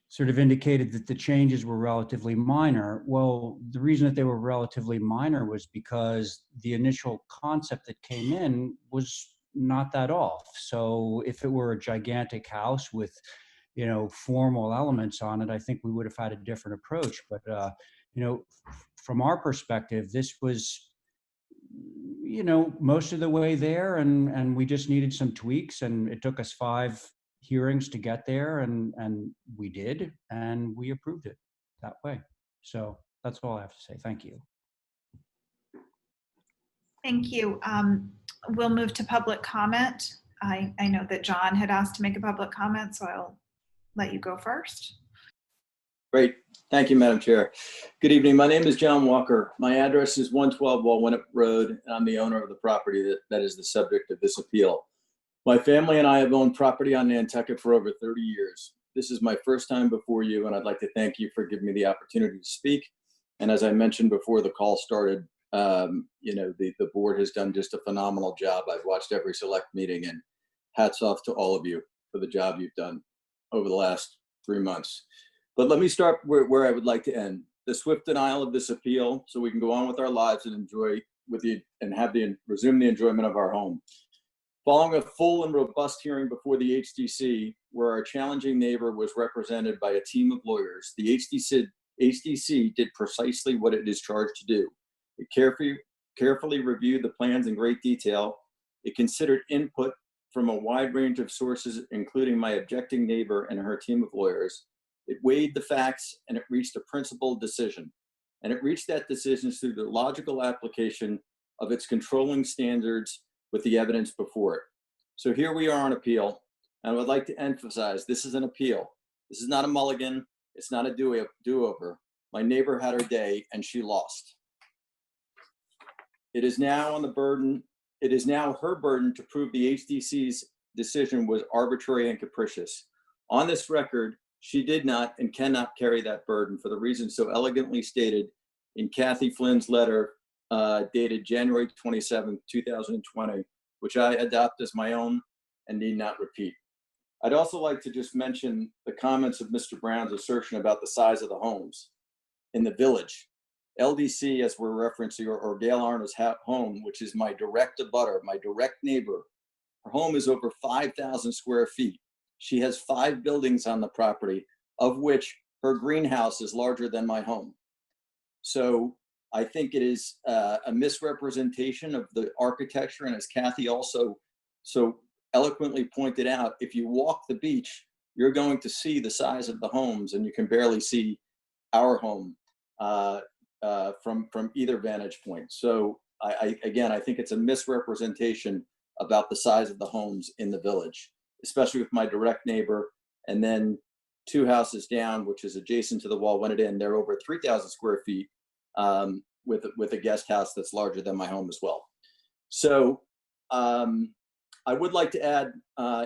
sort of indicated that the changes were relatively minor. Well, the reason that they were relatively minor was because the initial concept that came in was not that off. So if it were a gigantic house with, formal elements on it, I think we would have had a different approach. But, from our perspective, this was, most of the way there, and we just needed some tweaks, and it took us 5 hearings to get there, and we did, and we approved it that way. So that's all I have to say. Thank you. Thank you. We'll move to public comment. I know that John had asked to make a public comment, so I'll let you go first. Great. Thank you, Madam Chair. Good evening. My name is John Walker. My address is 112 Wauwinet Road, and I'm the owner of the property that is the subject of this appeal. My family and I have owned property on Nantucket for over 30 years. This is my first time before you, and I'd like to thank you for giving me the opportunity to speak. And as I mentioned before the call started, the board has done just a phenomenal job. I've watched every select meeting, and hats off to all of you for the job you've done over the last 3 months. But let me start where I would like to end. The swift denial of this appeal so we can go on with our lives and resume the enjoyment of our home. Following a full and robust hearing before the HDC, where our challenging neighbor was represented by a team of lawyers, the HDC did precisely what it is charged to do. It carefully reviewed the plans in great detail. It considered input from a wide range of sources, including my objecting neighbor and her team of lawyers. It weighed the facts, and it reached a principled decision. And it reached that decision through the logical application of its controlling standards with the evidence before it. So here we are on appeal, and I would like to emphasize this is an appeal. This is not a mulligan. It's not a do-over. My neighbor had her day and she lost. It is now on the burden. It is now her burden to prove the HDC's decision was arbitrary and capricious. On this record, she did not and cannot carry that burden for the reasons so elegantly stated in Kathy Flynn's letter dated January 27, 2020, which I adopt as my own and need not repeat. I'd also like to just mention the comments of Mr. Brown's assertion about the size of the homes in the village. LDC, as we're referencing, or Gail Arna's home, which is my direct abutter, my direct neighbor, her home is over 5,000 square feet. She has 5 buildings on the property, of which her greenhouse is larger than my home. So I think it is a misrepresentation of the architecture. And as Kathy also so eloquently pointed out, if you walk the beach, you're going to see the size of the homes, and you can barely see our home from either vantage point. So again, I think it's a misrepresentation about the size of the homes in the village, especially with my direct neighbor, and then 2 houses down, which is adjacent to the wall. When it in, they're over 3,000 square feet with a guest house that's larger than my home as well. So I would like to add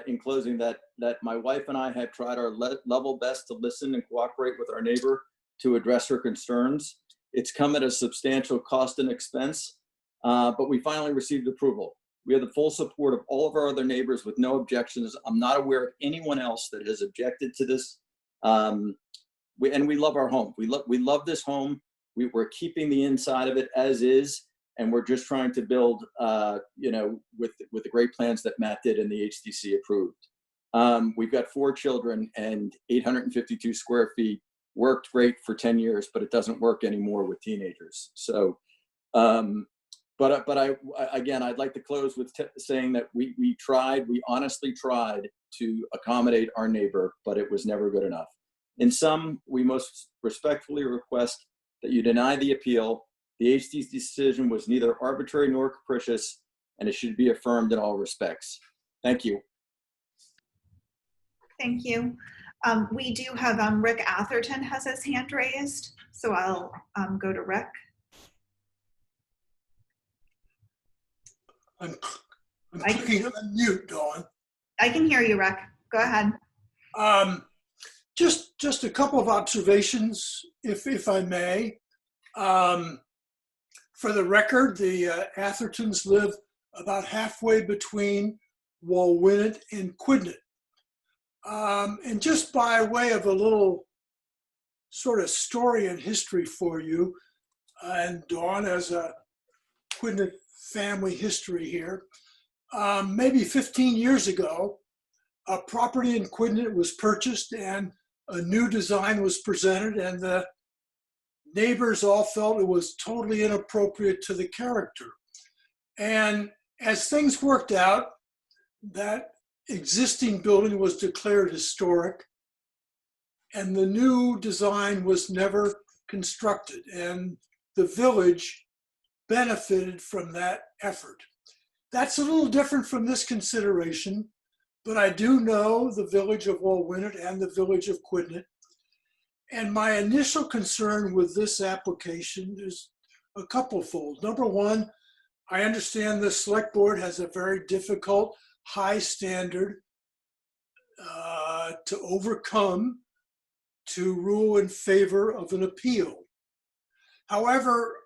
in closing that my wife and I have tried our level best to listen and cooperate with our neighbor to address her concerns. It's come at a substantial cost and expense, but we finally received approval. We have the full support of all of our other neighbors with no objections. I'm not aware of anyone else that has objected to this. And we love our home. We love this home. We're keeping the inside of it as is, and we're just trying to build, with the great plans that Matt did and the HDC approved. We've got 4 children and 852 square feet. Worked great for 10 years, but it doesn't work anymore with teenagers. So, but again, I'd like to close with saying that we honestly tried to accommodate our neighbor, but it was never good enough. In sum, we most respectfully request that you deny the appeal. The HDC's decision was neither arbitrary nor capricious, and it should be affirmed in all respects. Thank you. Thank you. We do have Rick Atherton has his hand raised, so I'll go to Rick. I'm clicking unmute, Dawn. I can hear you, Rick. Go ahead. Just a couple of observations, if I may. For the record, the Athertons live about halfway between Walwinet and Quidnet. And just by way of a little sort of story and history for you, and Dawn as a Quidnet family history here, maybe 15 years ago, a property in Quidnet was purchased and a new design was presented, and the neighbors all felt it was totally inappropriate to the character. And as things worked out, that existing building was declared historic, and the new design was never constructed, and the village benefited from that effort. That's a little different from this consideration, but I do know the village of Walwinet and the village of Quidnet, and my initial concern with this application is a couple-fold. Number one, I understand the select board has a very difficult high standard to overcome to rule in favor of an appeal. However,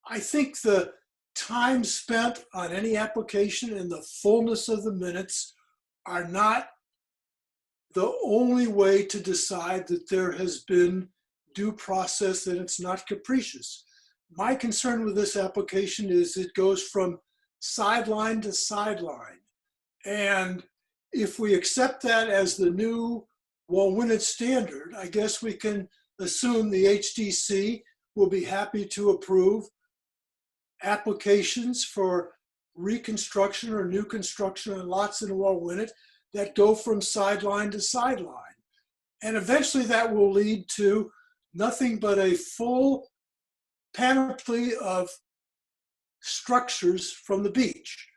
I think the time spent on any application and the fullness of the minutes are not the only way to decide that there has been due process and it's not capricious. My concern with this application is it goes from sideline to sideline. And if we accept that as the new Walwinet standard, I guess we can assume the HDC will be happy to approve applications for reconstruction or new construction on lots in Walwinet that go from sideline to sideline. And eventually that will lead to nothing but a full panoply of structures from the beach.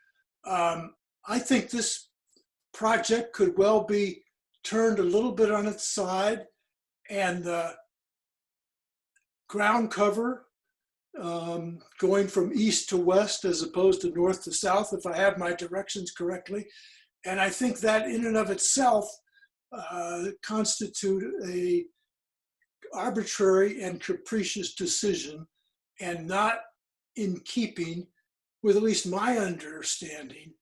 I think this project could well be turned a little bit on its side, and the ground cover going from east to west as opposed to north to south, if I have my directions correctly. And I think that in and of itself constitute a arbitrary and capricious decision, and not in keeping with at least my understanding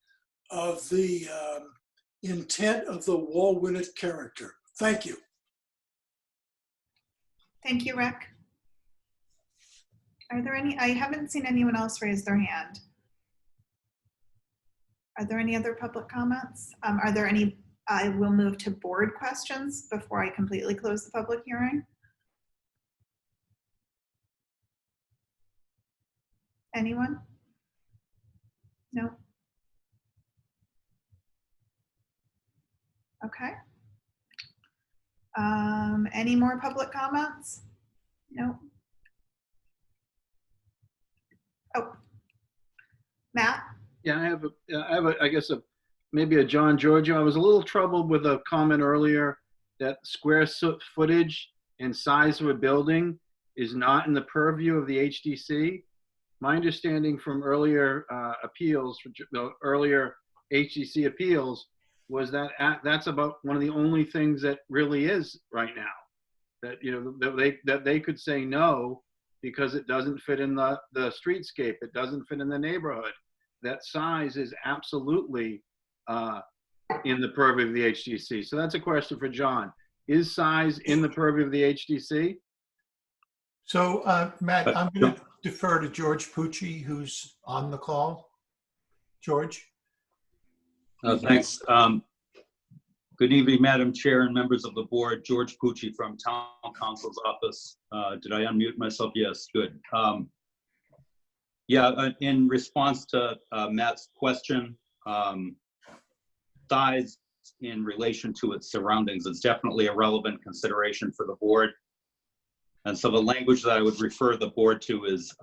of the intent of the Wall-Winnett character. Thank you. Thank you, Rick. Are there any, I haven't seen anyone else raise their hand. Are there any other public comments? Are there any, I will move to board questions before I completely close the public hearing. Anyone? No? Okay. Any more public comments? No? Oh, Matt? Yeah, I guess maybe a John Giorgio. I was a little troubled with a comment earlier that square footage and size of a building is not in the purview of the HDC. My understanding from earlier appeals, earlier HDC appeals, was that that's about one of the only things that really is right now. That, you know, that they could say no because it doesn't fit in the streetscape, it doesn't fit in the neighborhood. That size is absolutely in the purview of the HDC. So that's a question for John. Is size in the purview of the HDC? So Matt, I'm going to defer to George Pucci, who's on the call. George? Thanks. Good evening, Madam Chair and members of the board. George Pucci from Town Council's office. Did I unmute myself? Yes, good. Yeah, in response to Matt's question, size in relation to its surroundings is definitely a relevant consideration for the board. And so the language that I would refer the board to is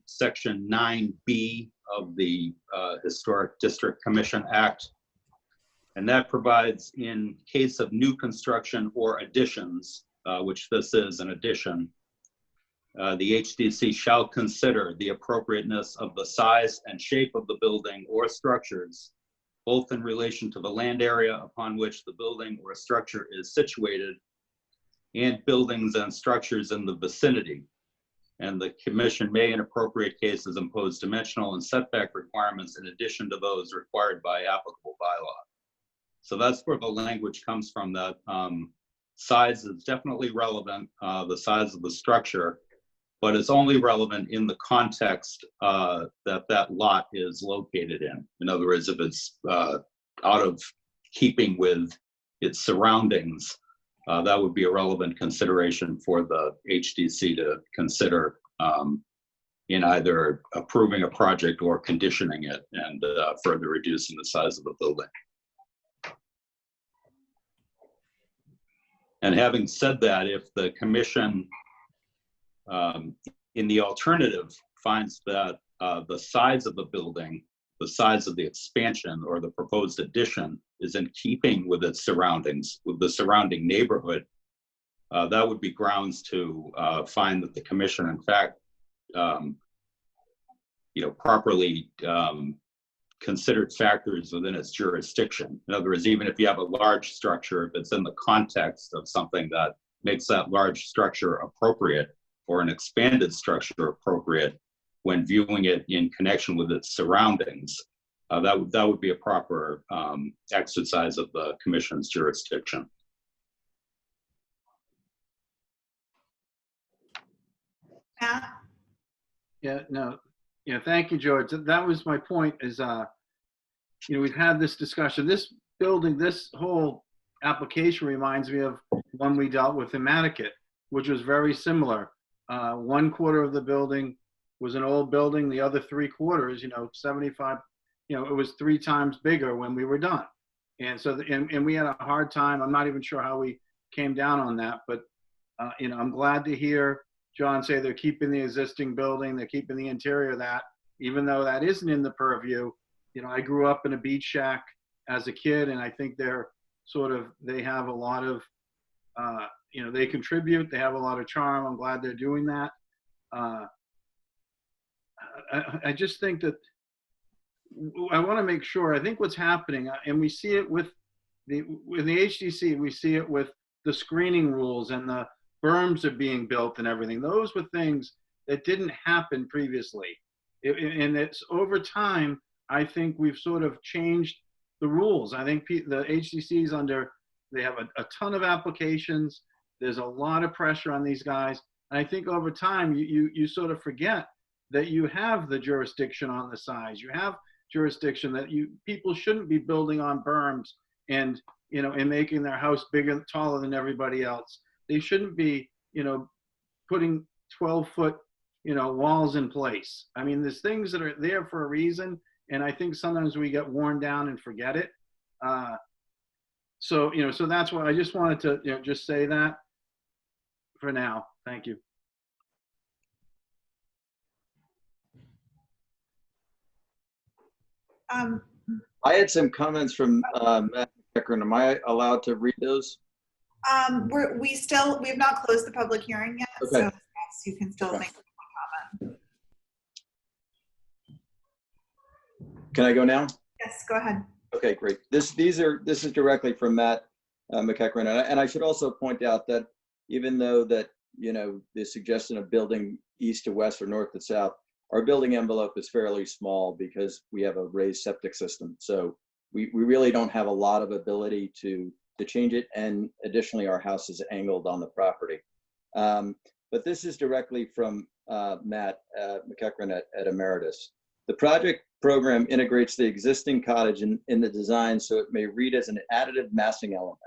Section 9B of the Historic District Commission Act. And that provides, in case of new construction or additions, which this is an addition, the HDC shall consider the appropriateness of the size and shape of the building or structures, both in relation to the land area upon which the building or structure is situated and buildings and structures in the vicinity. And the commission may, in appropriate cases, impose dimensional and setback requirements in addition to those required by applicable bylaw. So that's where the language comes from. That size is definitely relevant, the size of the structure, but it's only relevant in the context that that lot is located in. In other words, if it's out of keeping with its surroundings, that would be a relevant consideration for the HDC to consider in either approving a project or conditioning it and further reducing the size of the building. And having said that, if the commission in the alternative finds that the size of the building, the size of the expansion or the proposed addition is in keeping with its surroundings, with the surrounding neighborhood, that would be grounds to find that the commission, in fact, properly considered factors within its jurisdiction. In other words, even if you have a large structure, if it's in the context of something that makes that large structure appropriate or an expanded structure appropriate when viewing it in connection with its surroundings, that would be a proper exercise of the commission's jurisdiction. Yeah, no, yeah, thank you, George. That was my point is, we've had this discussion. This building, this whole application reminds me of one we dealt with in Nantucket, which was very similar. 1/4 of the building was an old building. The other 3/4, 75, it was 3 times bigger when we were done. And so, and we had a hard time. I'm not even sure how we came down on that, but, I'm glad to hear John say they're keeping the existing building, they're keeping the interior of that, even though that isn't in the purview, I grew up in a beach shack as a kid, and I think they have a lot of, they contribute, they have a lot of charm. I'm glad they're doing that. I just think that I want to make sure, I think what's happening, and we see it with the HDC, we see it with the screening rules and the berms are being built and everything. Those were things that didn't happen previously. And it's over time, I think we've sort of changed the rules. I think the HDC is they have a ton of applications. There's a lot of pressure on these guys. And I think over time, you sort of forget that you have the jurisdiction on the size. You have jurisdiction that people shouldn't be building on berms and making their house bigger, taller than everybody else. They shouldn't be, putting 12-foot, walls in place. I mean, there's things that are there for a reason, and I think sometimes we get worn down and forget it. So that's why I just wanted to, just say that for now. Thank you. I had some comments from Matt Becker. Am I allowed to read those? We have not closed the public hearing yet, Okay. so yes, you can still make a comment. Can I go now? Yes, go ahead. Okay, great. This is directly from Matt McEachran, and I should also point out that even though that the suggestion of building east to west or north to south, our building envelope is fairly small because we have a raised septic system. So we really don't have a lot of ability to change it. And additionally, our house is angled on the property. But this is directly from Matt McEachran at Emeritus. The project program integrates the existing cottage in the design so it may read as an additive massing element.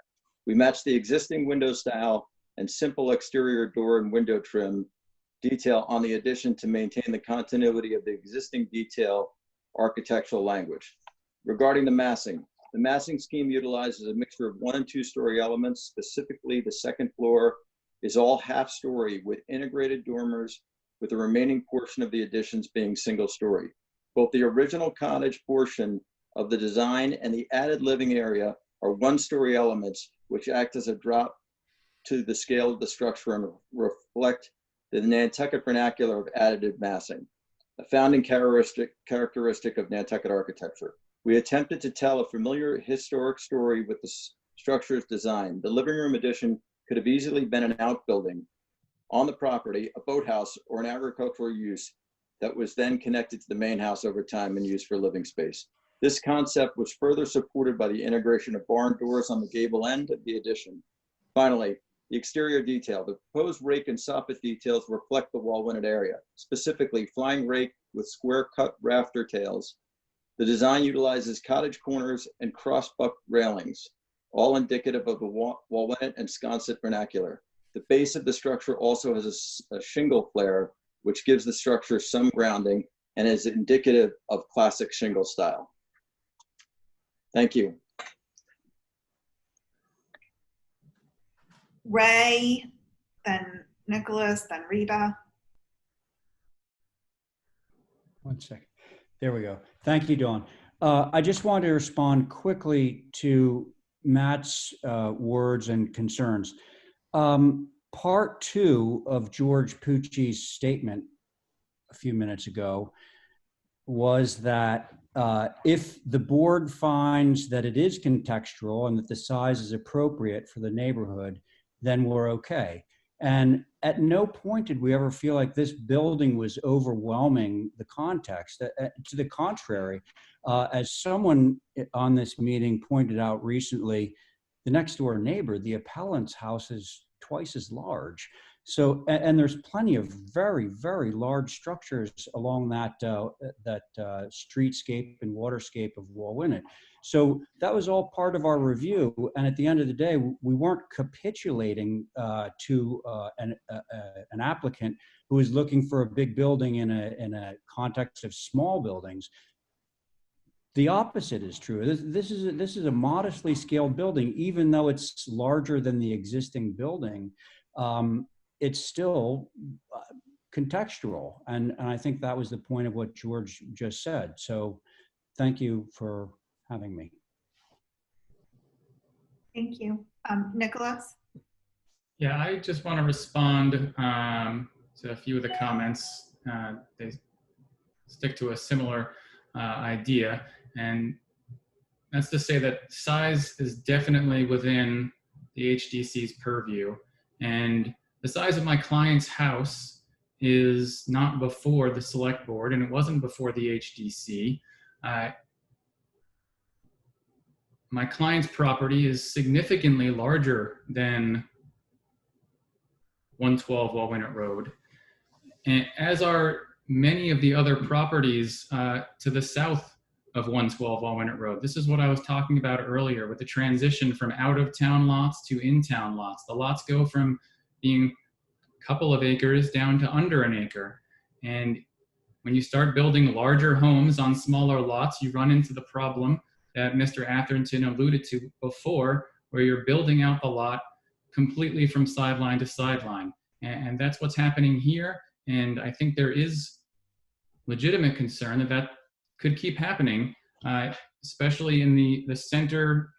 We match the existing window style and simple exterior door and window trim detail on the addition to maintain the continuity of the existing detail architectural language. Regarding the massing scheme utilizes a mixture of 1- and 2-story elements. Specifically, the second floor is all half-story with integrated dormers, with the remaining portion of the additions being single-story. Both the original cottage portion of the design and the added living area are 1-story elements, which act as a drop to the scale of the structure and reflect the Nantucket vernacular of additive massing, a founding characteristic of Nantucket architecture. We attempted to tell a familiar historic story with the structure's design. The living room addition could have easily been an outbuilding on the property, a boathouse, or an agricultural use that was then connected to the main house over time and used for living space. This concept was further supported by the integration of barn doors on the gable end of the addition. Finally, the exterior detail. The proposed rake and soffit details reflect the wall-winnet area, specifically flying rake with square-cut rafter tails. The design utilizes cottage corners and cross-buck railings, all indicative of the wall-winnet and sconset vernacular. The base of the structure also has a shingle flare, which gives the structure some grounding and is indicative of classic shingle style. Thank you. Ray, then Nicholas, then Rita. One second. There we go. Thank you, Dawn. I just wanted to respond quickly to Matt's words and concerns. Part 2 of George Pucci's statement a few minutes ago was that if the board finds that it is contextual and that the size is appropriate for the neighborhood, then we're okay. And at no point did we ever feel like this building was overwhelming the context. To the contrary, as someone on this meeting pointed out recently, the next door neighbor, the appellant's house, is twice as large. So, and there's plenty of very, very large structures along that streetscape and waterscape of Wauwinet. So that was all part of our review. And at the end of the day, we weren't capitulating to an applicant who was looking for a big building in a context of small buildings. The opposite is true. This is a modestly scaled building, even though it's larger than the existing building. It's still contextual, and I think that was the point of what George just said. So thank you for having me. Thank you. Nicholas? Yeah, I just want to respond to a few of the comments. They stick to a similar idea, and that's to say that size is definitely within the HDC's purview. And the size of my client's house is not before the select board, and it wasn't before the HDC. My client's property is significantly larger than 112 Walwinet Road, and as are many of the other properties to the south of 112 Walwinet Road. This is what I was talking about earlier with the transition from out-of-town lots to in-town lots. The lots go from being a couple of acres down to under an acre. And when you start building larger homes on smaller lots, you run into the problem that Mr. Atherton alluded to before, where you're building out the lot completely from sideline to sideline. And that's what's happening here. And I think there is legitimate concern that that could keep happening, especially in the center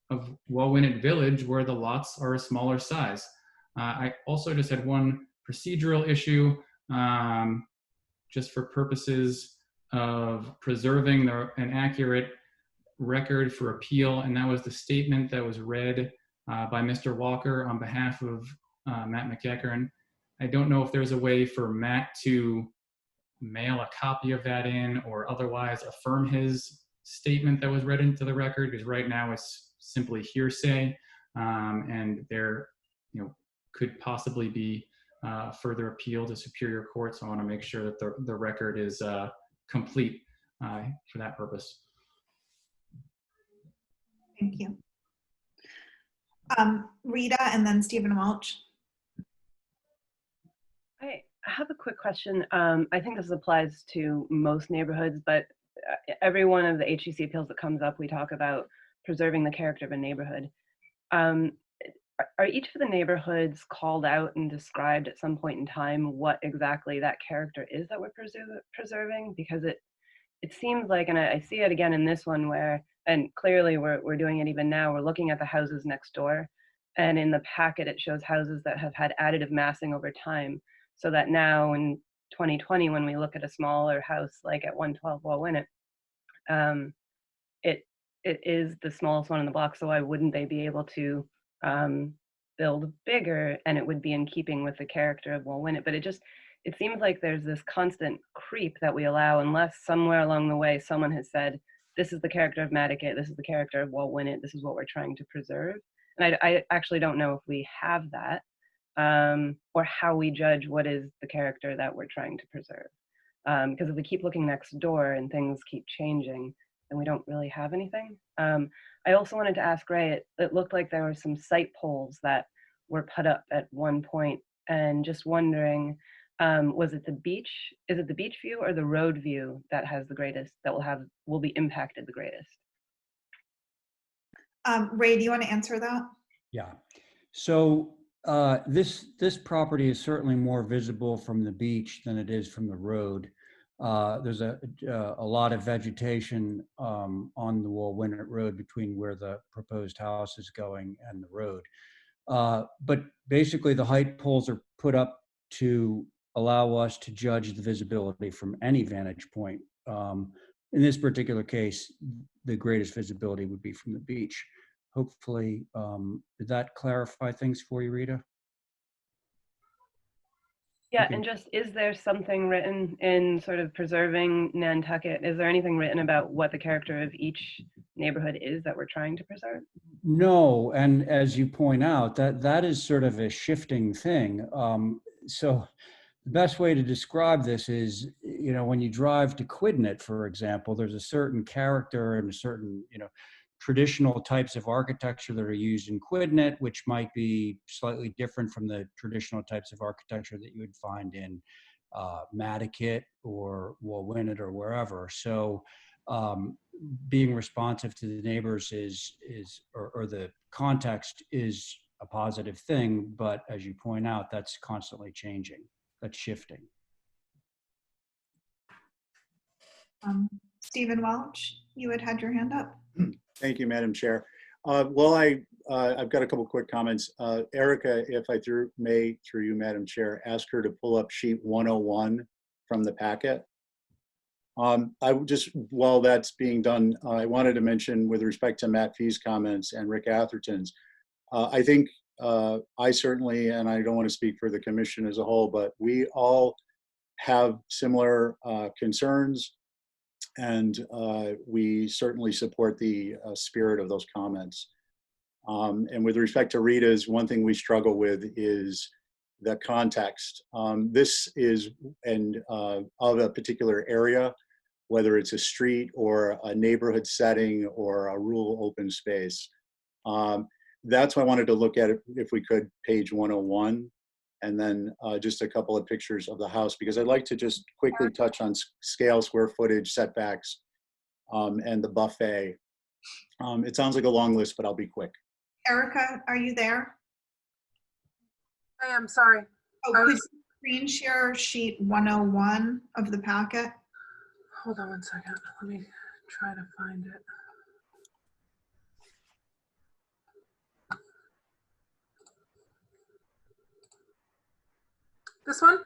of Walwinet Village, where the lots are a smaller size. I also just had one procedural issue, just for purposes of preserving an accurate record for appeal, and that was the statement that was read by Mr. Walker on behalf of Matt McEachern. I don't know if there's a way for Matt to mail a copy of that in or otherwise affirm his statement that was read into the record, because right now it's simply hearsay, and there could possibly be further appeal to Superior Court. So I want to make sure that the record is complete for that purpose. Thank you. Rita and then Stephen Welch. I have a quick question. I think this applies to most neighborhoods, but every one of the HCC appeals that comes up, we talk about preserving the character of a neighborhood. Are each of the neighborhoods called out and described at some point in time what exactly that character is that we're preserving? Because it seems like, and I see it again in this one where, and clearly we're doing it even now, we're looking at the houses next door, and in the packet it shows houses that have had additive massing over time, so that now in 2020, when we look at a smaller house like at 112 Walwinet, it is the smallest one in the block, so why wouldn't they be able to build bigger, and it would be in keeping with the character of Walwinet? But it seems like there's this constant creep that we allow unless somewhere along the way someone has said, this is the character of Nantucket, this is the character of Walwinet, this is what we're trying to preserve. And I actually don't know if we have that, or how we judge what is the character that we're trying to preserve. Because if we keep looking next door and things keep changing, then we don't really have anything. I also wanted to ask Ray, it looked like there were some site polls that were put up at one point, and just wondering, was it the beach? Is it the beach view or the road view that has the greatest, that will be impacted the greatest? Ray, do you want to answer that? Yeah. So this property is certainly more visible from the beach than it is from the road. There's a lot of vegetation on the Walwinet Road between where the proposed house is going and the road. But basically the height poles are put up to allow us to judge the visibility from any vantage point. In this particular case, the greatest visibility would be from the beach. Hopefully, did that clarify things for you, Rita? Yeah, Okay. and just, is there something written in sort of preserving Nantucket? Is there anything written about what the character of each neighborhood is that we're trying to preserve? No, and as you point out, that is sort of a shifting thing. So the best way to describe this is, when you drive to Quidnet, for example, there's a certain character and a certain, traditional types of architecture that are used in Quidnet, which might be slightly different from the traditional types of architecture that you would find in Nantucket or Walwinet or wherever. So being responsive to the neighbors or the context is a positive thing, but as you point out, that's constantly changing, that's shifting. Stephen Welch, you had your hand up. Thank you, Madam Chair. I've got a couple quick comments. Erica, if I may, through you, Madam Chair, ask her to pull up sheet 101 from the packet. While that's being done, I wanted to mention with respect to Matt Fee's comments and Rick Atherton's, I think I certainly, and I don't want to speak for the commission as a whole, but we all have similar concerns, and we certainly support the spirit of those comments. And with respect to Rita's, one thing we struggle with is the context. This is of a particular area, whether it's a street or a neighborhood setting or a rural open space. That's why I wanted to look at it, if we could, page 101, and then just a couple of pictures of the house, because I'd like to just quickly touch on scale, square footage, setbacks, and the buffet. It sounds like a long list, but I'll be quick. Erica, are you there? I am, sorry. Oh, could you screen share sheet 101 of the packet? Hold on one second. Let me try to find it. This one?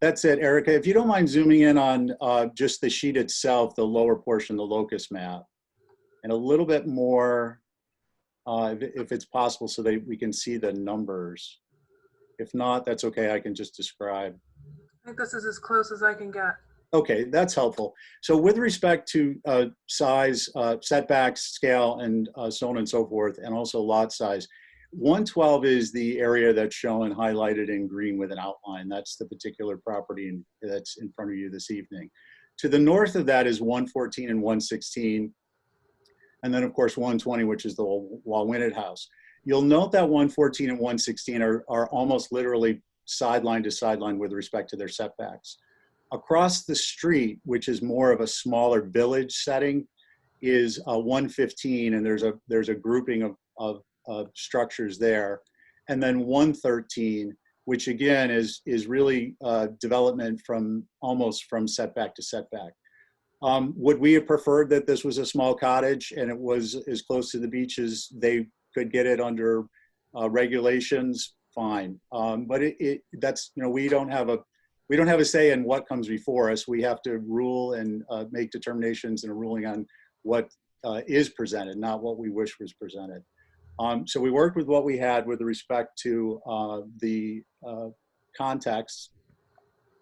That's it, Erica. If you don't mind zooming in on just the sheet itself, the lower portion, the locus map, and a little bit more, if it's possible, so that we can see the numbers. If not, that's okay. I can just describe. I think this is as close as I can get. Okay, that's helpful. So with respect to size, setbacks, scale, and so on and so forth, and also lot size, 112 is the area that's shown highlighted in green with an outline. That's the particular property that's in front of you this evening. To the north of that is 114 and 116. And then of course 120, which is the Wawinit house. You'll note that 114 and 116 are almost literally sideline to sideline with respect to their setbacks. Across the street, which is more of a smaller village setting, is 115, and there's a grouping of structures there. And then 113, which again is really development almost from setback to setback. Would we have preferred that this was a small cottage and it was as close to the beach as they could get it under regulations? Fine, but that's, you know, we don't have a say in what comes before us. We have to rule and make determinations and a ruling on what is presented, not what we wish was presented. So we worked with what we had with respect to the context,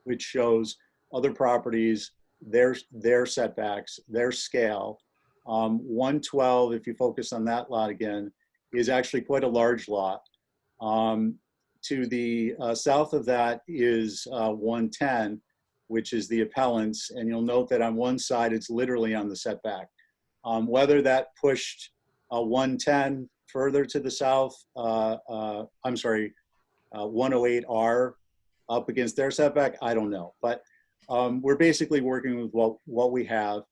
which shows other properties, their setbacks, their scale. 112, if you focus on that lot again, is actually quite a large lot. To the south of that is 110, which is the appellant's, and you'll note that on one side it's literally on the setback. Whether that pushed 110 further to the south, 108R up against their setback, I don't know. But we're basically working with what we have.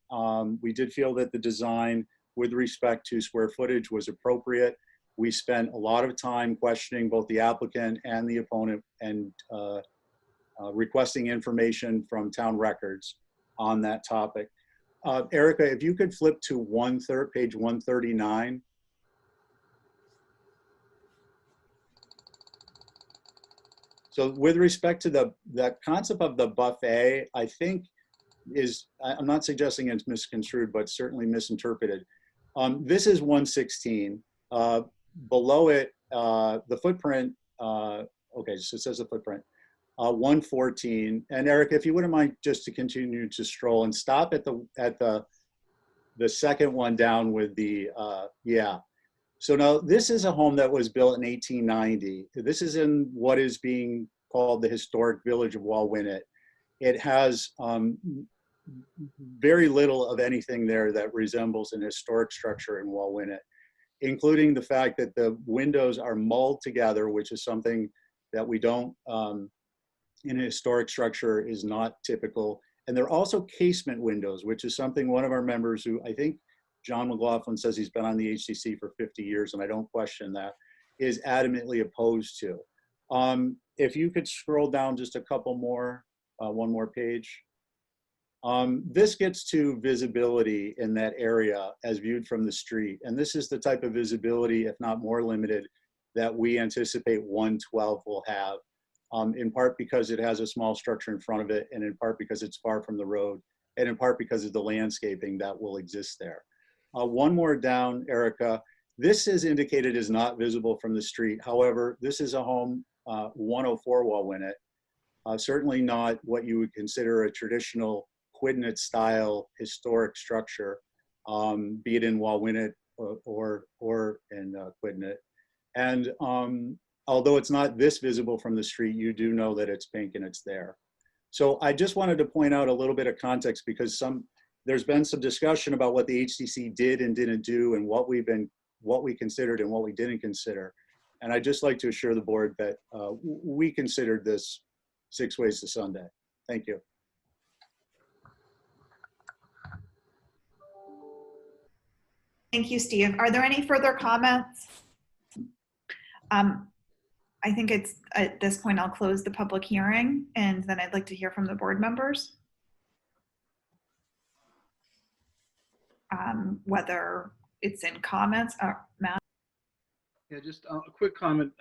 We did feel that the design with respect to square footage was appropriate. We spent a lot of time questioning both the applicant and the opponent and requesting information from town records on that topic. Erica, if you could flip to page 139. So with respect to the concept of the buffet, I think I'm not suggesting it's misconstrued, but certainly misinterpreted. This is 116. Below it, the footprint, okay, so it says the footprint, 114. And Erica, if you wouldn't mind just to continue to stroll and stop at the second one down with the, yeah. So now this is a home that was built in 1890. This is in what is being called the historic village of Wawinit. It has very little of anything there that resembles an historic structure in Wawinit, including the fact that the windows are mulled together, which is something that we don't, in a historic structure is not typical. And they're also casement windows, which is something one of our members who I think John McLaughlin says he's been on the HCC for 50 years, and I don't question that, is adamantly opposed to. If you could scroll down just a couple more, one more page. This gets to visibility in that area as viewed from the street. And this is the type of visibility, if not more limited, that we anticipate 112 will have, in part because it has a small structure in front of it, and in part because it's far from the road, and in part because of the landscaping that will exist there. One more down, Erica. This is indicated as not visible from the street. However, this is a home 104 Wallwinnet. Certainly not what you would consider a traditional Quidnet style historic structure, be it in Wallwinnet or in Quidnet. And although it's not this visible from the street, you do know that it's pink and it's there. So I just wanted to point out a little bit of context, because there's been some discussion about what the HCC did and didn't do, and what we considered and what we didn't consider. And I'd just like to assure the board that we considered this 6 ways to Sunday. Thank you. Thank you, Steve. Are there any further comments? I think it's at this point I'll close the public hearing, and then I'd like to hear from the board members. Whether it's in comments or Matt. Yeah, just a quick comment.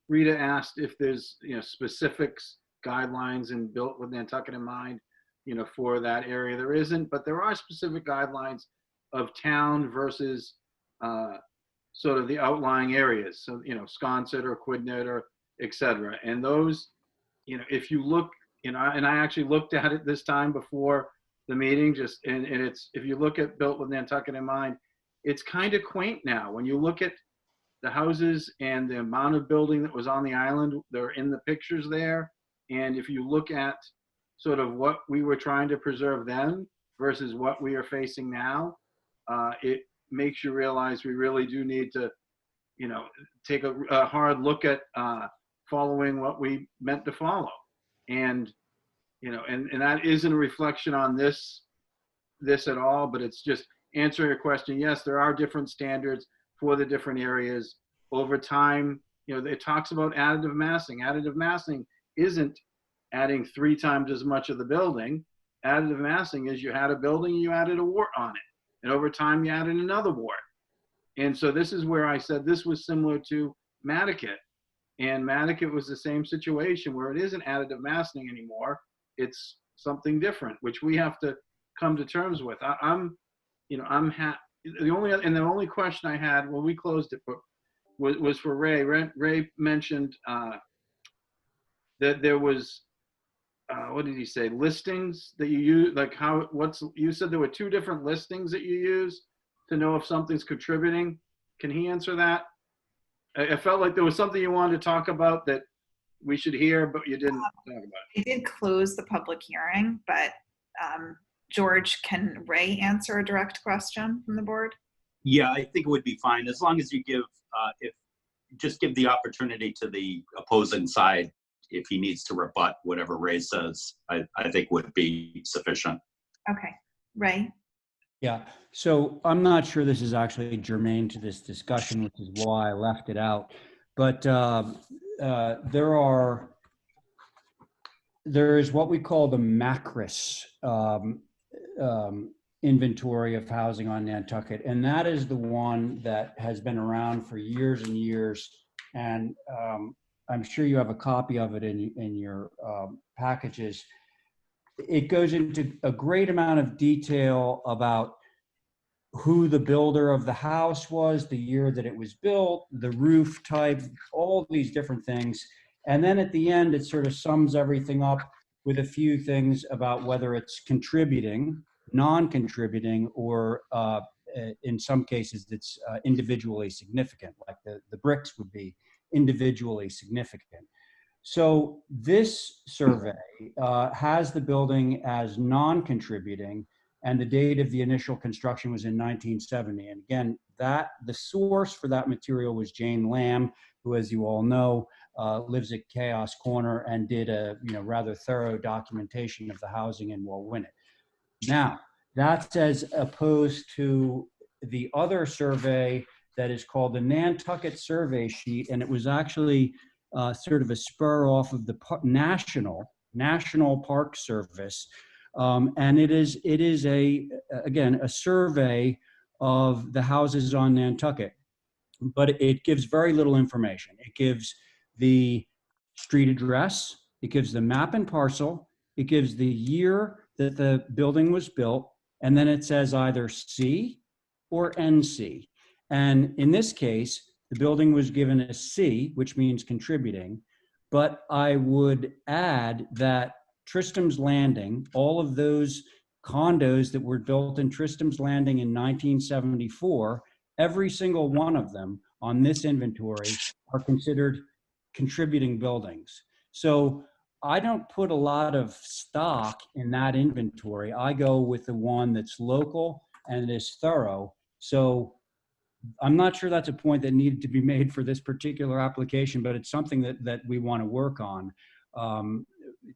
Rita asked if there's specifics, guidelines, and built with Nantucket in mind, for that area. There isn't, but there are specific guidelines of town versus sort of the outlying areas. So, Sconset or Quidnet or et cetera. And those, if you look, and I actually looked at it this time before the meeting, and it's, if you look at built with Nantucket in mind, it's kind of quaint now. When you look at the houses and the amount of building that was on the island, they're in the pictures there. And if you look at sort of what we were trying to preserve then versus what we are facing now, it makes you realize we really do need to, take a hard look at following what we meant to follow. And, and that isn't a reflection on this at all, but it's just answering your question. Yes, there are different standards for the different areas over time. It talks about additive massing. Additive massing isn't adding 3 times as much of the building. Additive massing is you had a building, you added a wart on it. And over time, you added another wart. And so this is where I said this was similar to Nantucket. And Nantucket was the same situation where it isn't additive massing anymore. It's something different, which we have to come to terms with. The only question I had when we closed it was for Ray. Ray mentioned that there was, what did he say? Listings that you use, like you said there were 2 different listings that you use to know if something's contributing. Can he answer that? I felt like there was something you wanted to talk about that we should hear, but you didn't talk about it. I did close the public hearing, but George, can Ray answer a direct question from the board? Yeah, I think it would be fine as long as you give, just give the opportunity to the opposing side if he needs to rebut whatever Ray says. I think would be sufficient. Okay, Ray. Yeah, so I'm not sure this is actually germane to this discussion, which is why I left it out. But there is what we call the MACRIS inventory of housing on Nantucket, and that is the one that has been around for years and years. And I'm sure you have a copy of it in your packages. It goes into a great amount of detail about who the builder of the house was, the year that it was built, the roof type, all these different things. And then at the end, it sort of sums everything up with a few things about whether it's contributing, non-contributing, or in some cases it's individually significant, like the bricks would be individually significant. So this survey has the building as non-contributing, and the date of the initial construction was in 1970. And again, the source for that material was Jane Lamb, who, as you all know, lives at Chaos Corner and did a rather thorough documentation of the housing in Wallwinnet. Now, that's as opposed to the other survey that is called the Nantucket Survey Sheet, and it was actually sort of a spur off of the National Park Service And it is again, a survey of the houses on Nantucket, but it gives very little information. It gives the street address, it gives the map and parcel, it gives the year that the building was built, and then it says either C or NC. And in this case, the building was given a C, which means contributing, but I would add that Tristram's Landing, all of those condos that were built in Tristram's Landing in 1974, every single one of them on this inventory are considered contributing buildings. So I don't put a lot of stock in that inventory. I go with the one that's local and is thorough. So I'm not sure that's a point that needed to be made for this particular application, but it's something that we want to work on,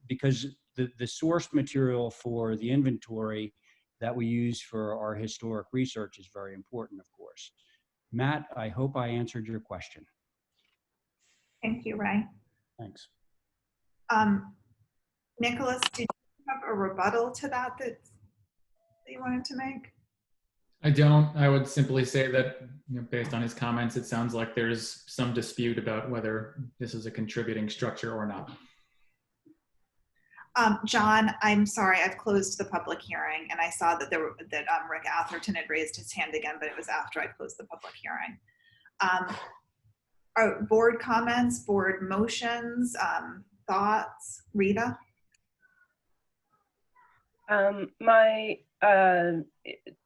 because the source material for the inventory that we use for our historic research is very important, of course. Matt, I hope I answered your question. Thank you, Ray. Thanks. Nicholas, did you have a rebuttal to that you wanted to make? I don't. I would simply say that, based on his comments, it sounds like there's some dispute about whether this is a contributing structure or not. John, I'm sorry, I've closed the public hearing, and I saw that Rick Atherton had raised his hand again, but it was after I closed the public hearing. Board comments, board motions, thoughts, Rita?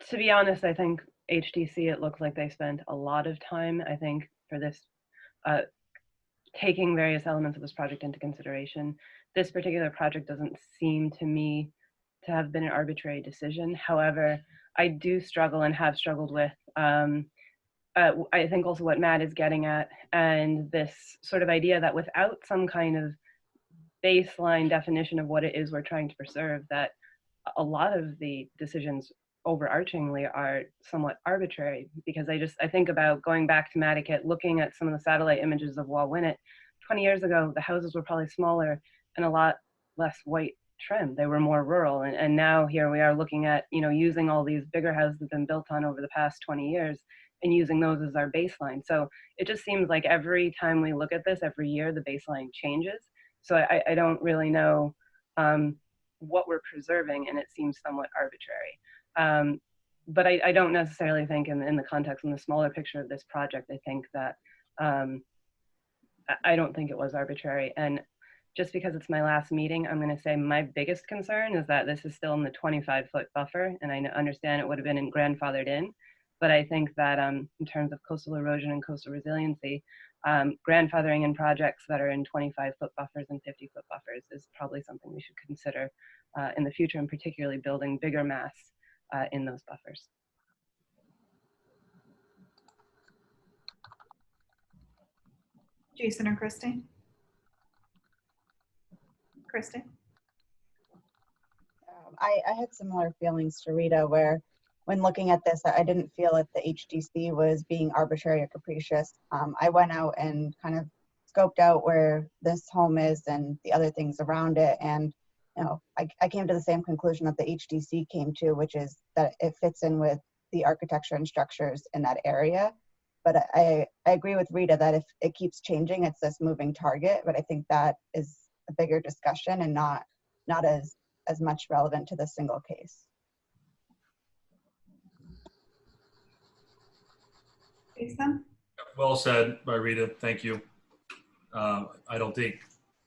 To be honest, I think HDC, it looks like they spent a lot of time, I think, for this, taking various elements of this project into consideration. This particular project doesn't seem to me to have been an arbitrary decision. However, I do struggle and have struggled with, I think also what Matt is getting at, and this sort of idea that without some kind of baseline definition of what it is we're trying to preserve, that a lot of the decisions overarchingly are somewhat arbitrary, because I think about going back to Nantucket, looking at some of the satellite images of Wauwinet. 20 years ago, the houses were probably smaller and a lot less white trim. They were more rural. And now here we are looking at, using all these bigger houses that have been built on over the past 20 years and using those as our baseline. So it just seems like every time we look at this, every year, the baseline changes. So I don't really know what we're preserving, and it seems somewhat arbitrary. But I don't necessarily think in the context, in the smaller picture of this project, I think that, I don't think it was arbitrary. And just because it's my last meeting, I'm gonna say my biggest concern is that this is still in the 25-foot buffer, and I understand it would have been grandfathered in, but I think that in terms of coastal erosion and coastal resiliency, grandfathering in projects that are in 25-foot buffers and 50-foot buffers is probably something we should consider in the future, and particularly building bigger mass in those buffers. Jason or Christy? Christy? I had similar feelings to Rita, where when looking at this, I didn't feel that the HDC was being arbitrary or capricious. I went out and kind of scoped out where this home is and the other things around it. And, I came to the same conclusion that the HDC came to, which is that it fits in with the architecture and structures in that area. But I agree with Rita that if it keeps changing, it's this moving target. But I think that is a bigger discussion and not as much relevant to the single case. Jason? Well said by Rita. Thank you. I don't think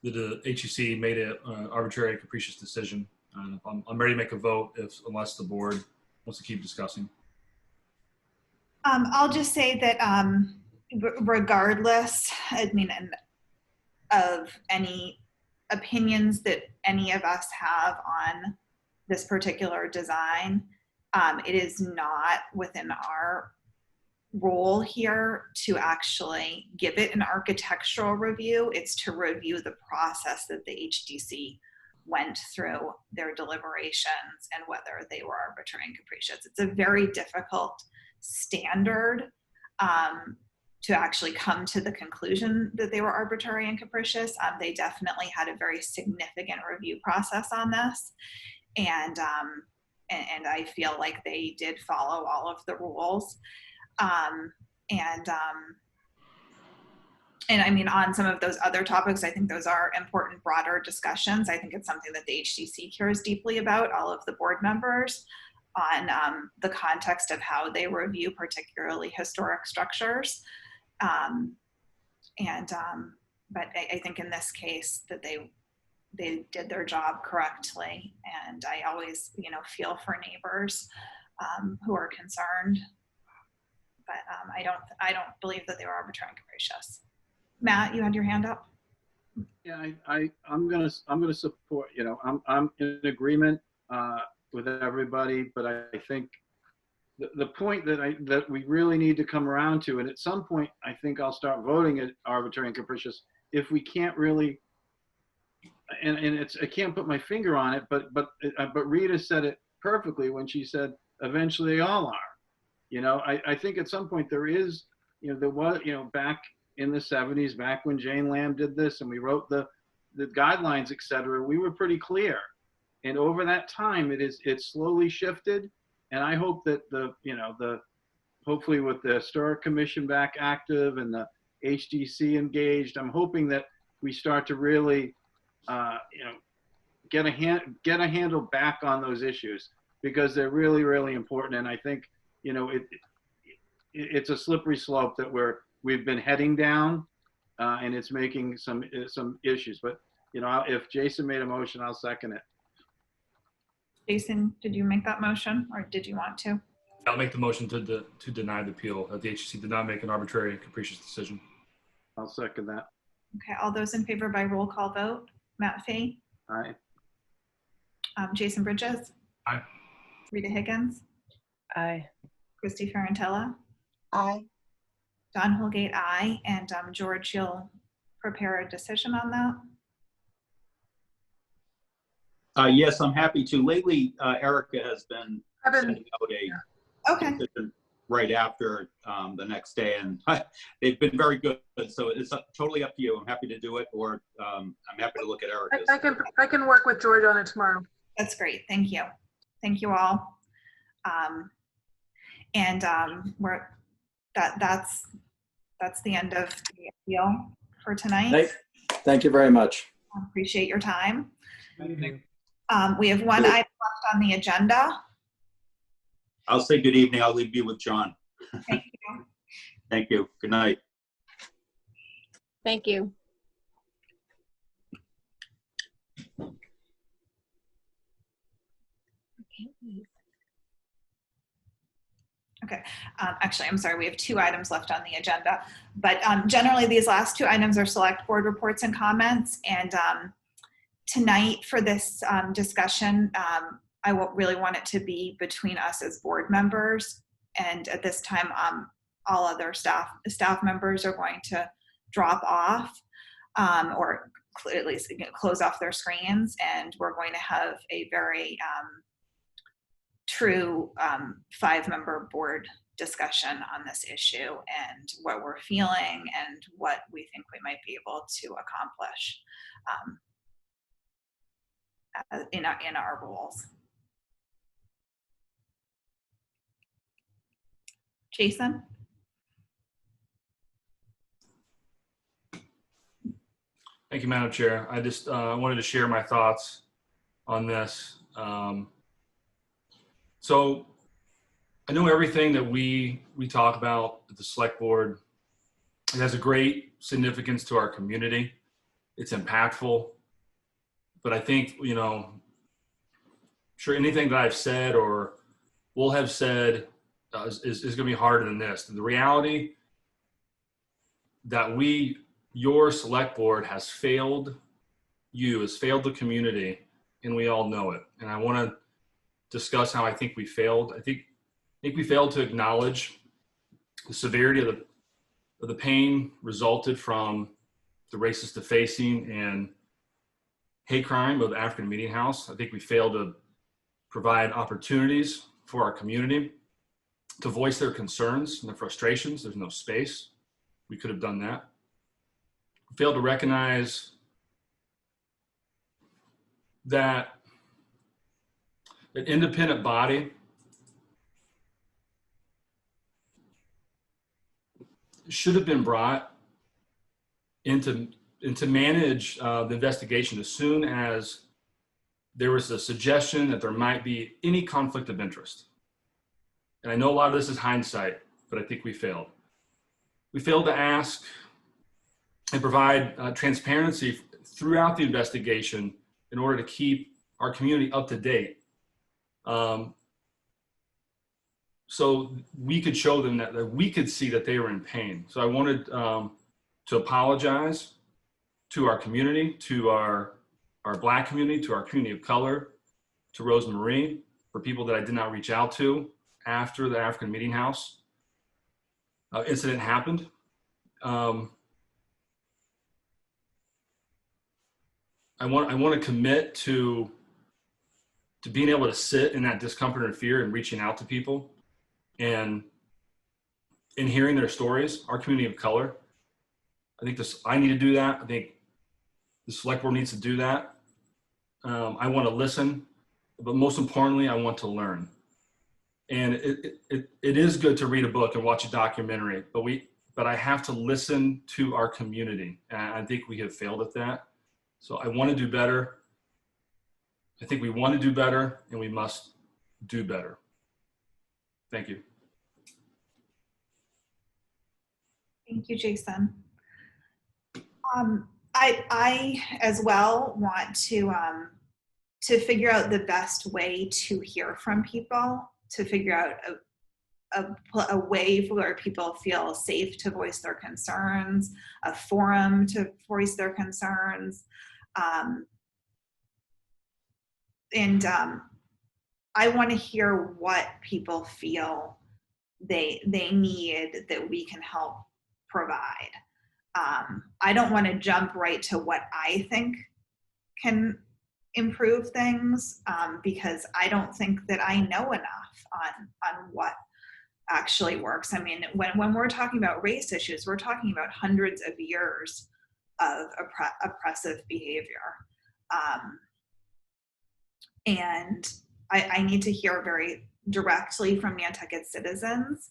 the HEC made an arbitrary, capricious decision. I'm ready to make a vote unless the board wants to keep discussing. I'll just say that regardless, of any opinions that any of us have on this particular design, it is not within our role here to actually give it an architectural review. It's to review the process that the HDC went through, their deliberations, and whether they were arbitrary and capricious. It's a very difficult standard to actually come to the conclusion that they were arbitrary and capricious. They definitely had a very significant review process on this. and I feel like they did follow all of the rules. And I mean, on some of those other topics, I think those are important, broader discussions. I think it's something that the HDC cares deeply about, all of the board members, on the context of how they review particularly historic structures. But I think in this case that they did their job correctly. And I always, feel for neighbors who are concerned. But I don't believe that they were arbitrary and capricious. Matt, you had your hand up. Yeah, I'm gonna support. I'm in agreement with everybody, but I think the point that we really need to come around to, and at some point, I think I'll start voting at arbitrary and capricious if we can't really. And I can't put my finger on it, but Rita said it perfectly when she said eventually they all are. I think at some point there is, there was, back in the 70s, back when Jane Lamb did this and we wrote the guidelines, et cetera, we were pretty clear. And over that time, it's slowly shifted. And I hope that hopefully with the Historic Commission back active and the HDC engaged, I'm hoping that we start to really, get a handle back on those issues, because they're really, really important. And I think, it's a slippery slope that we've been heading down, and it's making some issues. But if Jason made a motion, I'll second it. Jason, did you make that motion, or did you want to? I'll make the motion to deny the appeal, that the HCC did not make an arbitrary and capricious decision. I'll second that. Okay, all those in favor by roll call vote. Matt Fee? Aye. Jason Bridges? Aye. Rita Higgins? Aye. Christy Ferrantella? Aye. Don Holgate, aye. And George, you'll prepare a decision on that? Yes, I'm happy to. Lately, Erica has been sending out a decision right after the next day, and they've been very good. So it's totally up to you. I'm happy to do it, or I'm happy to look at Erica's. I can work with George on it tomorrow. That's great. Thank you. Thank you all. That's the end of the appeal for tonight. Thank you very much. I appreciate your time. We have one item left on the agenda. I'll say good evening. I'll leave you with John. Thank you. Thank you. Good night. Thank you. Okay, actually, I'm sorry, we have two items left on the agenda, but generally these last two items are select board reports and comments. And tonight for this discussion, I really want it to be between us as board members. And at this time, all other staff members are going to drop off or at least close off their screens. And we're going to have a very true 5-member board discussion on this issue and what we're feeling and what we think we might be able to accomplish in our roles. Jason? Thank you, Madam Chair. I just wanted to share my thoughts on this. So I know everything that we talk about at the select board, it has a great significance to our community. It's impactful, but I think, sure anything that I've said or will have said is going to be harder than this. The reality that your select board has failed the community, and we all know it. And I want to discuss how I think we failed. I think we failed to acknowledge the severity of the pain resulted from the racist defacing and hate crime of the African Meeting House. I think we failed to provide opportunities for our community to voice their concerns and their frustrations. There's no space. We could have done that. We failed to recognize that an independent body should have been brought into manage the investigation as soon as there was a suggestion that there might be any conflict of interest. And I know a lot of this is hindsight, but I think we failed. We failed to ask and provide transparency throughout the investigation in order to keep our community up to date. So we could show them that we could see that they were in pain. So I wanted to apologize to our community, to our Black community, to our community of color, to Rosemarie, for people that I did not reach out to after the African Meeting House incident happened. I want to commit to being able to sit in that discomfort and fear and reaching out to people and in hearing their stories, our community of color. I need to do that. I think the select board needs to do that. I want to listen, but most importantly, I want to learn. And it is good to read a book and watch a documentary, but I have to listen to our community. And I think we have failed at that. So I want to do better. I think we want to do better, and we must do better. Thank you. Thank you, Jason. I as well want to figure out the best way to hear from people, to figure out a way where people feel safe to voice their concerns, a forum to voice their concerns. I want to hear what people feel they need that we can help provide. I don't want to jump right to what I think can improve things because I don't think that I know enough on what actually works. I mean, when we're talking about race issues, we're talking about hundreds of years of oppressive behavior. And I need to hear very directly from Nantucket citizens.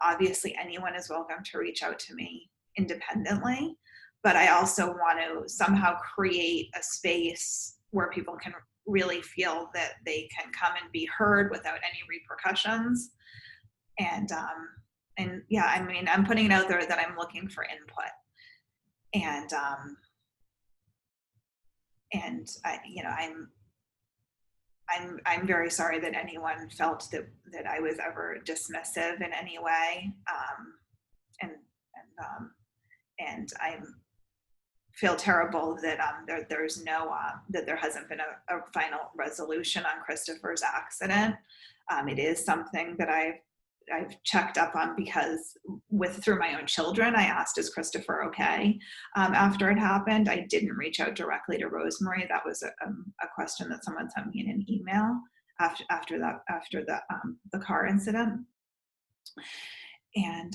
Obviously, anyone is welcome to reach out to me independently, but I also want to somehow create a space where people can really feel that they can come and be heard without any repercussions. And yeah, I mean, I'm putting it out there that I'm looking for input. And you know, I'm very sorry that anyone felt that I was ever dismissive in any way. And I feel terrible that there's no that there hasn't been a final resolution on Christopher's accident. It is something that I've checked up on because through my own children, I asked, is Christopher okay? After it happened, I didn't reach out directly to Rosemarie. That was a question that someone sent me in an email after the car incident. And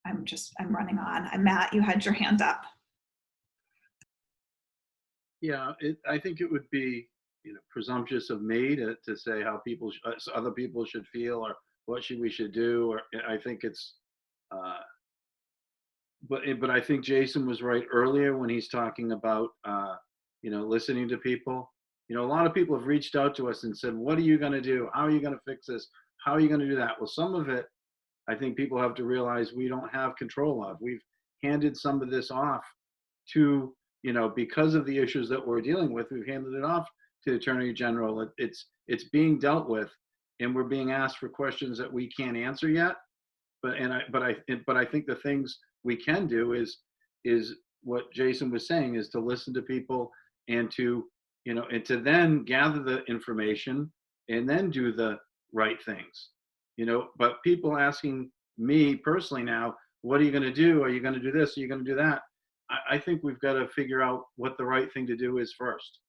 I'm running on. Matt, you had your hand up. Yeah, I think it would be, presumptuous of me to say how other people should feel or what we should do. Or I think it's, but I think Jason was right earlier when he's talking about, listening to people. A lot of people have reached out to us and said, what are you going to do? How are you going to fix this? How are you going to do that? Well, some of it, I think people have to realize we don't have control of. We've handed some of this off to, because of the issues that we're dealing with, we've handed it off to the Attorney General. It's being dealt with, and we're being asked for questions that we can't answer yet. But I think the things we can do is what Jason was saying, is to listen to people and to then gather the information and then do the right things. But people asking me personally now, what are you going to do? Are you going to do this? Are you going to do that? I think we've got to figure out what the right thing to do is first.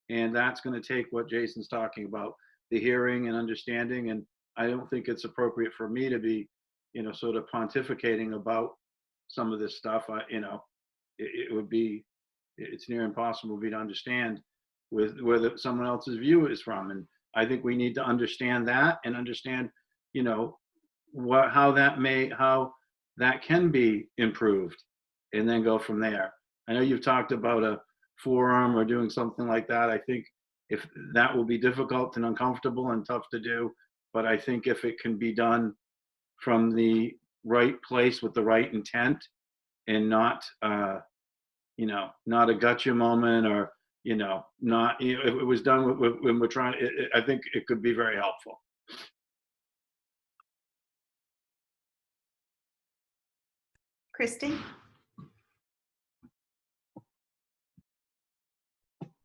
And that's going to take what Jason's talking about, the hearing and understanding. And I don't think it's appropriate for me to be, sort of pontificating about some of this stuff. It's near impossible for me to understand where someone else's view is from. And I think we need to understand that and understand, you know, how that can be improved, and then go from there. I know you've talked about a forum or doing something like that. I think if that will be difficult and uncomfortable and tough to do, but I think if it can be done from the right place with the right intent, and not, you know, not a gotcha moment, or, you know, not, you know, if it was done when we're trying, I think it could be very helpful. Christy?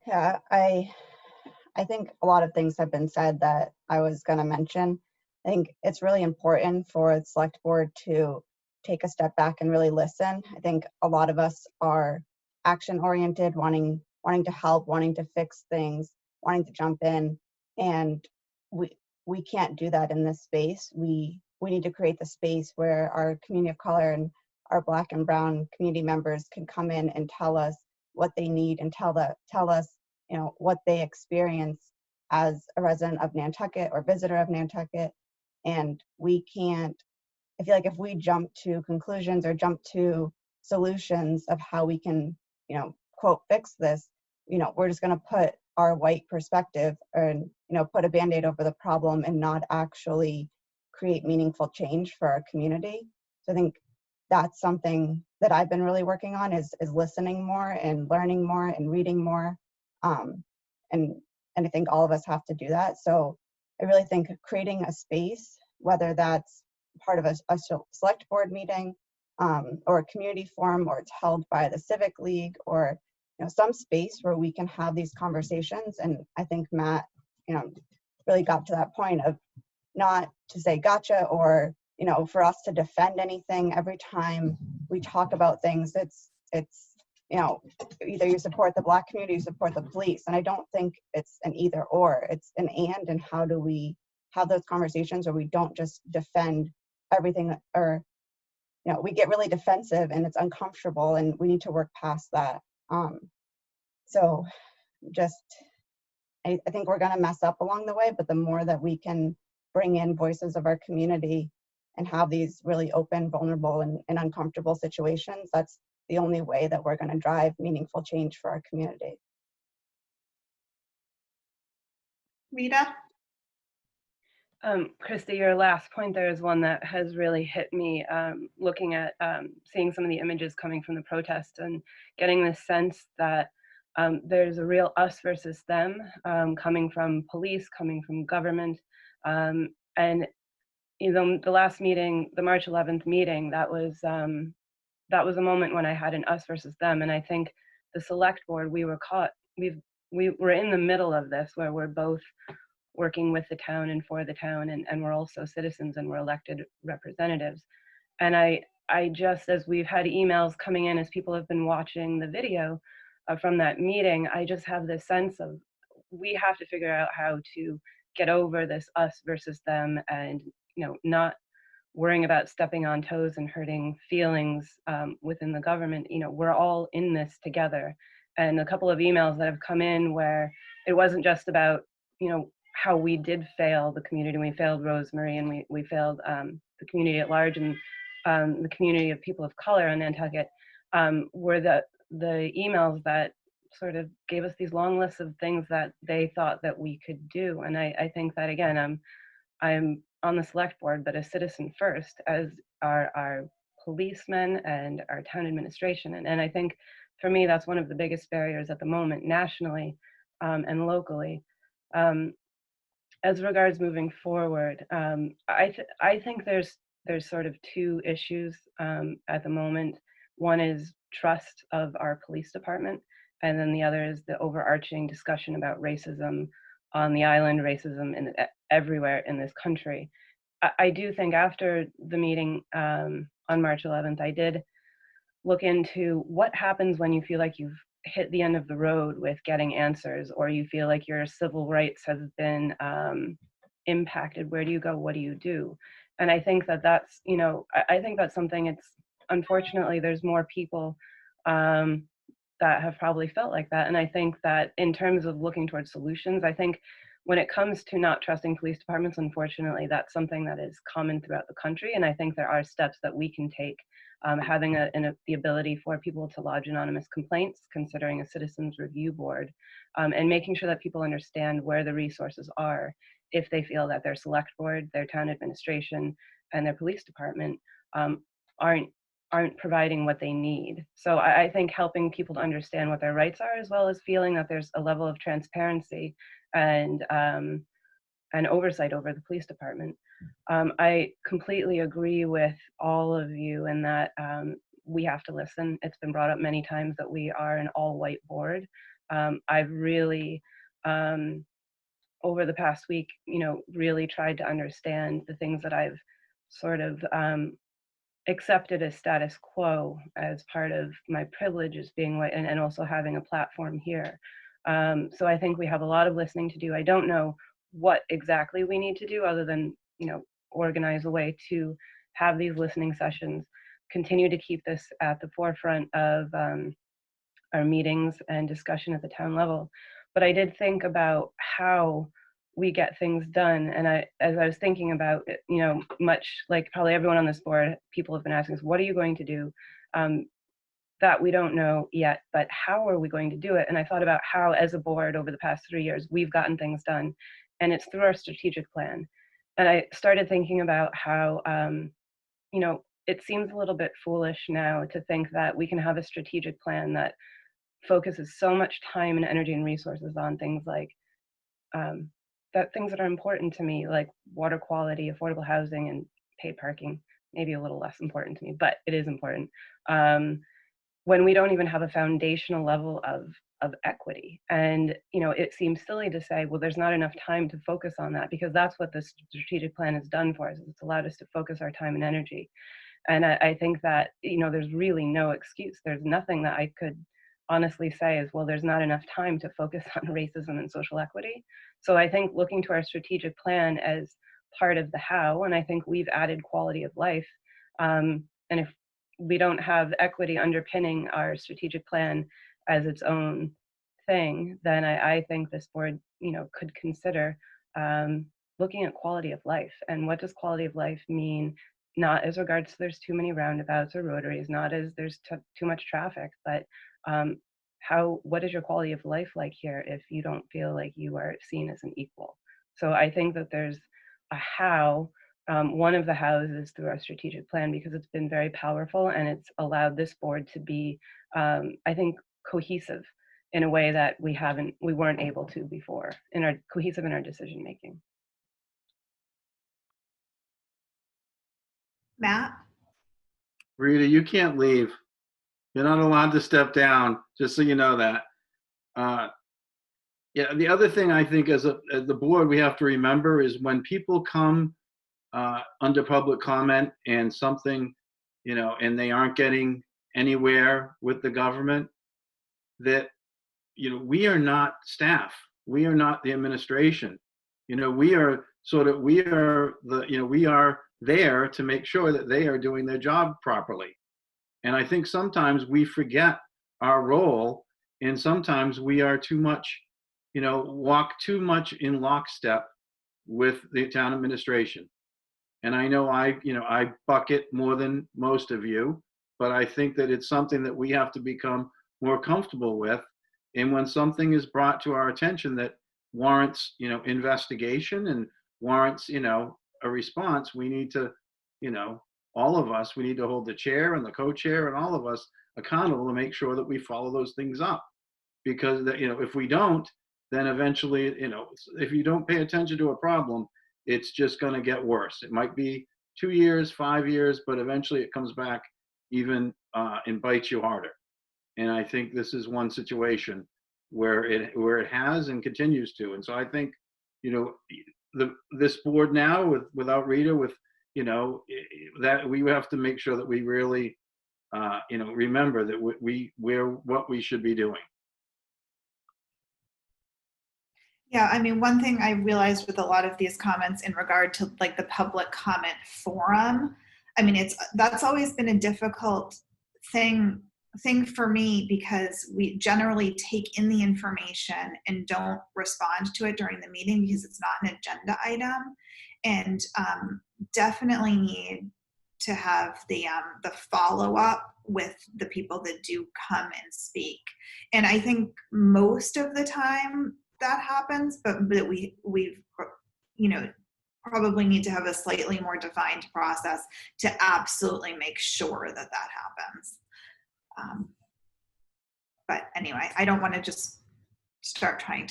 Yeah, I think a lot of things have been said that I was going to mention. I think it's really important for the select board to take a step back and really listen. I think a lot of us are action oriented, wanting to help, wanting to fix things, wanting to jump in, and we can't do that in this space. We need to create the space where our community of color and our Black and Brown community members can come in and tell us what they need, and tell us, you know, what they experience as a resident of Nantucket or visitor of Nantucket. And we can't, I feel like if we jump to conclusions or jump to solutions of how we can, you know, quote, fix this, you know, we're just going to put our white perspective and, you know, put a Band-Aid over the problem and not actually create meaningful change for our community. So I think that's something that I've been really working on, is listening more and learning more and reading more. And I think all of us have to do that. So I really think creating a space, whether that's part of a select board meeting, or a community forum, or it's held by the Civic League, or, you know, some space where we can have these conversations. And I think Matt, you know, really got to that point of not to say gotcha, or, you know, for us to defend anything. Every time we talk about things, it's you know, either you support the Black community, you support the police. And I don't think it's an either or, it's an and how do we have those conversations where we don't just defend everything, or, you know, we get really defensive and it's uncomfortable, and we need to work past that. So just, I think we're going to mess up along the way, but the more that we can bring in voices of our community and have these really open, vulnerable, and uncomfortable situations, that's the only way that we're going to drive meaningful change for our community. Rita? Christy, your last point there is one that has really hit me, looking at seeing some of the images coming from the protests and getting this sense that there's a real us versus them, coming from police, coming from government. And you know, the last meeting, the March 11th meeting, that was a moment when I had an us versus them. And I think the select board, we were caught, we were in the middle of this, where we're both working with the town and for the town, and we're also citizens and we're elected representatives. And I just, as we've had emails coming in as people have been watching the video from that meeting, I just have this sense of, we have to figure out how to get over this us versus them, and, you know, not worrying about stepping on toes and hurting feelings within the government. You know, we're all in this together. And a couple of emails that have come in where it wasn't just about, you know, how we did fail the community. We failed Rosemary, and we failed the community at large, and the community of people of color in Nantucket, were the emails that sort of gave us these long lists of things that they thought that we could do. And I think that, again, I'm on the select board, but a citizen first, as our policemen and our town administration. And I think for me, that's one of the biggest barriers at the moment, nationally and locally. As regards moving forward, I think there's sort of two issues at the moment. One is trust of our police department, and then the other is the overarching discussion about racism on the island, racism everywhere in this country. I do think after the meeting on March 11th, I did look into what happens when you feel like you've hit the end of the road with getting answers, or you feel like your civil rights have been impacted. Where do you go? What do you do? And I think that that's, you know, I think that's something, it's unfortunately there's more people that have probably felt like that. And I think that in terms of looking towards solutions, I think when it comes to not trusting police departments, unfortunately, that's something that is common throughout the country. And I think there are steps that we can take, having the ability for people to lodge anonymous complaints, considering a citizens review board, and making sure that people understand where the resources are if they feel that their select board, their town administration, and their police department aren't providing what they need. So I think helping people to understand what their rights are, as well as feeling that there's a level of transparency and oversight over the police department. I completely agree with all of you in that we have to listen. It's been brought up many times that we are an all-white board. I've really, over the past week, really tried to understand the things that I've sort of accepted as status quo as part of my privilege as being white, and also having a platform here. So I think we have a lot of listening to do. I don't know what exactly we need to do other than, organize a way to have these listening sessions, continue to keep this at the forefront of our meetings and discussion at the town level. But I did think about how we get things done. And as I was thinking about it, much like probably everyone on this board, people have been asking us, what are you going to do? That we don't know yet, but how are we going to do it? And I thought about how, as a board over the past 3 years, we've gotten things done, and it's through our strategic plan. And I started thinking about how, it seems a little bit foolish now to think that we can have a strategic plan that focuses so much time and energy and resources on things like things that are important to me, like water quality, affordable housing, and paid parking. Maybe a little less important to me, but it is important. When we don't even have a foundational level of equity. And, it seems silly to say, well, there's not enough time to focus on that, because that's what the strategic plan has done for us. It's allowed us to focus our time and energy. And I think that, there's really no excuse. There's nothing that I could honestly say is, well, there's not enough time to focus on racism and social equity. So I think looking to our strategic plan as part of the how, and I think we've added quality of life. And if we don't have equity underpinning our strategic plan as its own thing, then I think this board, could consider looking at quality of life. And what does quality of life mean? Not as regards to there's too many roundabouts or rotaries, not as there's too much traffic, but what is your quality of life like here if you don't feel like you are seen as an equal? So I think that there's a how. One of the hows is through our strategic plan, because it's been very powerful and it's allowed this board to be, I think, cohesive in a way that we weren't able to before, cohesive in our decision making. Matt? Rita, you can't leave. You're not allowed to step down, just so you know that. Yeah, the other thing I think as the board we have to remember is when people come under public comment and something, and they aren't getting anywhere with the government, that, we are not staff. We are not the administration. We are we are there to make sure that they are doing their job properly. And I think sometimes we forget our role, and sometimes we are too much, walk too much in lockstep with the town administration. And I know I bucket more than most of you, but I think that it's something that we have to become more comfortable with. And when something is brought to our attention that warrants, investigation and warrants, a response, we need to, all of us, we need to hold the chair and the co-chair and all of us accountable to make sure that we follow those things up. Because, if we don't, then eventually, if you don't pay attention to a problem, it's just going to get worse. It might be 2 years, 5 years, but eventually it comes back even and bites you harder. And I think this is one situation where it has and continues to. And so I think, this board now without Rita, with, that we have to make sure that we really, remember that we're what we should be doing. Yeah, I mean, one thing I realized with a lot of these comments in regard to like the public comment forum, I mean, that's always been a difficult thing thing for me, because we generally take in the information and don't respond to it during the meeting because it's not an agenda item, and definitely need to have the follow-up with the people that do come and speak. And I think most of the time that happens, but we've you know, probably need to have a slightly more defined process to absolutely make sure that that happens. But anyway, I don't want to just start trying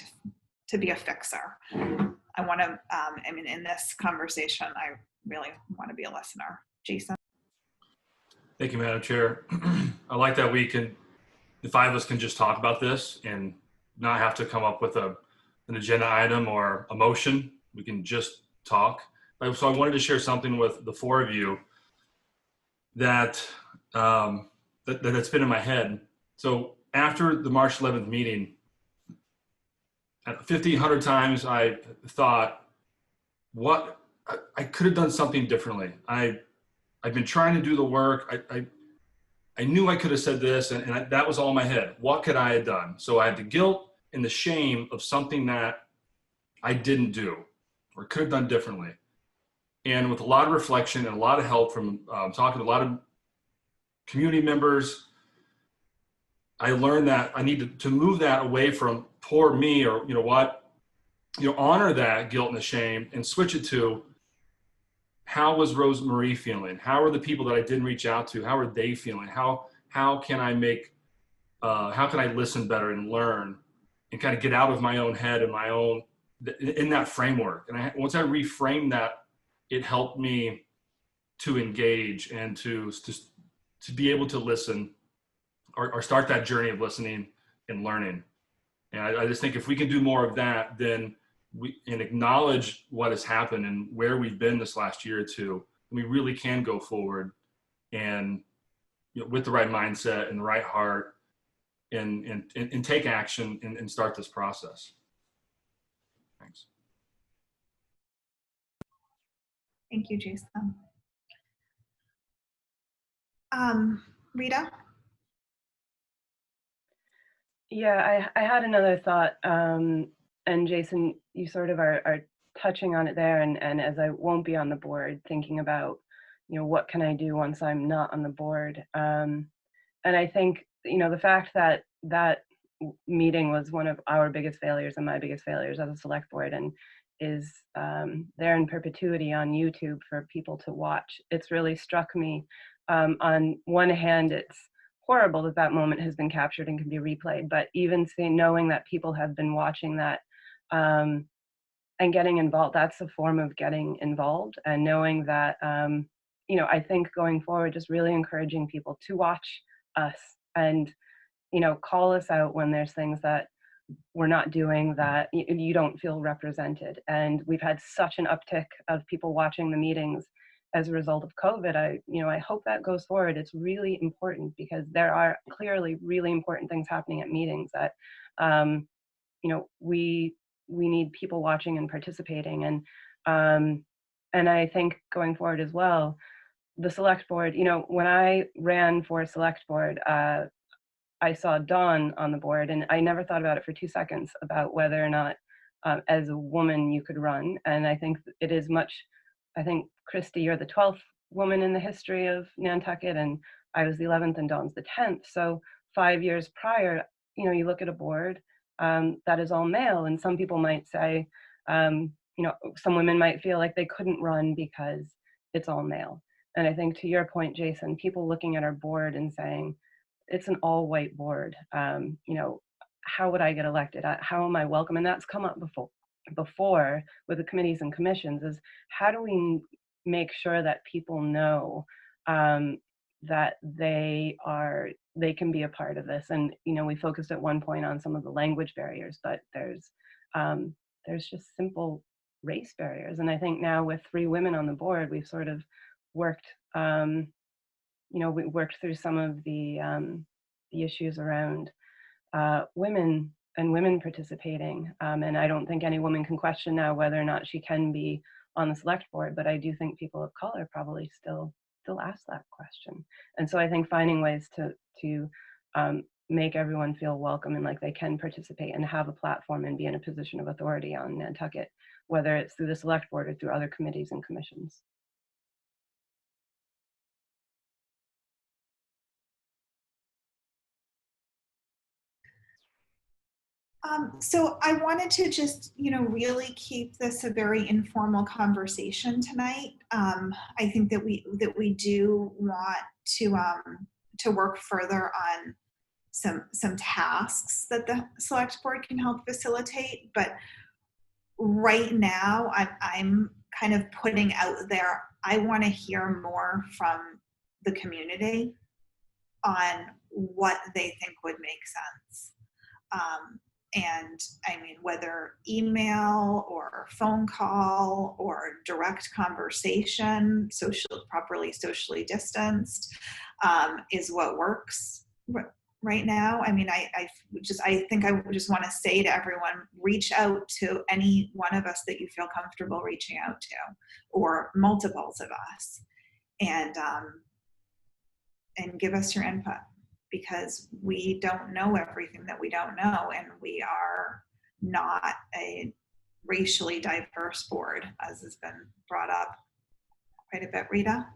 to be a fixer. I want to, I mean, in this conversation, I really want to be a listener. Jason? Thank you, Madam Chair. I like that the five of us can just talk about this and not have to come up with an agenda item or a motion. We can just talk. So I wanted to share something with the four of you that's been in my head. So after the March 11th meeting, 50, 100 times I thought, what I could have done something differently. I've been trying to do the work. I knew I could have said this, and that was all in my head. What could I have done? So I had the guilt and the shame of something that I didn't do or could have done differently. And with a lot of reflection and a lot of help from talking to a lot of community members, I learned that I need to move that away from poor me, or honor that guilt and the shame and switch it to, how was Rose Marie feeling? How are the people that I didn't reach out to? How are they feeling? How can I how can I listen better and learn and kind of get out of my own head and my own, in that framework? And once I reframed that, it helped me to engage and to be able to listen, or start that journey of listening and learning. And I just think if we can do more of that, then and acknowledge what has happened and where we've been this last year or two, we really can go forward and with the right mindset and the right heart and take action and start this process. Thanks. Thank you, Jason. Rita? Yeah, I had another thought, and Jason, you sort of are touching on it there, and as I won't be on the board, thinking about, what can I do once I'm not on the board? And I think, the fact that that meeting was one of our biggest failures and my biggest failures as a select board, and is there in perpetuity on YouTube for people to watch. It's really struck me. On one hand, it's horrible that that moment has been captured and can be replayed, but even knowing that people have been watching that and getting involved, that's a form of getting involved, and knowing that, I think going forward, just really encouraging people to watch us and, call us out when there's things that we're not doing that you don't feel represented. And we've had such an uptick of people watching the meetings as a result of COVID. I hope that goes forward. It's really important because there are clearly really important things happening at meetings that, we need people watching and participating. And I think going forward as well, the select board, when I ran for select board, I saw Dawn on the board, and I never thought about it for 2 seconds about whether or not as a woman you could run. And I think it is I think, Christy, you're the 12th woman in the history of Nantucket, and I was the 11th and Dawn's the 10th. So 5 years prior, you look at a board that is all male, and some people might say, some women might feel like they couldn't run because it's all male. And I think to your point, Jason, people looking at our board and saying, it's an all-white board, how would I get elected? How am I welcome? And that's come up before with the committees and commissions, is how do we make sure that people know that they can be a part of this? And we focused at one point on some of the language barriers, but there's just simple race barriers. And I think now with 3 women on the board, we've sort of worked we worked through some of the issues around women and women participating. And I don't think any woman can question now whether or not she can be on the select board, but I do think people of color probably still ask that question. And so I think finding ways to make everyone feel welcome and like they can participate and have a platform and be in a position of authority on Nantucket, whether it's through the select board or through other committees and commissions. So I wanted to just, really keep this a very informal conversation tonight. I think that we do want to work further on some tasks that the select board can help facilitate. But right now, I'm kind of putting out there, I want to hear more from the community on what they think would make sense. And I mean, whether email or phone call or direct conversation, properly socially distanced, is what works right now. I mean, I think I just want to say to everyone, reach out to any one of us that you feel comfortable reaching out to, or multiples of us, and give us your input, because we don't know everything that we don't know, and we are not a racially diverse board, as has been brought up quite a bit. Rita?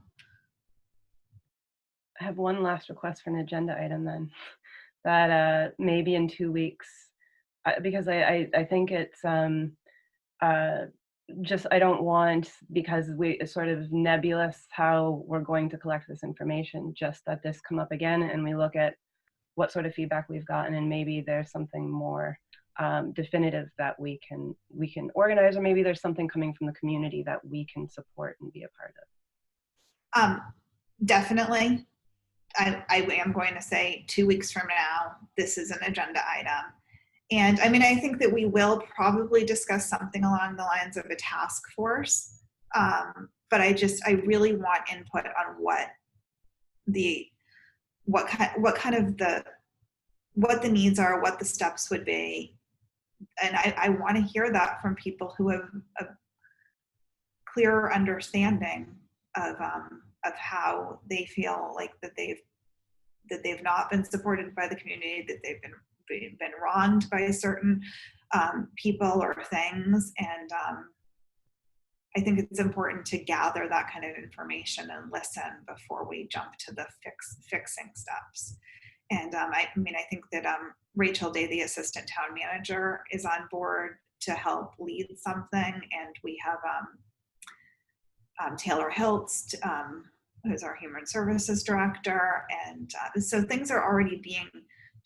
I have one last request for an agenda item then, that maybe in 2 weeks, because I think it's just, I don't want, because it's sort of nebulous how we're going to collect this information, just that this come up again and we look at what sort of feedback we've gotten, and maybe there's something more definitive that we can organize, or maybe there's something coming from the community that we can support and be a part of. Definitely. I am going to say 2 weeks from now, this is an agenda item. And I mean, I think that we will probably discuss something along the lines of a task force. But I really want input on what the needs are, what the steps would be. And I want to hear that from people who have a clearer understanding of how they feel like that they've not been supported by the community, that they've been wronged by certain people or things. And I think it's important to gather that kind of information and listen before we jump to the fixing steps. And I think that Rachel Day, the assistant town manager, is on board to help lead something. And we have Taylor Hiltz, who's our human services director. And so things are already being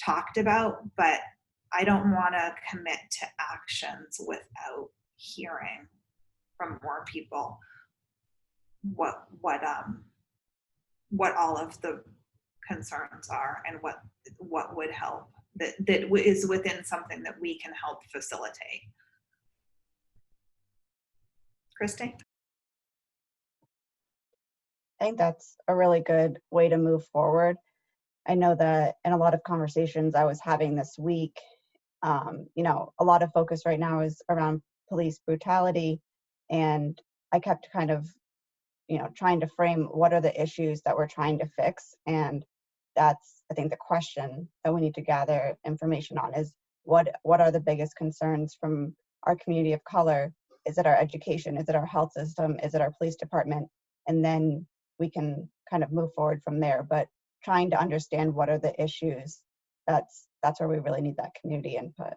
talked about, but I don't want to commit to actions without hearing from more people what all of the concerns are, and what would help, that is within something that we can help facilitate. Christy? I think that's a really good way to move forward. I know that in a lot of conversations I was having this week, a lot of focus right now is around police brutality, and I kept kind of, trying to frame what are the issues that we're trying to fix. And that's, I think, the question that we need to gather information on is what are the biggest concerns from our community of color? Is it our education? Is it our health system? Is it our police department? And then we can kind of move forward from there. But trying to understand what are the issues, that's where we really need that community input.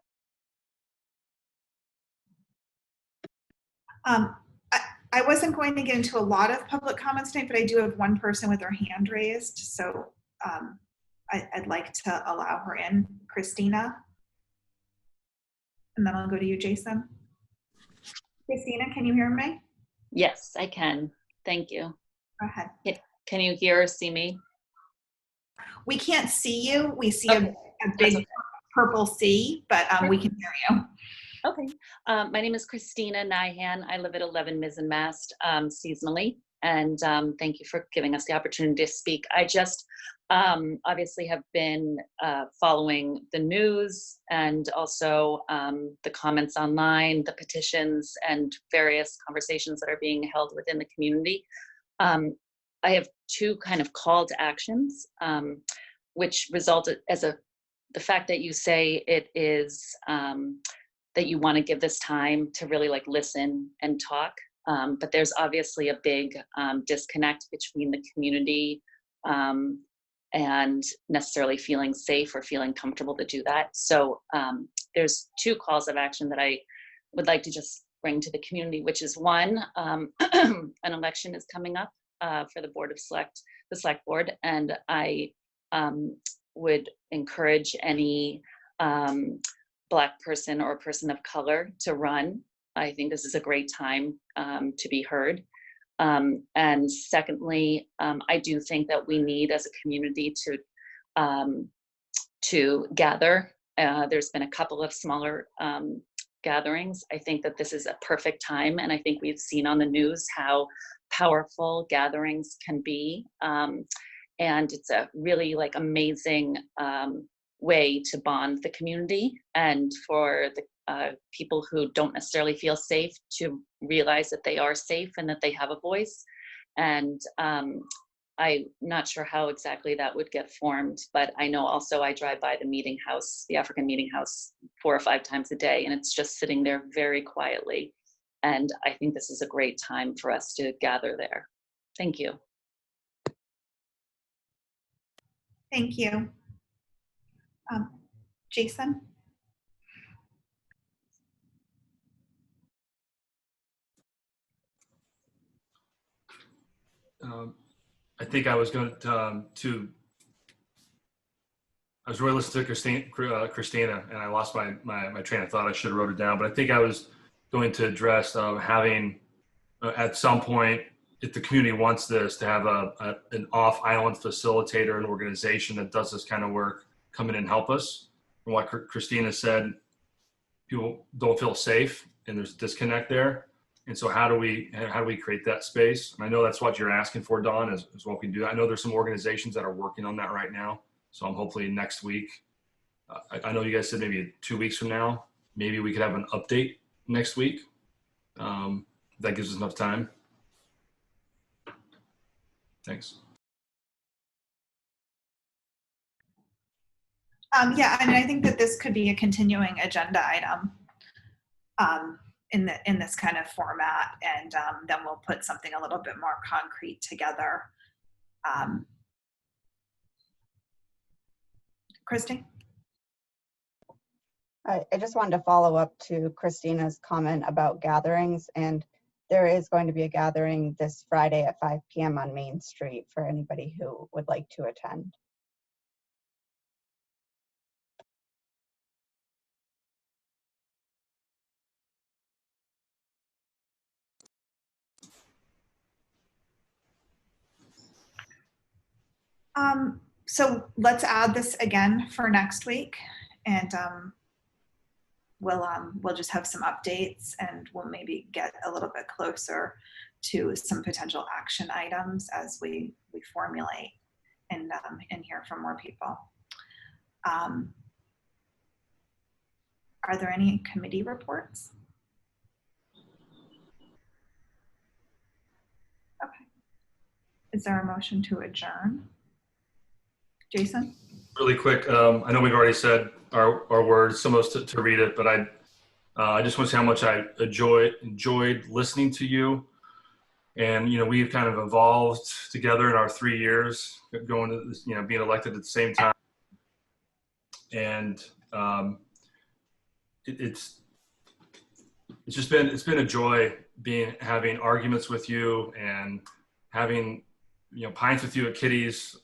I wasn't going to get into a lot of public comments tonight, but I do have one person with her hand raised. So I'd like to allow her in. Christina. And then I'll go to you, Jason. Christina, can you hear me? Yes, I can. Thank you. Go ahead. Can you hear or see me? We can't see you. We see a big purple C, but we can hear you. Okay. My name is Christina Nyhan. I live at 11 Mizzenmast seasonally, and thank you for giving us the opportunity to speak. I just obviously have been following the news, and also the comments online, the petitions, and various conversations that are being held within the community. I have two kind of call to actions. which resulted as the fact that you say it is that you want to give this time to really like listen and talk. But there's obviously a big disconnect between the community and necessarily feeling safe or feeling comfortable to do that. So there's 2 calls of action that I would like to just bring to the community, which is one, an election is coming up for the select board, and I would encourage any Black person or person of color to run. I think this is a great time to be heard. And secondly, I do think that we need as a community to gather. There's been a couple of smaller gatherings. I think that this is a perfect time, and I think we've seen on the news how powerful gatherings can be. And it's a really like amazing way to bond the community, and for the people who don't necessarily feel safe to realize that they are safe and that they have a voice. And I'm not sure how exactly that would get formed, but I know also I drive by the meeting house, the African meeting house, 4 or 5 times a day, and it's just sitting there very quietly. And I think this is a great time for us to gather there. Thank you. Thank you. Jason? I think I was going to I was really listening to Christina, and I lost my train of thought. I should have wrote it down, but I think I was going to address having at some point, if the community wants this, to have an off-island facilitator, an organization that does this kind of work, come in and help us. From what Christina said, people don't feel safe, and there's a disconnect there. And so how do we create that space? And I know that's what you're asking for, Dawn, is what we can do. I know there's some organizations that are working on that right now. So I'm hopefully next week. I know you guys said maybe 2 weeks from now, maybe we could have an update next week. That gives us enough time. Thanks. Yeah, I mean, I think that this could be a continuing agenda item in this kind of format, and then we'll put something a little bit more concrete together. Christy? I just wanted to follow up to Christina's comment about gatherings, and there is going to be a gathering this Friday at 5 p.m. on Main Street for anybody who would like to attend. So let's add this again for next week, and we'll just have some updates, and we'll maybe get a little bit closer to some potential action items as we formulate and hear from more people. Are there any committee reports? Okay. Is there a motion to adjourn? Jason? Really quick, I know we've already said our words, some of us to read it, but I just want to say how much I enjoyed listening to you. And, we've kind of evolved together in our 3 years, going to this, being elected at the same time. And it's been a joy having arguments with you and having, pints with you at Kitty's,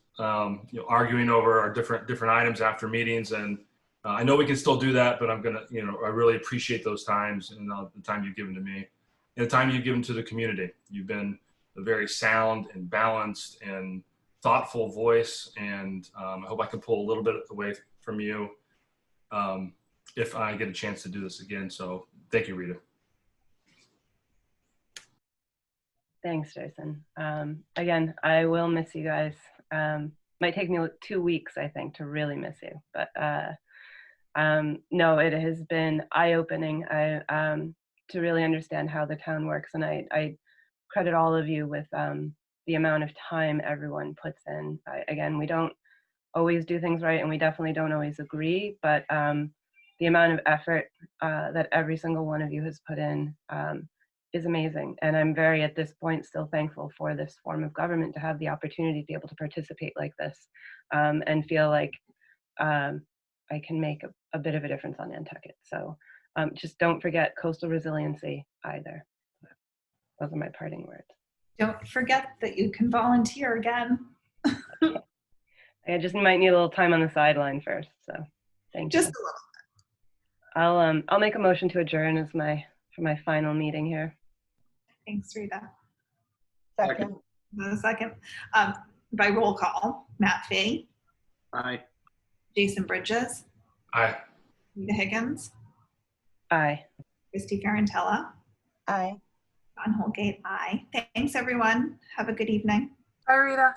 arguing over our different items after meetings. And I know we can still do that, but I'm gonna, I really appreciate those times and the time you've given to me and the time you've given to the community. You've been a very sound and balanced and thoughtful voice, and I hope I can pull a little bit away from you if I get a chance to do this again. So thank you, Rita. Thanks, Jason. Again, I will miss you guys. Might take me 2 weeks, I think, to really miss you. But no, it has been eye-opening to really understand how the town works. And I credit all of you with the amount of time everyone puts in. Again, we don't always do things right, and we definitely don't always agree, but the amount of effort that every single one of you has put in is amazing. And I'm very, at this point, still thankful for this form of government to have the opportunity to be able to participate like this and feel like I can make a bit of a difference on Nantucket. So just don't forget coastal resiliency either. Those are my parting words. Don't forget that you can volunteer again. I just might need a little time on the sideline first, so thank you. Just a little. I'll make a motion to adjourn as for my final meeting here. Thanks, Rita. Second. A second. By roll call, Matt Fee. Aye. Jason Bridges. Aye. Rita Higgins. Aye. Christy Ferrantella. Aye. John Holgate, aye. Thanks, everyone. Have a good evening. Bye, Rita.